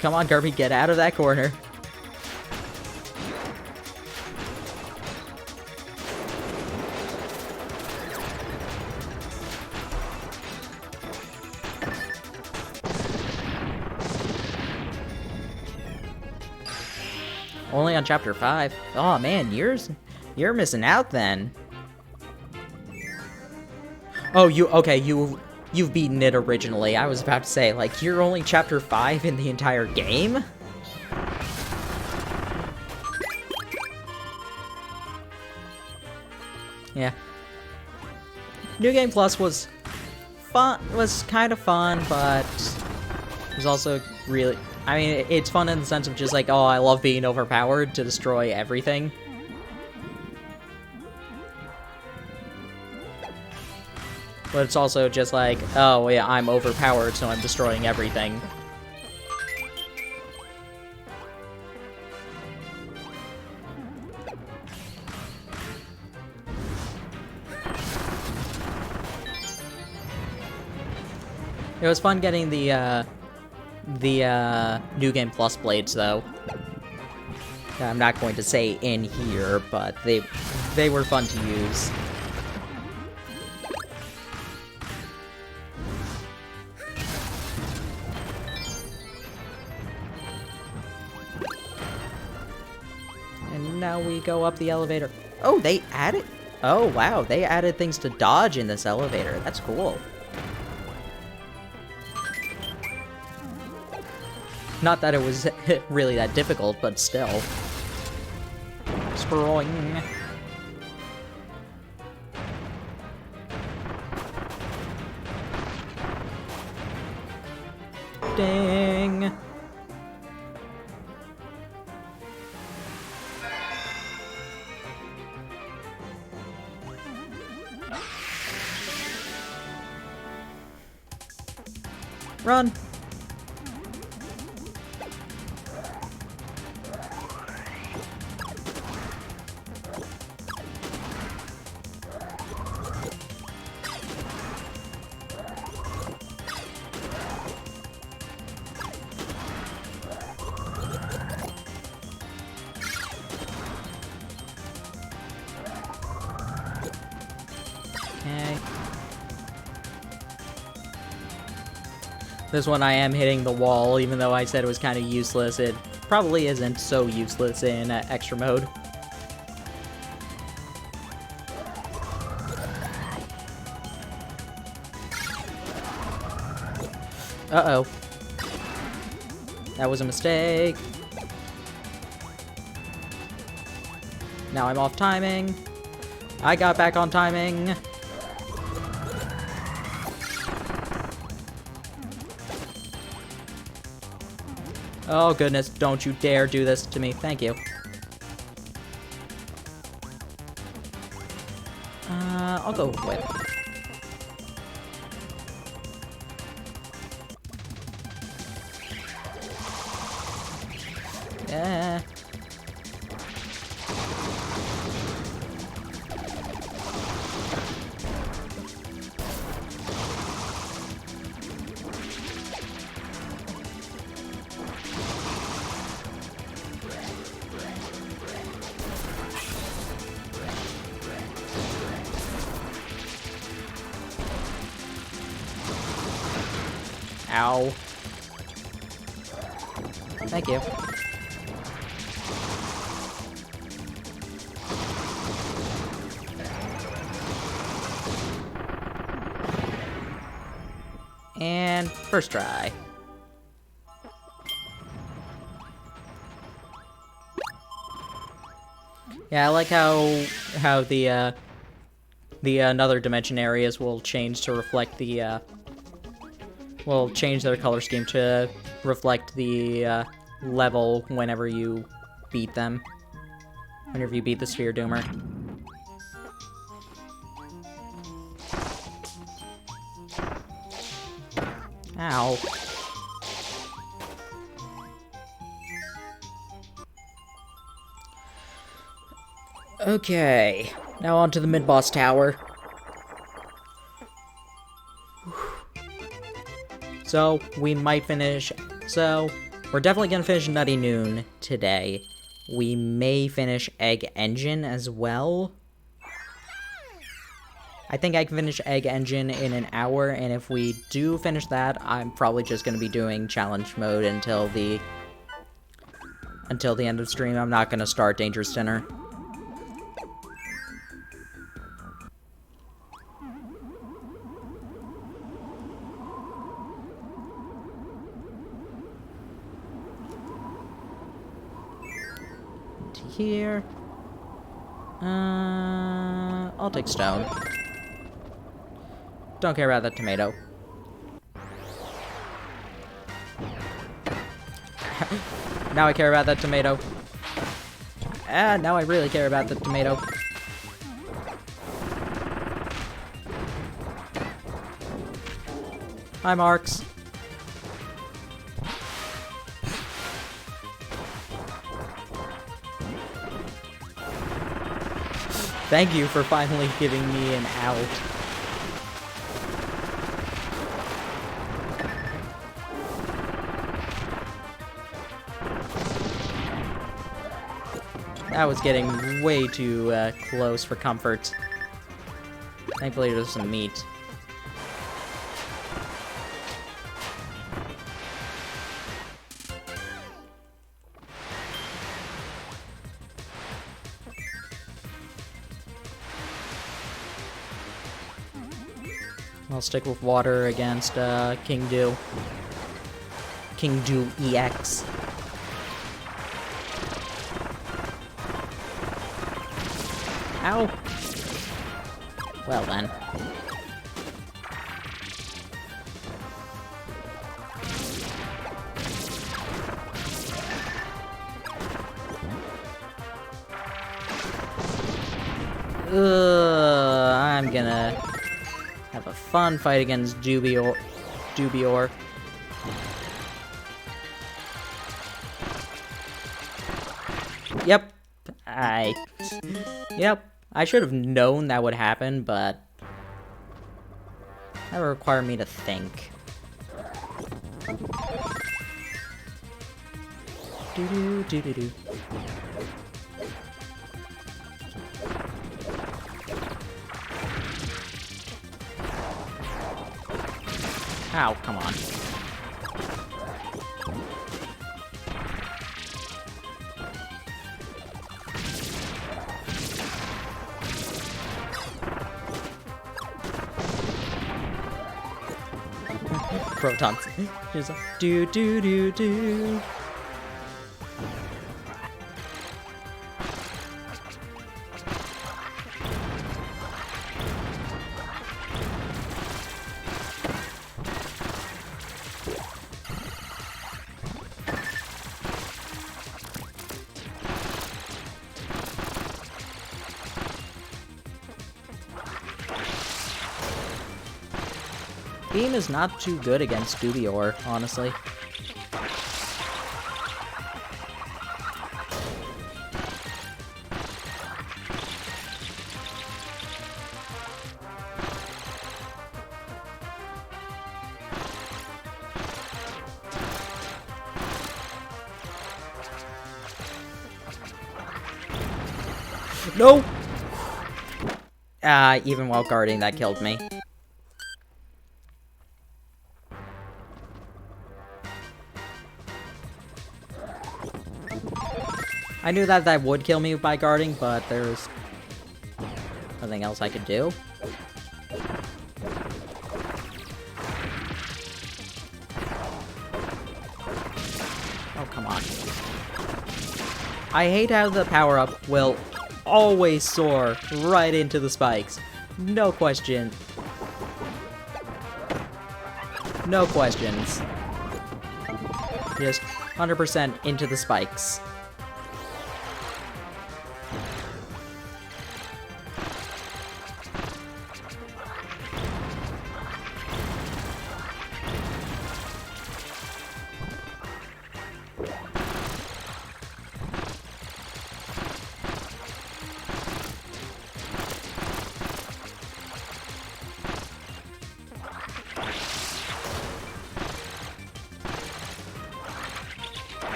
Come on, Kirby, get out of that corner. Only on chapter 5. Oh man, you're missing out then. Oh, you've beaten it originally. I was about to say, like, you're only chapter 5 in the entire game? Yeah. New Game Plus was fun, was kind of fun, but it was also really, I mean, it's fun in the sense of just like, oh, I love being overpowered to destroy everything. But it's also just like, oh yeah, I'm overpowered, so I'm destroying everything. It was fun getting the New Game Plus blades, though. I'm not going to say in here, but they were fun to use. And now we go up the elevator. Oh, they added... Oh, wow, they added things to dodge in this elevator. That's cool. Not that it was really that difficult, but still. Scrolling. Ding. Run. Okay. This one I am hitting the wall, even though I said it was kind of useless. It probably isn't so useless in extra mode. Uh-oh. That was a mistake. Now I'm off timing. I got back on timing. Oh goodness, don't you dare do this to me. Thank you. I'll go with. Yeah. Ow. Thank you. And first try. Yeah, I like how the another dimension areas will change to reflect the will change their color scheme to reflect the level whenever you beat them. Whenever you beat the Sphere Doomer. Ow. Okay, now on to the mid-boss tower. So, we might finish... So, we're definitely gonna finish Nutty Noon today. We may finish Egg Engine as well. I think I can finish Egg Engine in an hour, and if we do finish that, I'm probably just gonna be doing challenge mode until the end of stream. I'm not gonna start Dangerous Dinner. Here. I'll take stone. Don't care about that tomato. Now I care about that tomato. Ah, now I really care about the tomato. Hi, Marks. Thank you for finally giving me an out. That was getting way too close for comfort. Thankfully there's some meat. I'll stick with water against King Dew. King Dew EX. Ow! Well then. I'm gonna have a fun fight against Dubior. Yep. Yep. I should have known that would happen, but that would require me to think. Do-do-do-do-do. Ow, come on. Protons. Just like, do. Beam is not too good against Dubior, honestly. No! Even while guarding, that killed me. I knew that that would kill me by guarding, but there's nothing else I could do. Oh, come on. I hate how the power-up will always soar right into the spikes. No question. No questions. Just 100% into the spikes.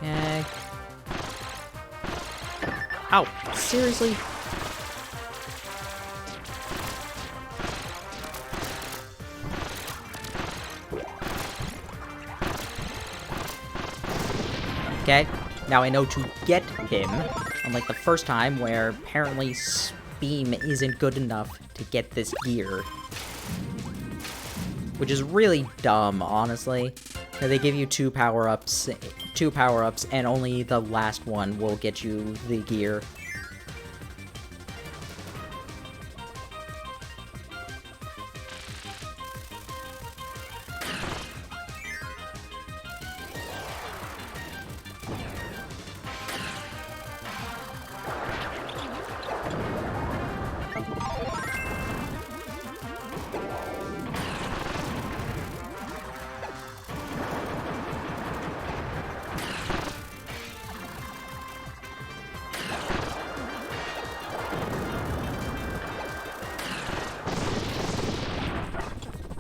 Okay. Ow! Seriously? Okay, now I know to get him, unlike the first time where apparently Beam isn't good enough to get this gear. Which is really dumb, honestly. They give you two power-ups, and only the last one will get you the gear.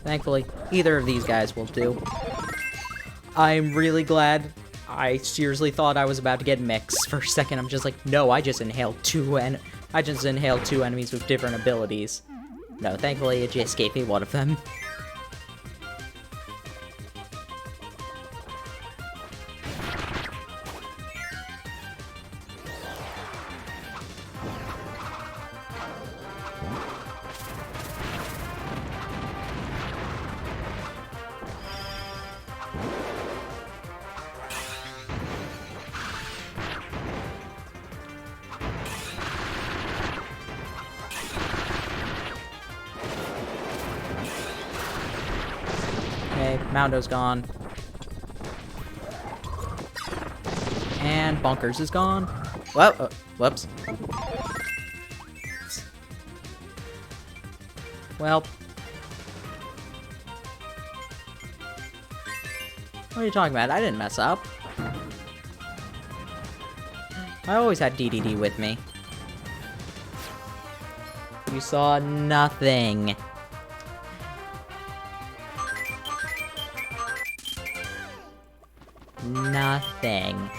Thankfully, either of these guys will do. I'm really glad. I seriously thought I was about to get mixed for a second. I'm just like, no, I just inhaled two enemies with different abilities. No, thankfully it just gave me one of them. Okay, Moundo's gone. And Bunkers is gone. Whoa, whoops. Well. What are you talking about? I didn't mess up. I always had DDD with me. You saw nothing. Nothing.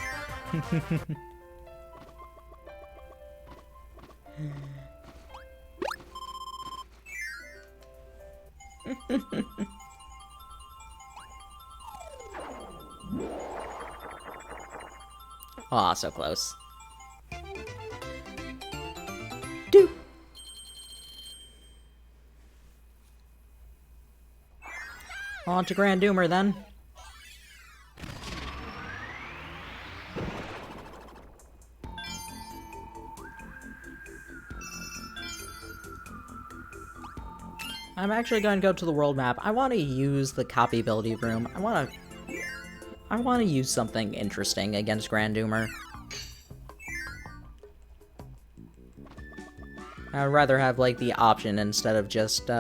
Aw, so close. Do. On to Grand Doomer then. I'm actually going to go to the world map. I want to use the copy ability room. I want to use something interesting against Grand Doomer. I'd rather have, like, the option instead of just,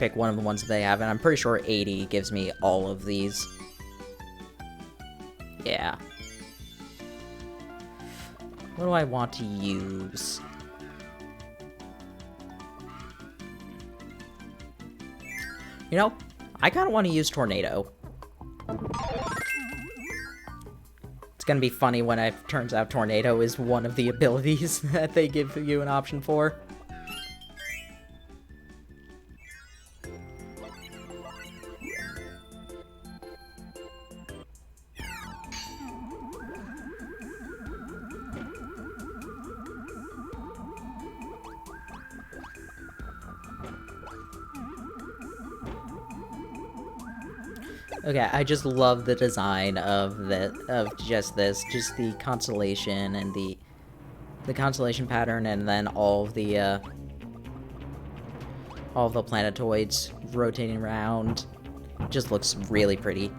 pick one of the ones that they have, and I'm pretty sure 80 gives me all of these. Yeah. What do I want to use? You know, I kind of want to use Tornado. It's gonna be funny when it turns out Tornado is one of the abilities that they give you an option for. Okay, I just love the design of just the constellation and the constellation pattern, and then all of the planetoids rotating around. Just looks really pretty.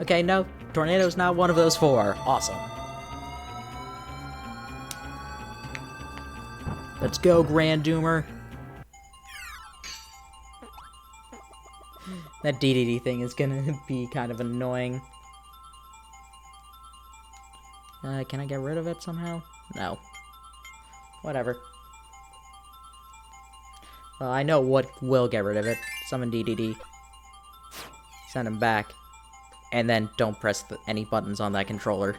Okay, no, Tornado's not one of those four. Awesome. Let's go, Grand Doomer. That DDD thing is gonna be kind of annoying. Can I get rid of it somehow? No. Whatever. Well, I know what will get rid of it. Summon DDD. Send him back. And then don't press any buttons on that controller.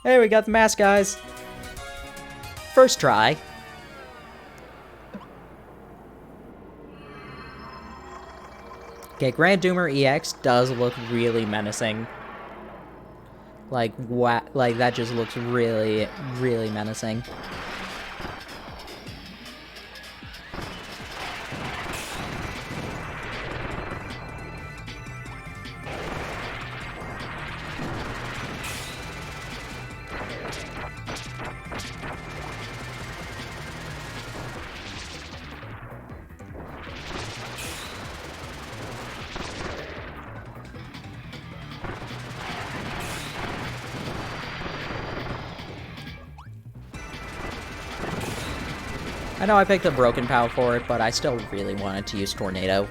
Hey, we got the mask, guys. First try. Okay, Grand Doomer EX does look really menacing. Like, what? Like, that just looks really, really menacing. I know I picked the Broken Pow for it, but I still really wanted to use Tornado.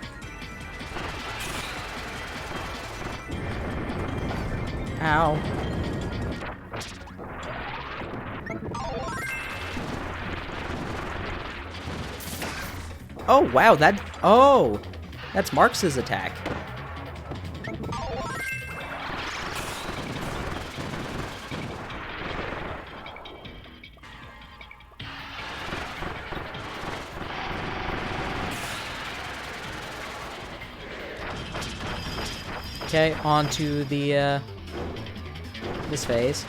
Ow. Oh, wow, that... Oh! That's Marx's attack. Okay, on to the, this phase.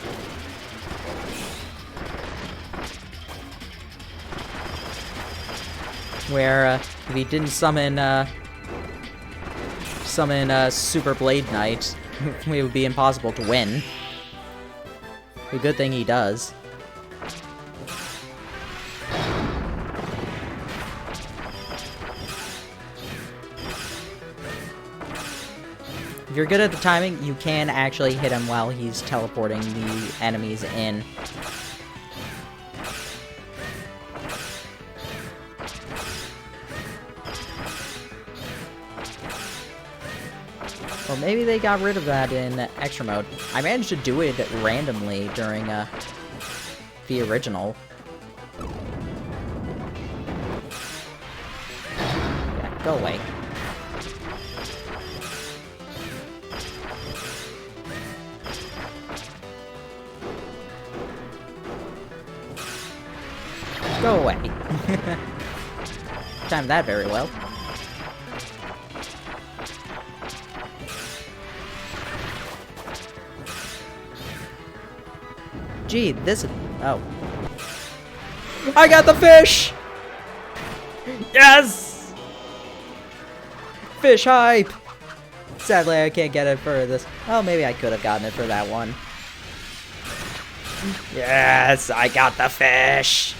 Where, if he didn't summon Super Blade Knight, it would be impossible to win. A good thing he does. If you're good at the timing, you can actually hit him while he's teleporting the enemies in. Or maybe they got rid of that in extra mode. I managed to do it randomly during the original. Yeah, go away. Go away. Timed that very well. Gee, this... Oh. I got the fish! Yes! Fish hype! Sadly, I can't get it for this. Oh, maybe I could have gotten it for that one. Yes, I got the fish!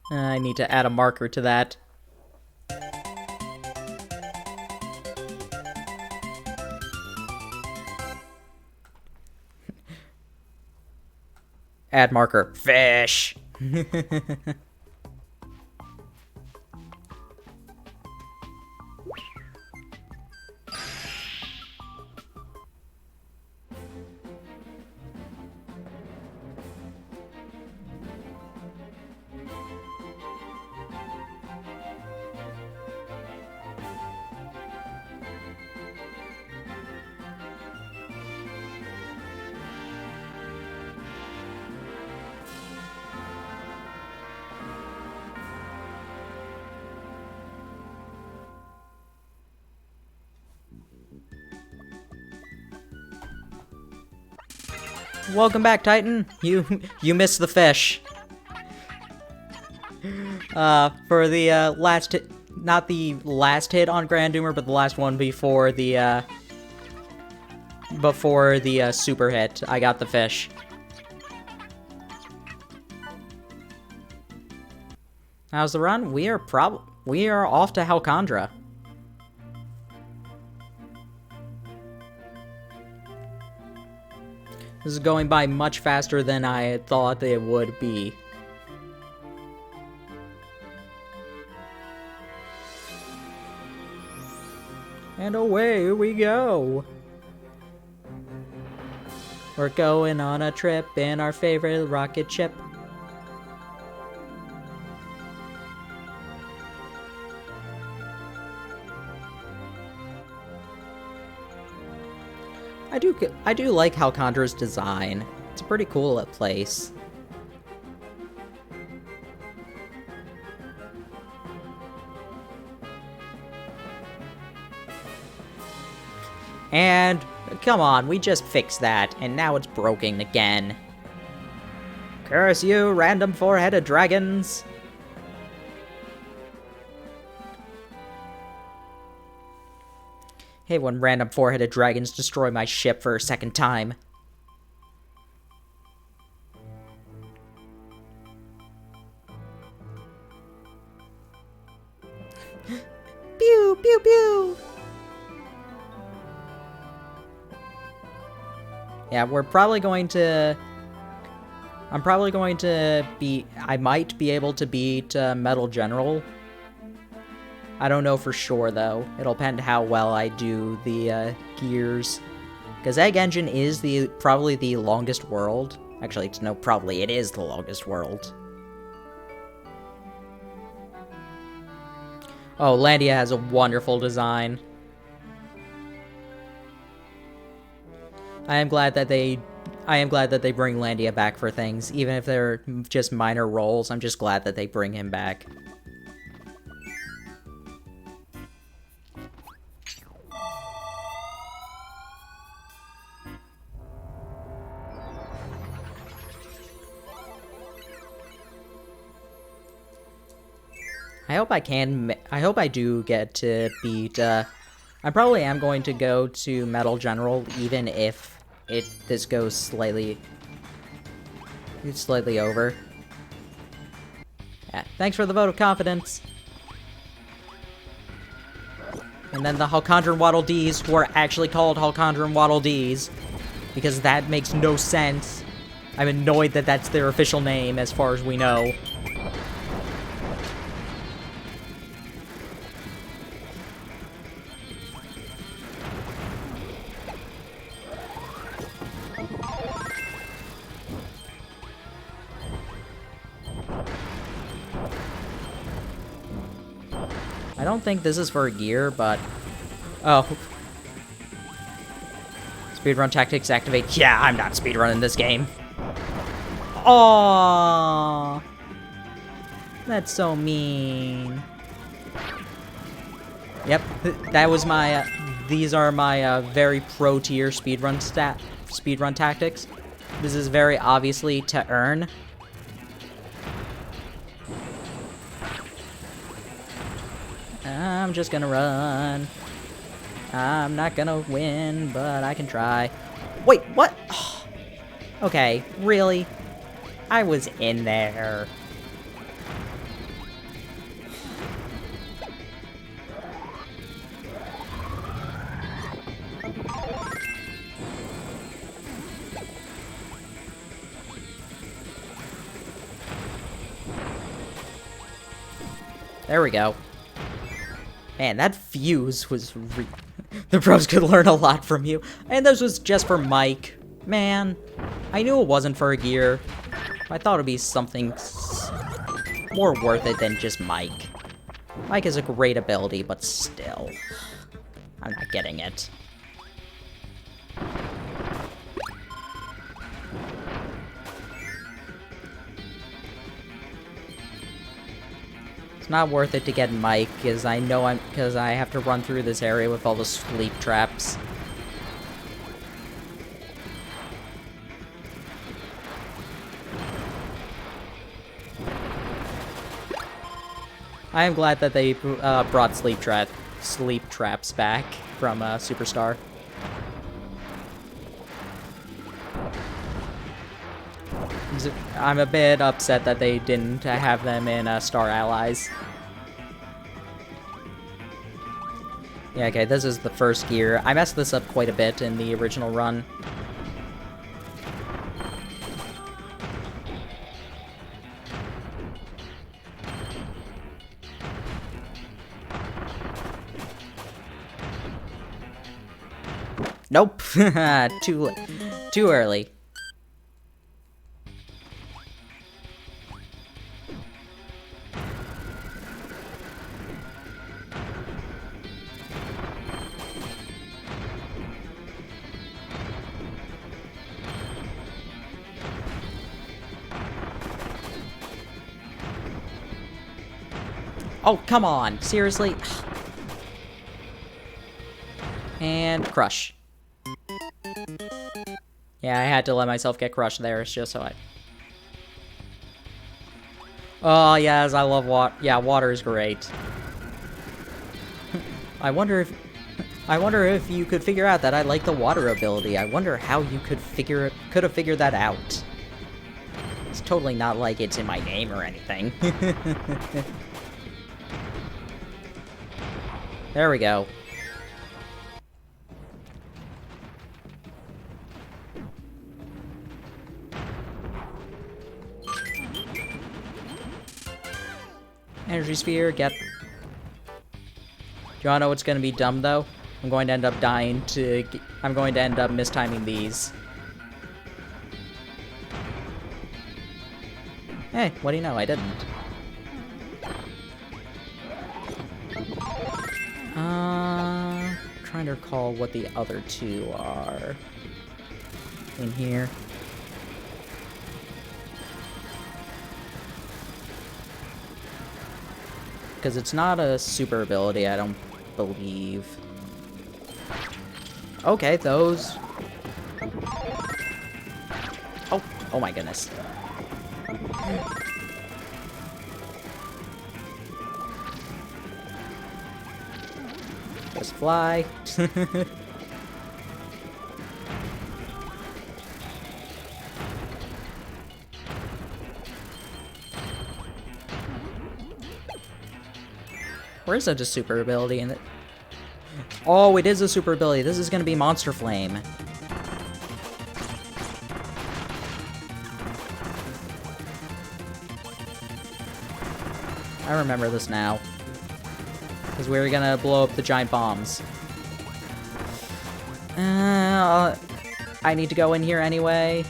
I need to add a marker to that. Add marker. Fish! Welcome back, Titan. You missed the fish. For the last hit, not the last hit on Grand Doomer, but the last one before the super hit, I got the fish. How's the run? We are off to Halcondra. This is going by much faster than I thought it would be. And away we go. We're going on a trip in our favorite rocket ship. I do like Halcondra's design. It's a pretty cool place. And come on, we just fixed that, and now it's broken again. Curse you, random four-headed dragons! Hey, when random four-headed dragons destroy my ship for a second time. Pew, pew, pew! Yeah, we're probably going to... I'm probably going to be... I might be able to beat Metal General I don't know for sure, though. It'll depend how well I do the gears. Because Egg Engine is probably the longest world. Actually, no, probably it is the longest world. Oh, Landia has a wonderful design. I am glad that they bring Landia back for things, even if they're just minor roles. I'm just glad that they bring him back. I hope I do get to beat, I probably am going to go to Metal General, even if this goes slightly over. Yeah, thanks for the vote of confidence. And then the Halcondran Waddle Dees, who are actually called Halcondran Waddle Dees, because that makes no sense. I'm annoyed that that's their official name, as far as we know. I don't think this is for a gear, but... Oh. Speedrun tactics activate. Yeah, I'm not speedrunning this game. Aww. That's so mean. Yep, that was my... these are my very pro-tier speedrun tactics. This is very obviously to earn. I'm just gonna run. I'm not gonna win, but I can try. Wait, what? Oh. Okay, really? I was in there. There we go. Man, that fuse was the pros could learn a lot from you. And this was just for Mike. Man, I knew it wasn't for a gear. I thought it'd be something more worth it than just Mike. Mike is a great ability, but still. I'm not getting it. It's not worth it to get Mike, because I know because I have to run through this area with all the sleep traps. I am glad that they brought sleep traps back from Superstar. I'm a bit upset that they didn't have them in Star Allies. Yeah, okay, this is the first gear. I messed this up quite a bit in the original run. Nope. Too early. Oh, come on. Seriously? And crush. Yeah, I had to let myself get crushed there. It's just so I... Oh, yes, I love water. Yeah, water is great. I wonder if you could figure out that I like the water ability. I wonder how you could have figured that out. It's totally not like it's in my name or anything. There we go. Energy sphere, get... you wanna know what's gonna be dumb, though? I'm going to end up dying to... I'm going to end up mistiming these. Hey, what do you know? I didn't. Trying to recall what the other two are. In here. Because it's not a super ability, I don't believe. Okay, those... Oh my goodness. Just fly. Where is that a super ability in it? Oh, it is a super ability. This is gonna be Monster Flame. I remember this now. Because we were gonna blow up the giant bombs. I need to go in here anyway.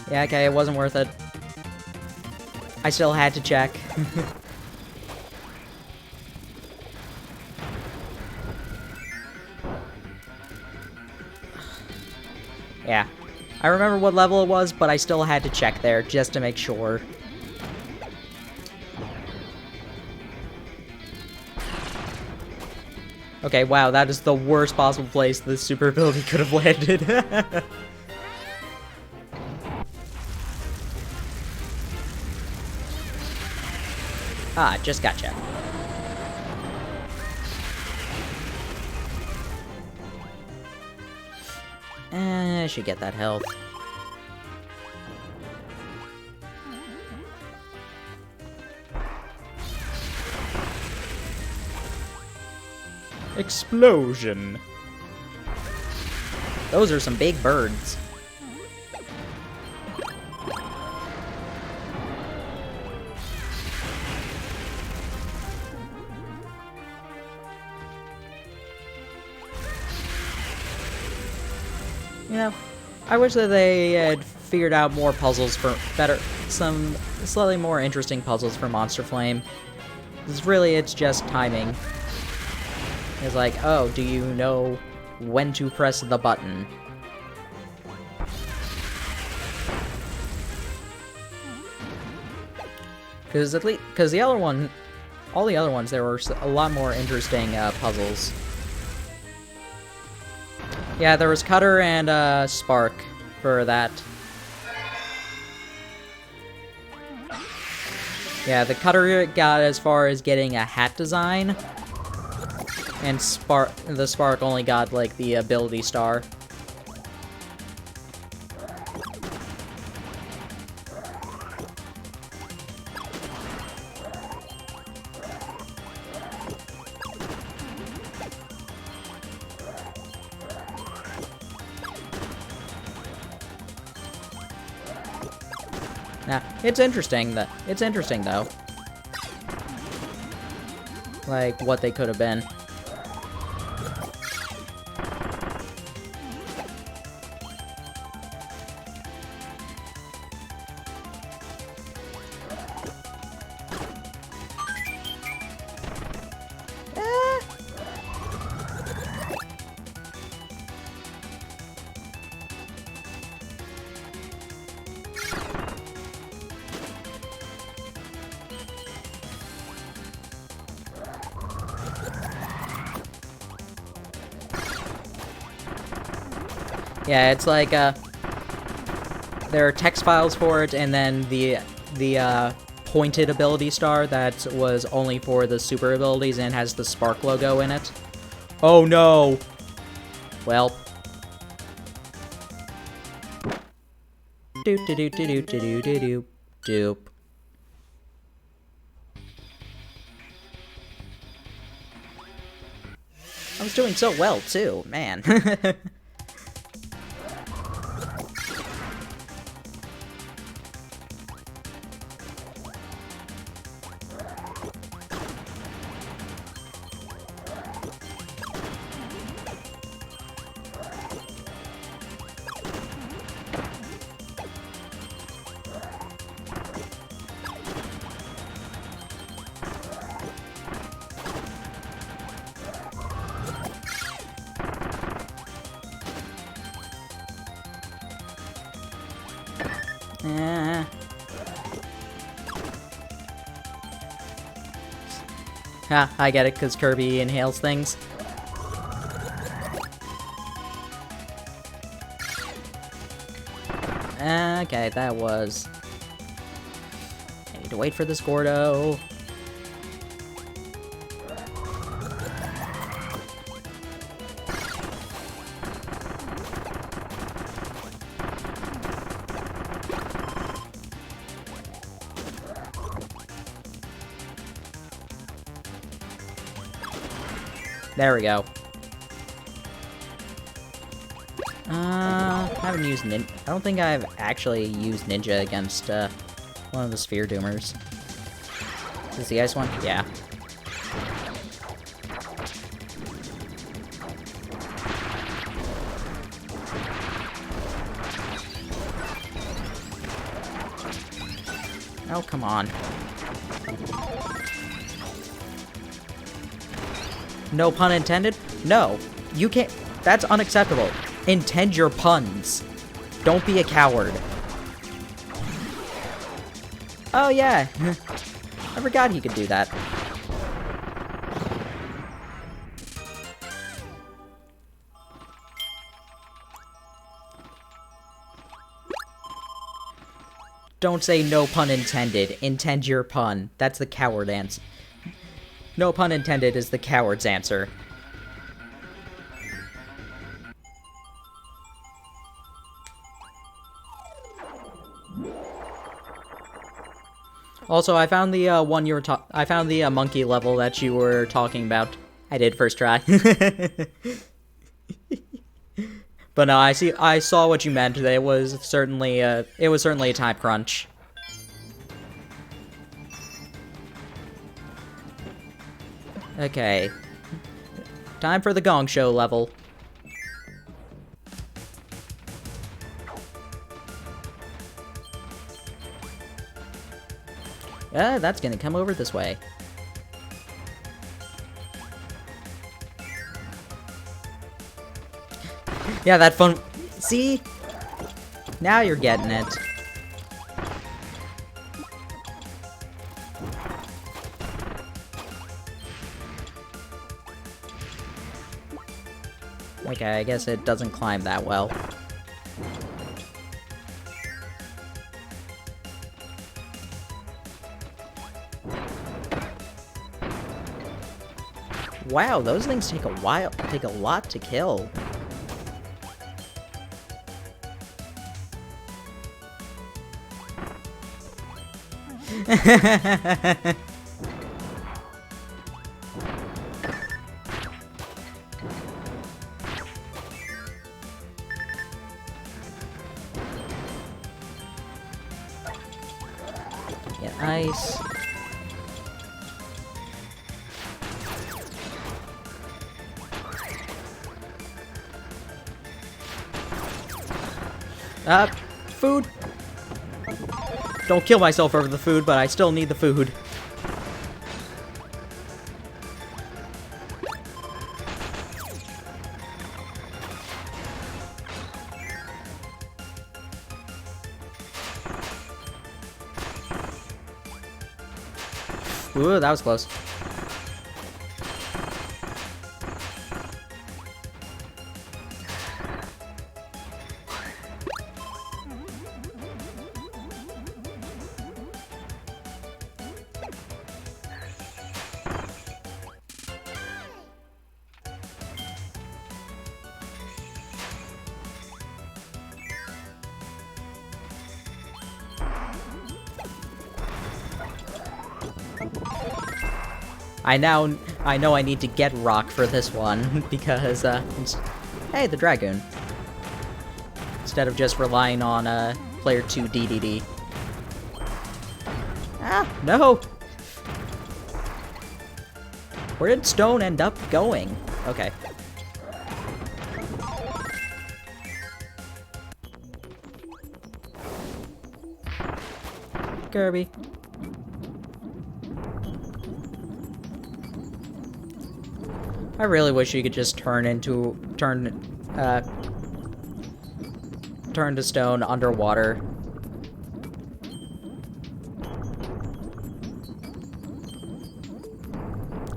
Yeah, okay, it wasn't worth it. I still had to check. Yeah. I remember what level it was, but I still had to check there just to make sure. Okay, wow, that is the worst possible place this super ability could have landed. Ah, just gotcha. I should get that health. Explosion. Those are some big birds. You know, I wish that they had figured out more puzzles for some slightly more interesting puzzles for Monster Flame. Because really, it's just timing. It's like, oh, do you know when to press the button? Because the other one, all the other ones, there were a lot more interesting puzzles. Yeah, there was Cutter and Spark for that. Yeah, the Cutter got as far as getting a hat design, and the Spark only got, like, the ability star. Nah, it's interesting though. Like, what they could have been. Yeah, it's like, there are text files for it, and then the pointed ability star that was only for the super abilities and has the Spark logo in it. Oh no! Well. Doop doop doop doop doop doop doop. I was doing so well too, man. Ah, I get it, because Kirby inhales things. Okay, that was... I need to wait for this Gordo. There we go. Haven't used I don't think I've actually used Ninja against, one of the Sphere Doomers. Is this the ice one? Yeah. Oh, come on. No pun intended? No. You can't. That's unacceptable. Intend your puns. Don't be a coward. Oh, yeah. I forgot he could do that. Don't say no pun intended. Intend your pun. That's the coward answer. No pun intended is the coward's answer. Also, I found the one you were I found the monkey level that you were talking about. I did first try. But no, I saw what you meant. It was certainly a time crunch. Okay. Time for the Gong Show level. That's gonna come over this way. Yeah, that fun... See? Now you're getting it. Okay, I guess it doesn't climb that well. Wow, those things take a lot to kill. Get ice. Food. Don't kill myself over the food, but I still need the food. Ooh, that was close. I know I need to get rock for this one, because, hey, the Dragoon. Instead of just relying on, player 2 DDD. Ah, no! Where did Stone end up going? Okay. Kirby. I really wish you could just turn to stone underwater.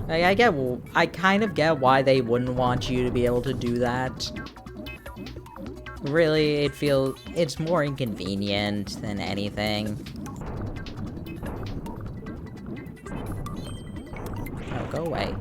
I kind of get why they wouldn't want you to be able to do that. Really, it's more inconvenient than anything. Oh, go away.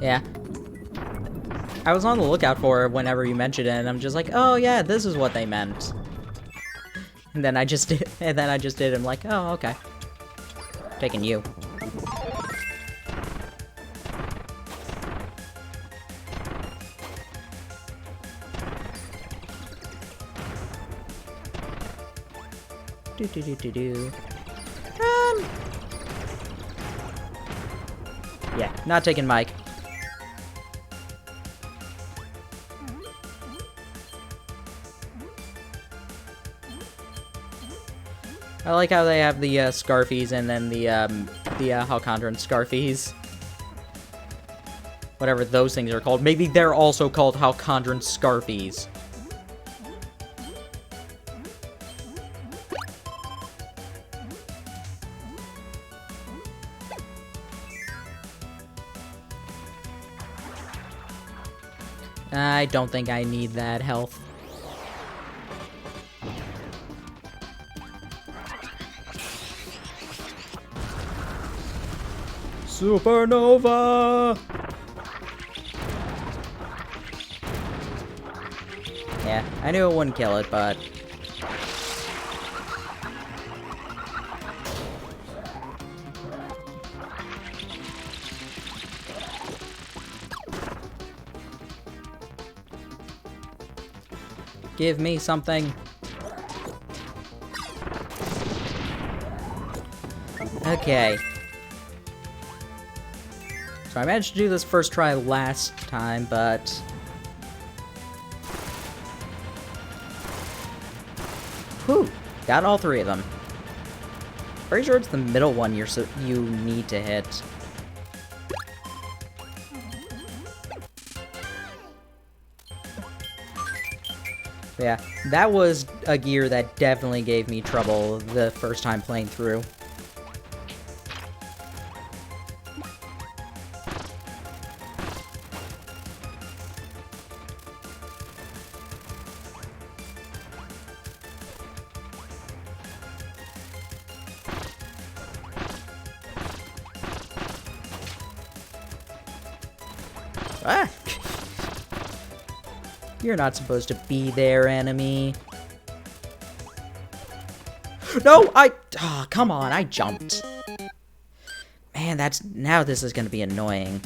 Yeah. I was on the lookout for it whenever you mentioned it, and I'm just like, oh yeah, this is what they meant. And then I just did, I'm like, oh, okay. Taking you. Do. Yeah, not taking Mike. I like how they have the Scarfies and then the Halcondran Scarfies. Whatever those things are called. Maybe they're also called Halcondran Scarfies. I don't think I need that health. Supernova! Yeah, I knew it wouldn't kill it, but... Give me something. Okay. So I managed to do this first try last time, but... Whew! Got all three of them. Pretty sure it's the middle one you need to hit. Yeah, that was a gear that definitely gave me trouble the first time playing through. Ah! You're not supposed to be there, enemy. No, oh, come on, I jumped. Man, now this is gonna be annoying.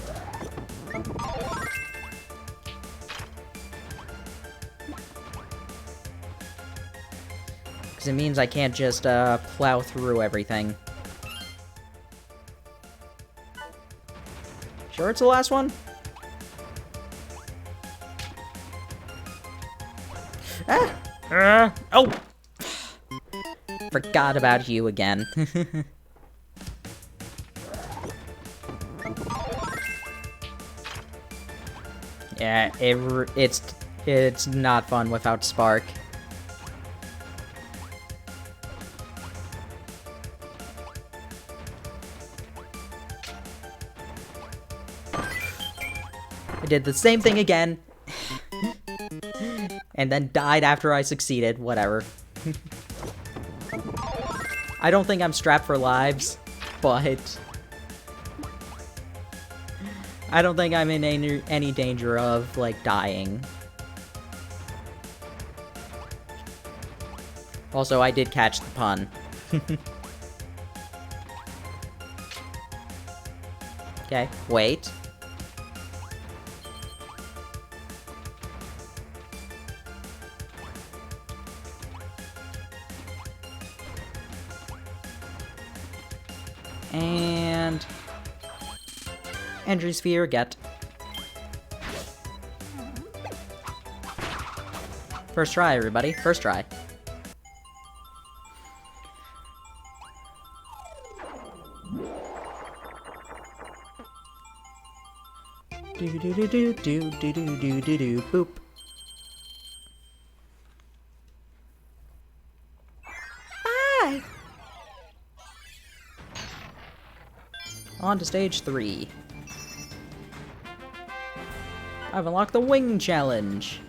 Because it means I can't just, plow through everything. Sure it's the last one? Oh! Forgot about you again. Yeah, it's not fun without Spark. I did the same thing again. And then died after I succeeded, whatever. I don't think I'm strapped for lives, but... I don't think I'm in any danger of, like, dying. Also, I did catch the pun. Okay, wait. And... Entry sphere, get. First try, everybody. First try. Do do do do do do do do do do boop. Bye. On to stage 3. I've unlocked the wing challenge.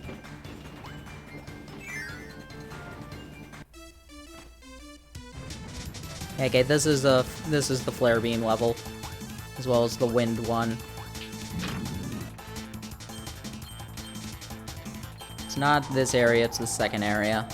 Okay, this is the flare beam level, as well as the wind one. It's not this area, it's the second area.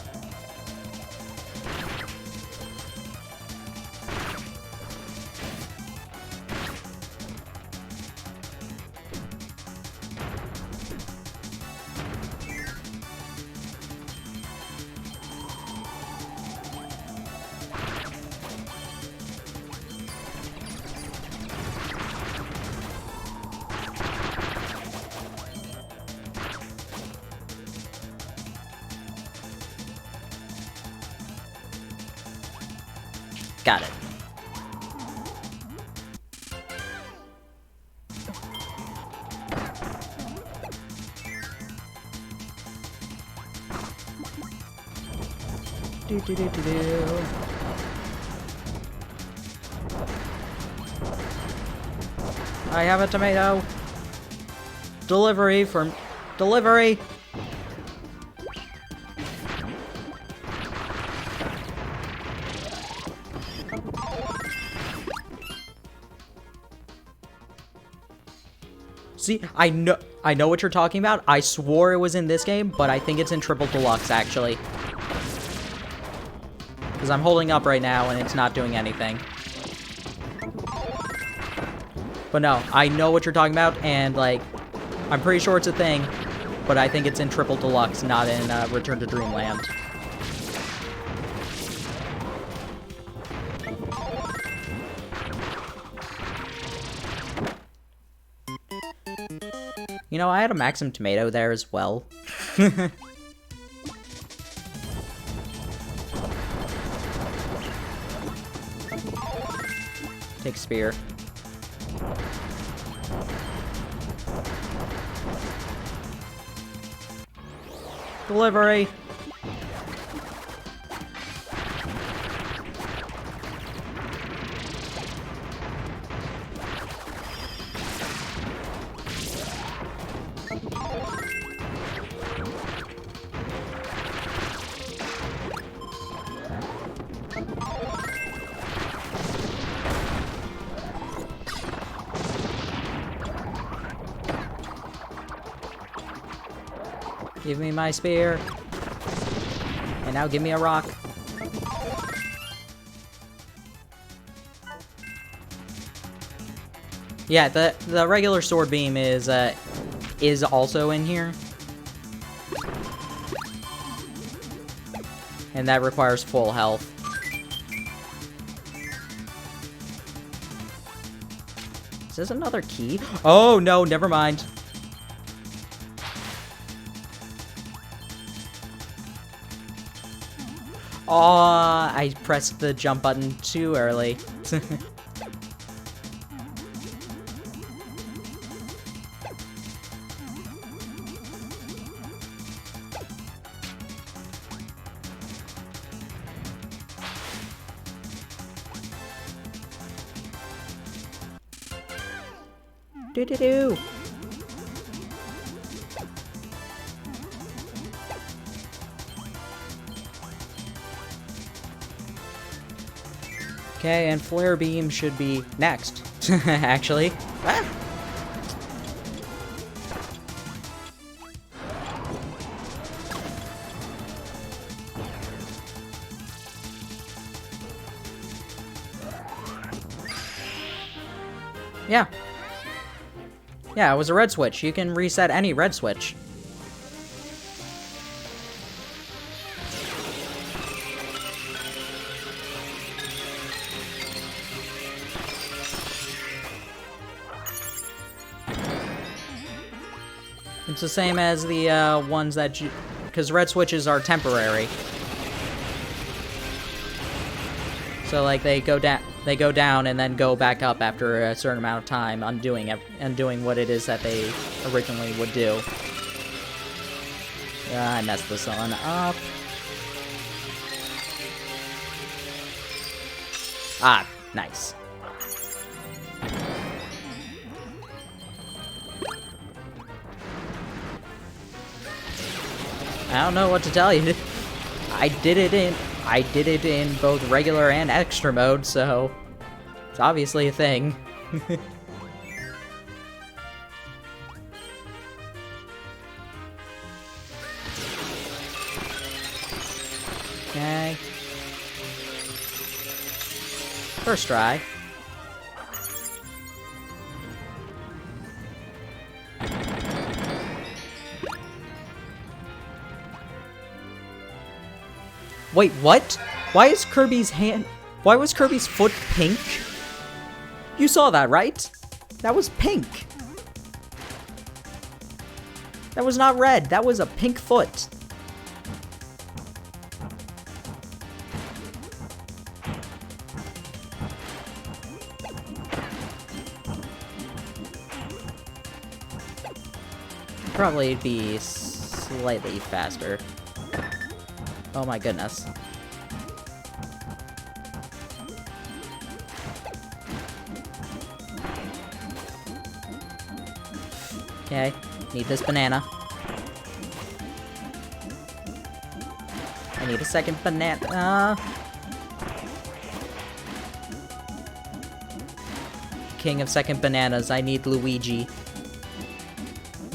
Got it. Do do do do do. I have a tomato. Delivery from delivery. See, I know what you're talking about. I swore it was in this game, but I think it's in Triple Deluxe, actually. Because I'm holding up right now, and it's not doing anything. But no, I know what you're talking about, and, like, I'm pretty sure it's a thing, but I think it's in Triple Deluxe, not in Return to Dreamland. You know, I had a Maxim tomato there as well. Take spear. Delivery. Give me my spear. And now give me a rock. Yeah, the regular sword beam is also in here. And that requires full health. Is this another key? Oh no, never mind. Aw, I pressed the jump button too early. Do-do-do! Okay, and Flare Beam should be next, actually. Ah! Yeah. Yeah, it was a red switch. You can reset any red switch. It's the same as the ones that because red switches are temporary. So like they go down and then go back up after a certain amount of time, undoing what it is that they originally would do. I messed this one up. Ah, nice. I don't know what to tell you. I did it in both regular and extra mode, so it's obviously a thing. Okay. First try. Wait, what? Why was Kirby's foot pink? You saw that, right? That was pink. That was not red. That was a pink foot. Probably be slightly faster. Oh my goodness. Okay, need this banana. I need a second banana. King of second bananas, I need Luigi.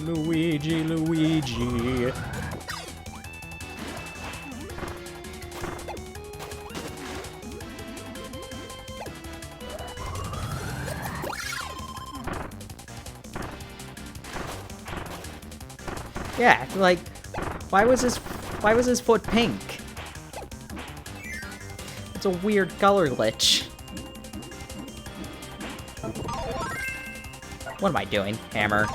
Luigi. Yeah, like, why was his foot pink? It's a weird color glitch. What am I doing, Hammer?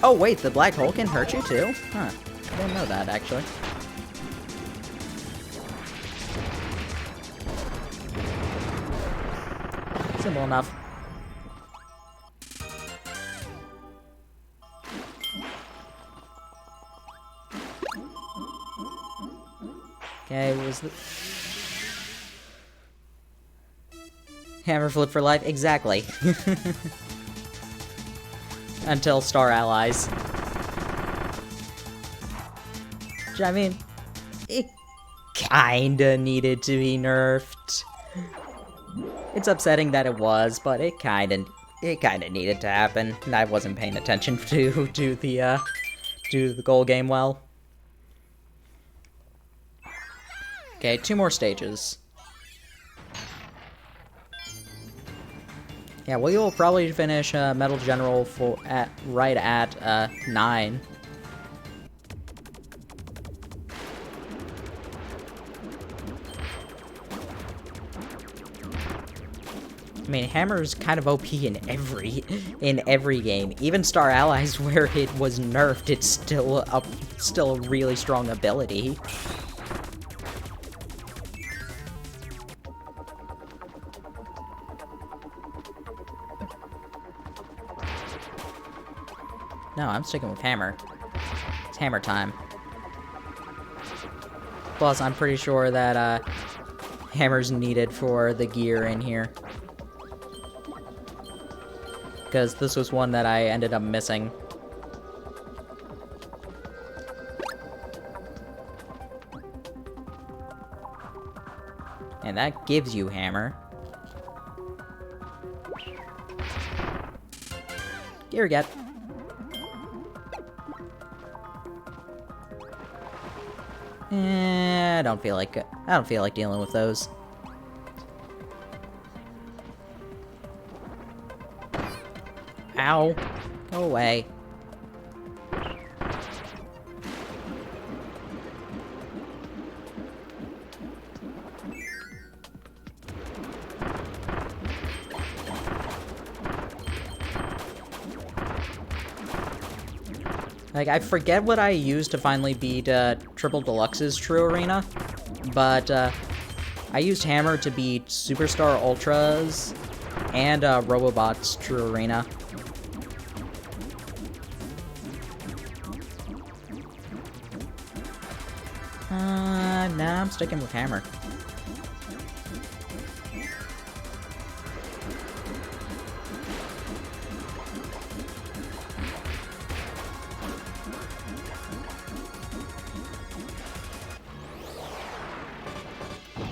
Oh wait, the black hole can hurt you too? Huh. I didn't know that, actually. Simple enough. Okay, was the... Hammer flip for life? Exactly. Until Star Allies. Which, I mean, it kinda needed to be nerfed. It's upsetting that it was, but it kinda needed to happen. And I wasn't paying attention to the goal game well. Okay, 2 more stages. Yeah, we will probably finish Metal General right at 9. I mean, Hammer's kind of OP in every game. Even Star Allies, where it was nerfed, it's still a really strong ability. No, I'm sticking with Hammer. It's Hammer time. Plus, I'm pretty sure that Hammer's needed for the gear in here. Because this was one that I ended up missing. And that gives you Hammer. Gear get. I don't feel like dealing with those. Ow. Go away. Like, I forget what I used to finally beat Triple Deluxe's True Arena, but I used Hammer to beat Superstar Ultra's and Robobot's True Arena. Nah, I'm sticking with Hammer.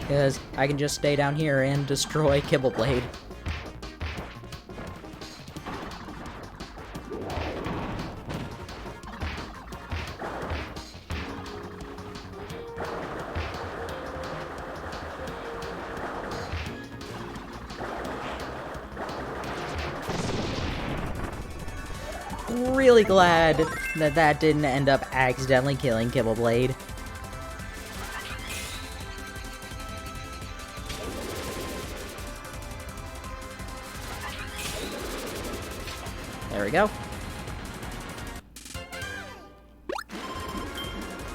Because I can just stay down here and destroy Kibbleblade. Really glad that that didn't end up accidentally killing Kibbleblade. There we go.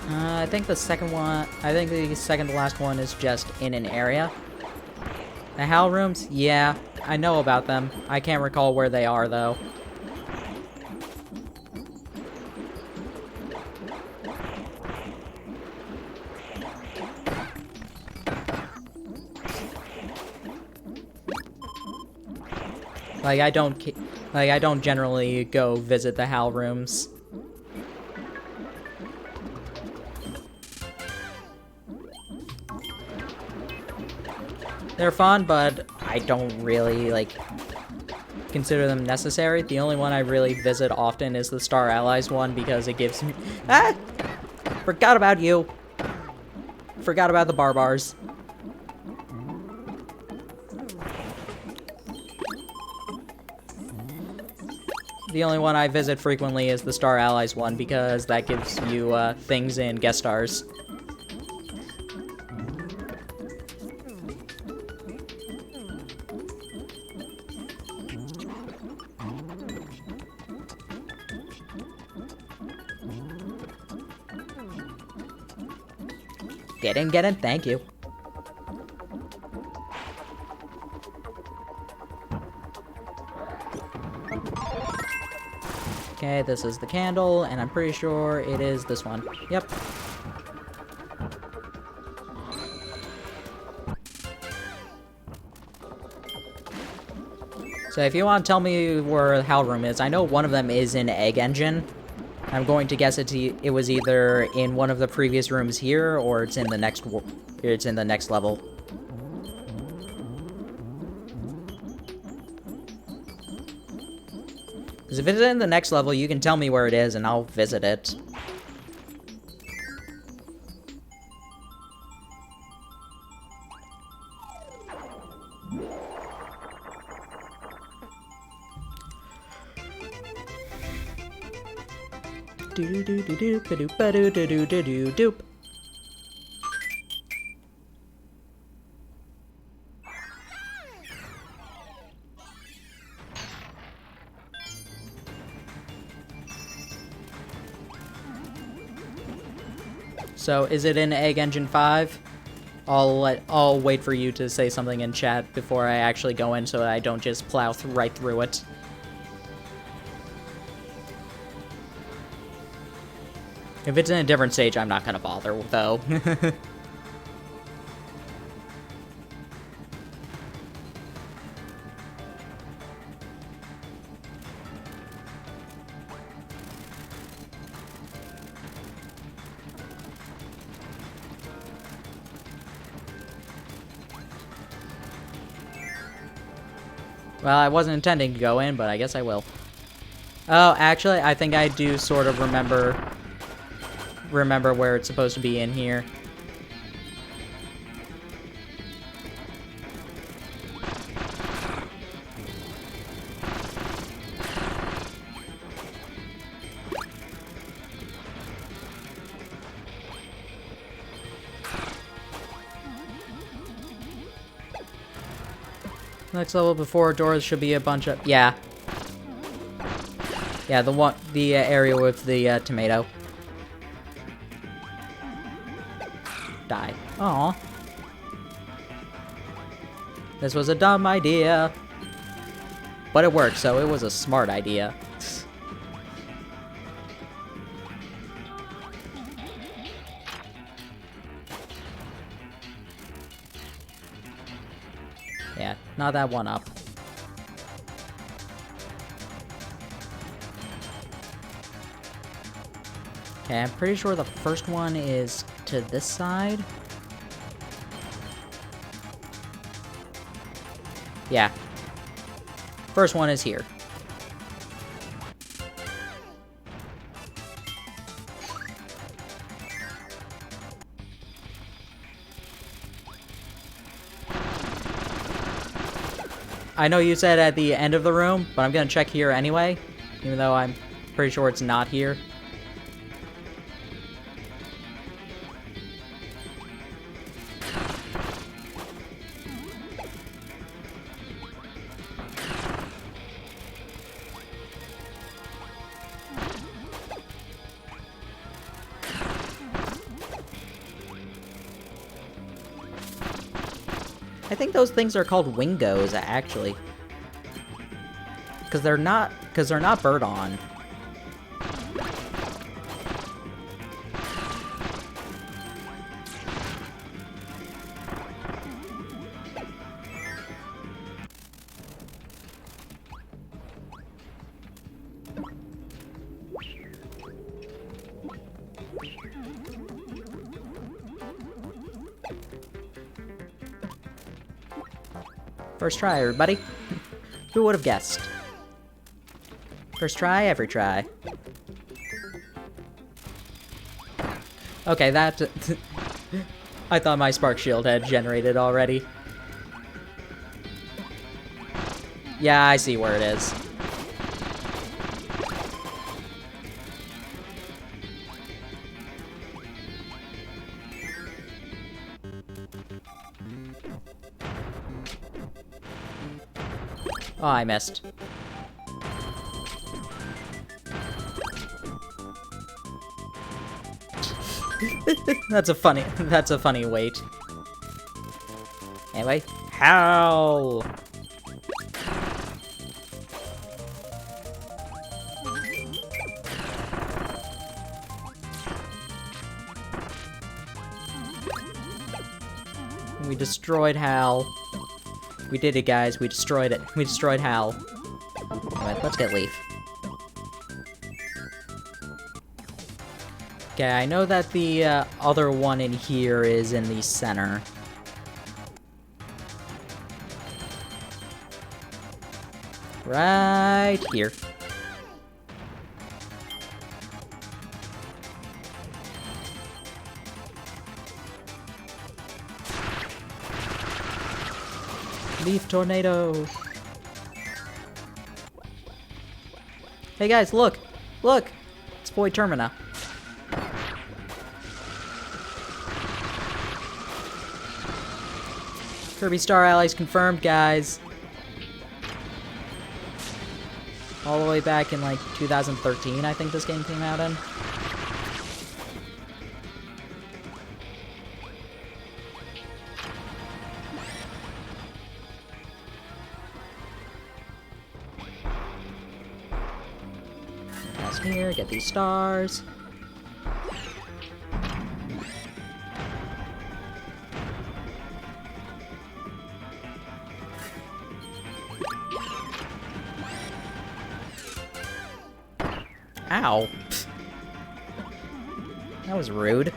I think the second to last one is just in an area. The Howl Rooms? Yeah, I know about them. I can't recall where they are, though. Like, I don't generally go visit the Howl Rooms. They're fun, but I don't really, like, consider them necessary. The only one I really visit often is the Star Allies one because it gives me... Ah! Forgot about you! Forgot about the Barbars. The only one I visit frequently is the Star Allies one because that gives you things in guest stars. Didn't get it, thank you. Okay, this is the candle, and I'm pretty sure it is this one. Yep. So if you want to tell me where the Howl Room is, I know one of them is in Egg Engine. I'm going to guess it was either in one of the previous rooms here, or it's in the next level. Because if it's in the next level, you can tell me where it is, and I'll visit it. Do-do-do-do-do-do-do-do-do-do-doop. So, is it in Egg Engine 5? I'll wait for you to say something in chat before I actually go in so that I don't just plow right through it. If it's in a different stage, I'm not gonna bother, though. Well, I wasn't intending to go in, but I guess I will. Oh, actually, I think I do sort of remember where it's supposed to be in here. Next level before doors should be a bunch of... Yeah. Yeah, the area with the tomato. Die. Aw. This was a dumb idea. But it worked, so it was a smart idea. Yeah, not that one up. Okay, I'm pretty sure the first one is to this side. Yeah. First one is here. I know you said at the end of the room, but I'm gonna check here anyway, even though I'm pretty sure it's not here. I think those things are called wingos, actually. Because they're not bird on. First try, everybody. Who would have guessed? First try, every try. Okay, that... I thought my spark shield had generated already. Yeah, I see where it is. Oh, I missed. That's a funny wait. Anyway, howl! We destroyed Hal. We did it, guys. We destroyed it. We destroyed Hal. Alright, let's get Leaf. Okay, I know that the other one in here is in the center. Right here. Leaf tornado. Hey guys, look! Look! It's Boy Termina. Kirby Star Allies confirmed, guys. All the way back in, like, 2013, I think this game came out in. Pass here, get these stars. Ow. That was rude.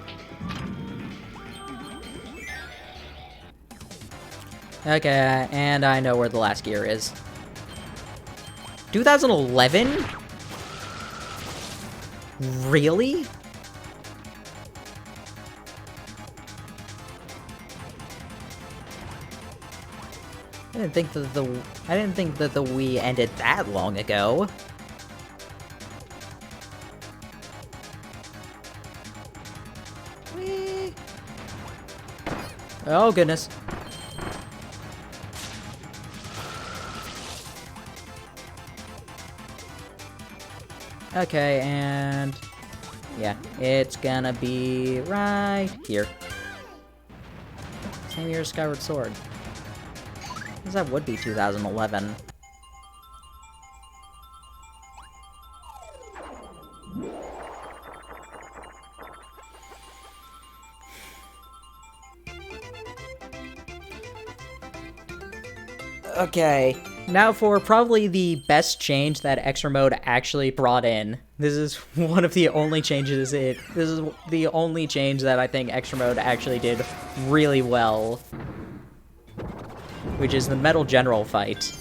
Okay, and I know where the last gear is. 2011? Really? I didn't think that the Wii ended that long ago. Oh, goodness. Okay, and yeah, it's gonna be right here. Same year as Skyward Sword. I guess that would be 2011. Okay, now for probably the best change that Extra Mode actually brought in. This is one of the only changes this is the only change that I think Extra Mode actually did really well. Which is the Metal General fight.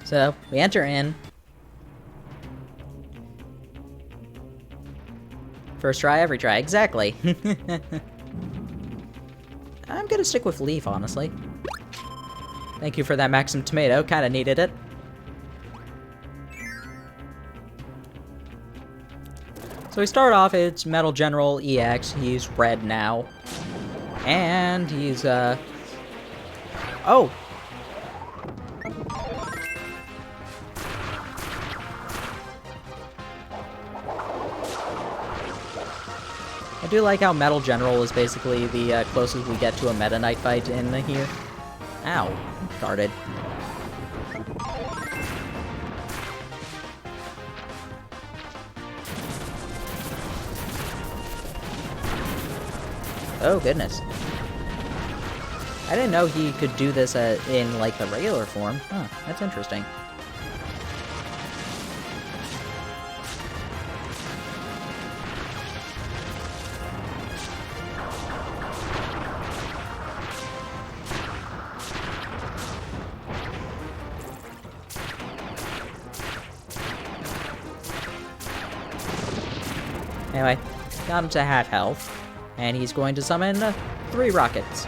So, we enter in. First try, every try. Exactly. I'm gonna stick with Leaf, honestly. Thank you for that Maxim Tomato. Kinda needed it. So we start off, it's Metal General EX. He's red now. And he's, oh! I do like how Metal General is basically the closest we get to a Meta Knight fight in here. Ow. Guarded. Oh, goodness. I didn't know he could do this in, like, the regular form. Huh, that's interesting. Anyway, got him to half health. And he's going to summon 3 rockets.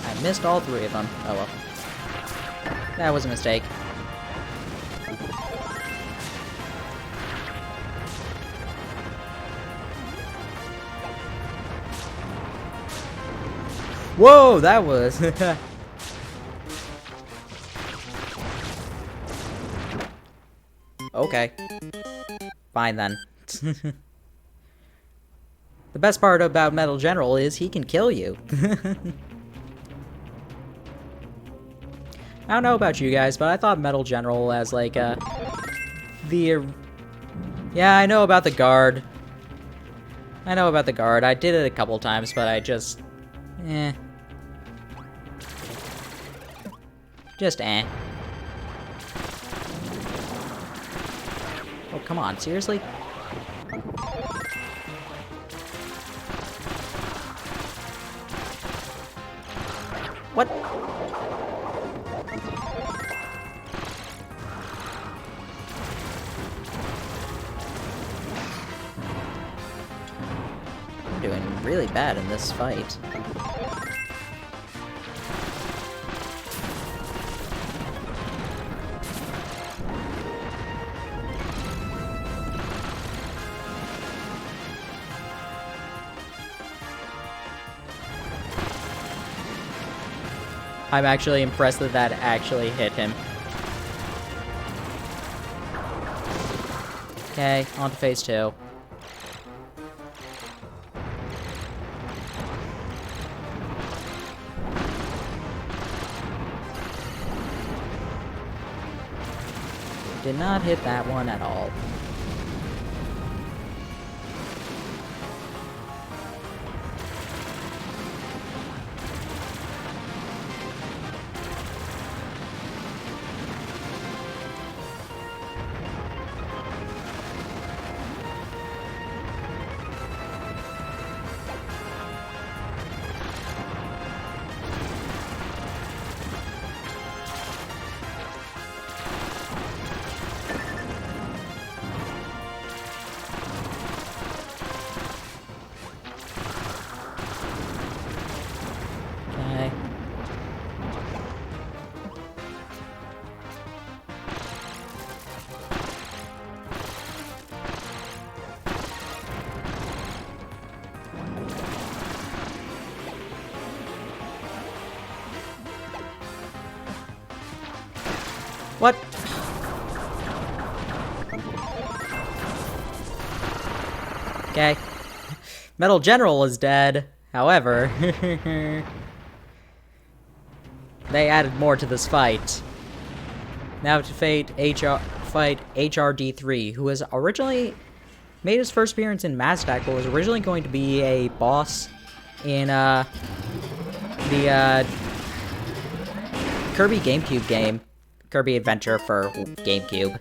I missed all 3 of them. Oh well. That was a mistake. Whoa, that was... Okay. Fine then. The best part about Metal General is he can kill you. I don't know about you guys, but I thought Metal General as like the... Yeah, I know about the guard. I know about the guard. I did it a couple times, but I just... Eh. Just eh. Oh, come on, seriously? What? I'm doing really bad in this fight. I'm actually impressed that that actually hit him. Okay, on to phase 2. Did not hit that one at all. What? Okay. Metal General is dead. However, they added more to this fight. Now to fight HRD3, who was originally made his first appearance in Mass Effect, but was originally going to be a boss in the Kirby GameCube game, Kirby Adventure for GameCube.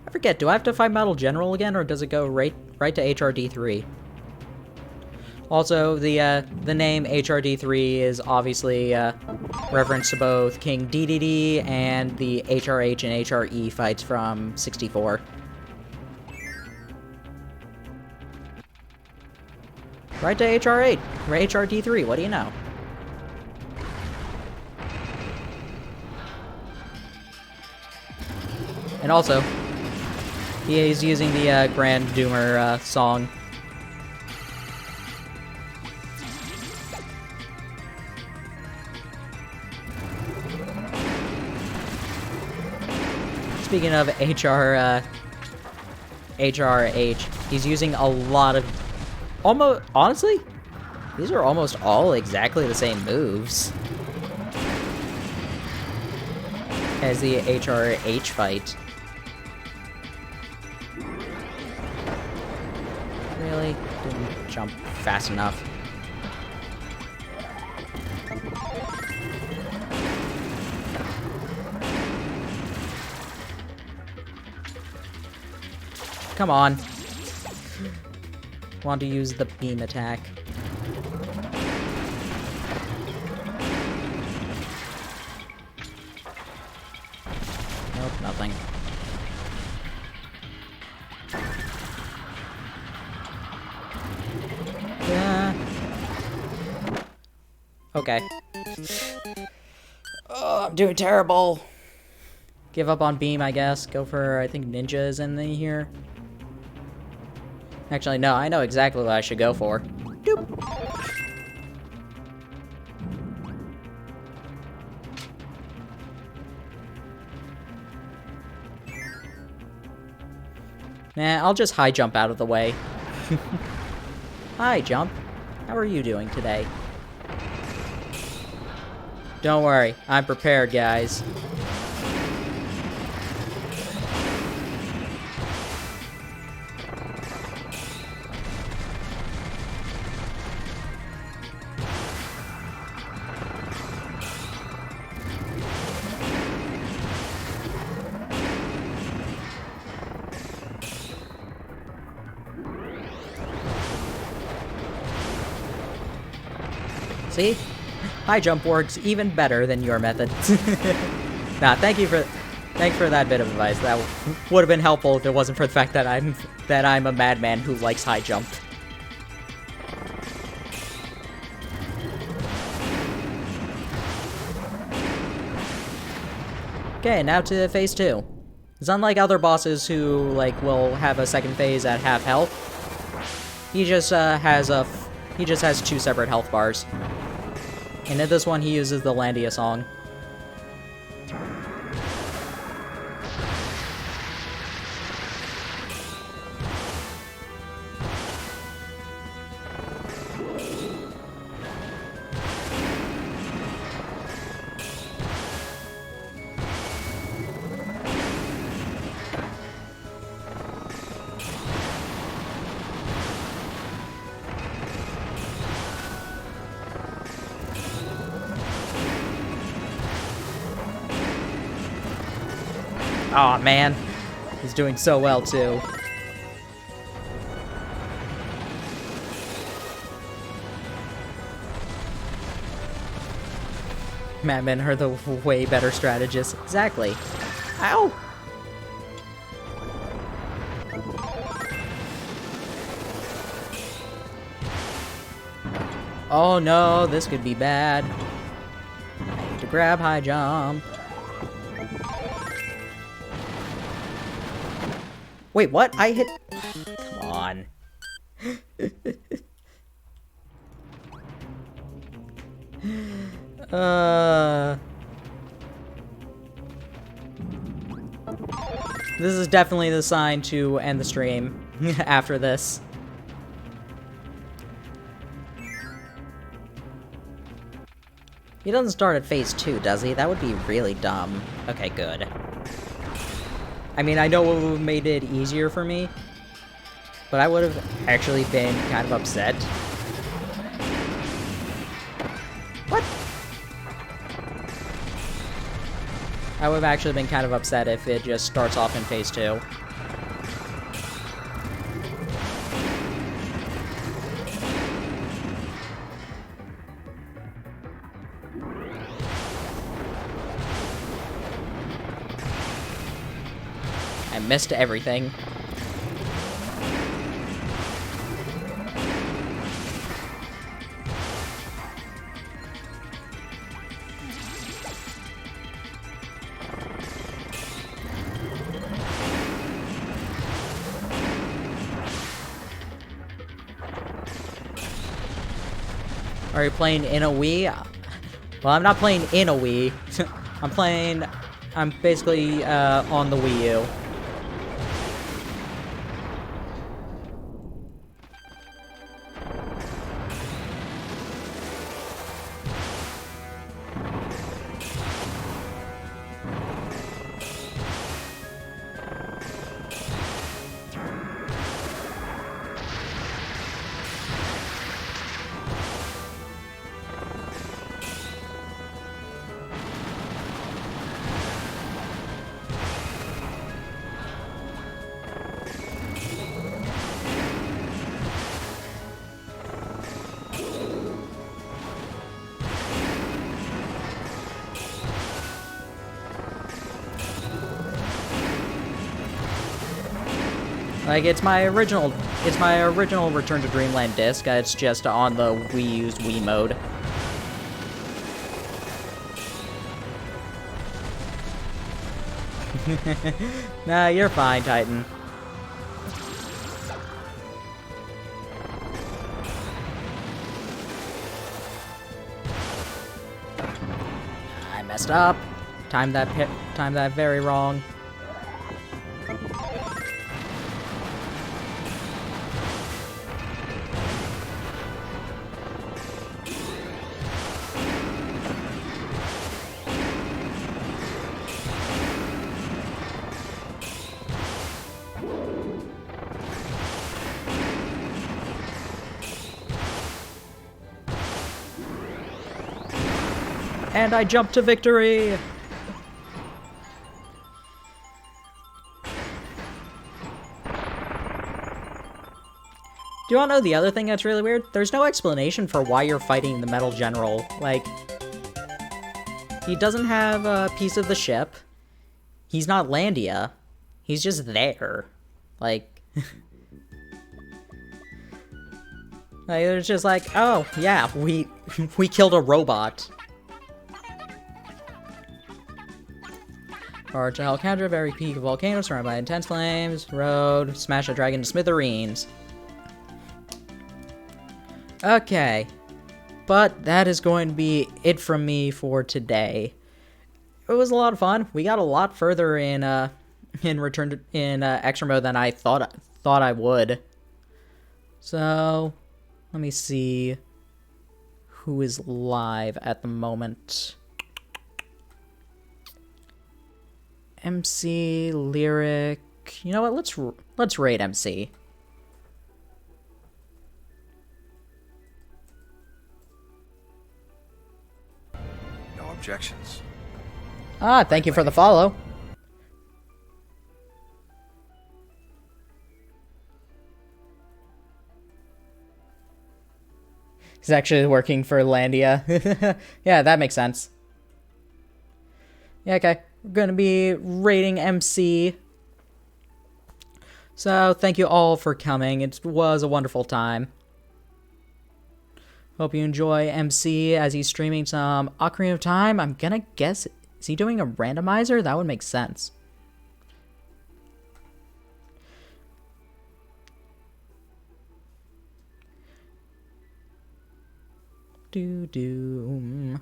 I forget, do I have to fight Metal General again, or does it go right to HRD3? Also, the name HRD3 is obviously reference to both King DDD and the HRH and HRE fights from 64. Right to HRH, or HRD3, what do you know? And also, he is using the Grand Doomer song. Speaking of HRH, he's using a lot of... honestly, these are almost all exactly the same moves as the HRH fight. Really? Didn't jump fast enough. Come on. Want to use the beam attack. Nope, nothing. Yeah. Okay. Oh, I'm doing terrible. Give up on beam, I guess. Go for, I think, ninjas in here. Actually, no, I know exactly what I should go for. Doop. Nah, I'll just high jump out of the way. Hi, jump. How are you doing today? Don't worry, I'm prepared, guys. See? High jump works even better than your method. Nah, thanks for that bit of advice. That would have been helpful if it wasn't for the fact that I'm a madman who likes high jump. Okay, now to phase 2. It's unlike other bosses who will have a second phase at half health. He just has 2 separate health bars. And in this one, he uses the Landia song. Aw, man. He's doing so well, too. Madmen are the way better strategists. Exactly. Ow! Oh no, this could be bad. I need to grab high jump. Wait, what? I hit... Come on. This is definitely the sign to end the stream after this. He doesn't start at phase 2, does he? That would be really dumb. Okay, good. I mean, I know it would have made it easier for me, but I would have actually been kind of upset. What? I would have actually been kind of upset if it just starts off in phase 2. I missed everything. Are you playing in a Wii? Well, I'm not playing in a Wii. I'm basically on the Wii U. Like, it's my original Return to Dreamland disc. It's just on the Wii U's Wii mode. Nah, you're fine, Titan. I messed up. Timed that very wrong. And I jumped to victory! Do you want to know the other thing that's really weird? There's no explanation for why you're fighting the Metal General. Like, he doesn't have a piece of the ship. He's not Landia. He's just there. Like... like, it's just like, oh, yeah, we killed a robot. Or to Alcandra, very peak volcano surrounded by intense flames. Road, smash a dragon to smithereens. Okay, but that is going to be it from me for today. It was a lot of fun. We got a lot further in extra mode than I thought I would. So let me see who is live at the moment. MC, Lyric. You know what? Let's raid MC. No objections. Ah, thank you for the follow. He's actually working for Landia. Yeah, that makes sense. Yeah, okay. We're going to be rating MC. So, thank you all for coming. It was a wonderful time. Hope you enjoy MC as he's streaming some Ocarina of Time. I'm gonna guess, is he doing a randomizer? That would make sense. Doom.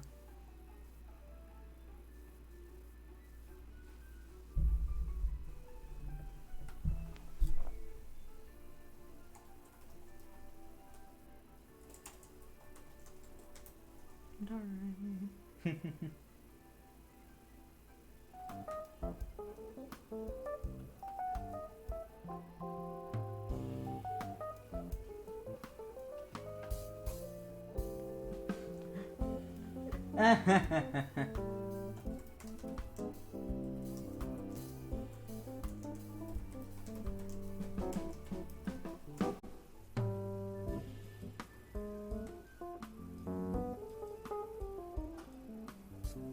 Alright.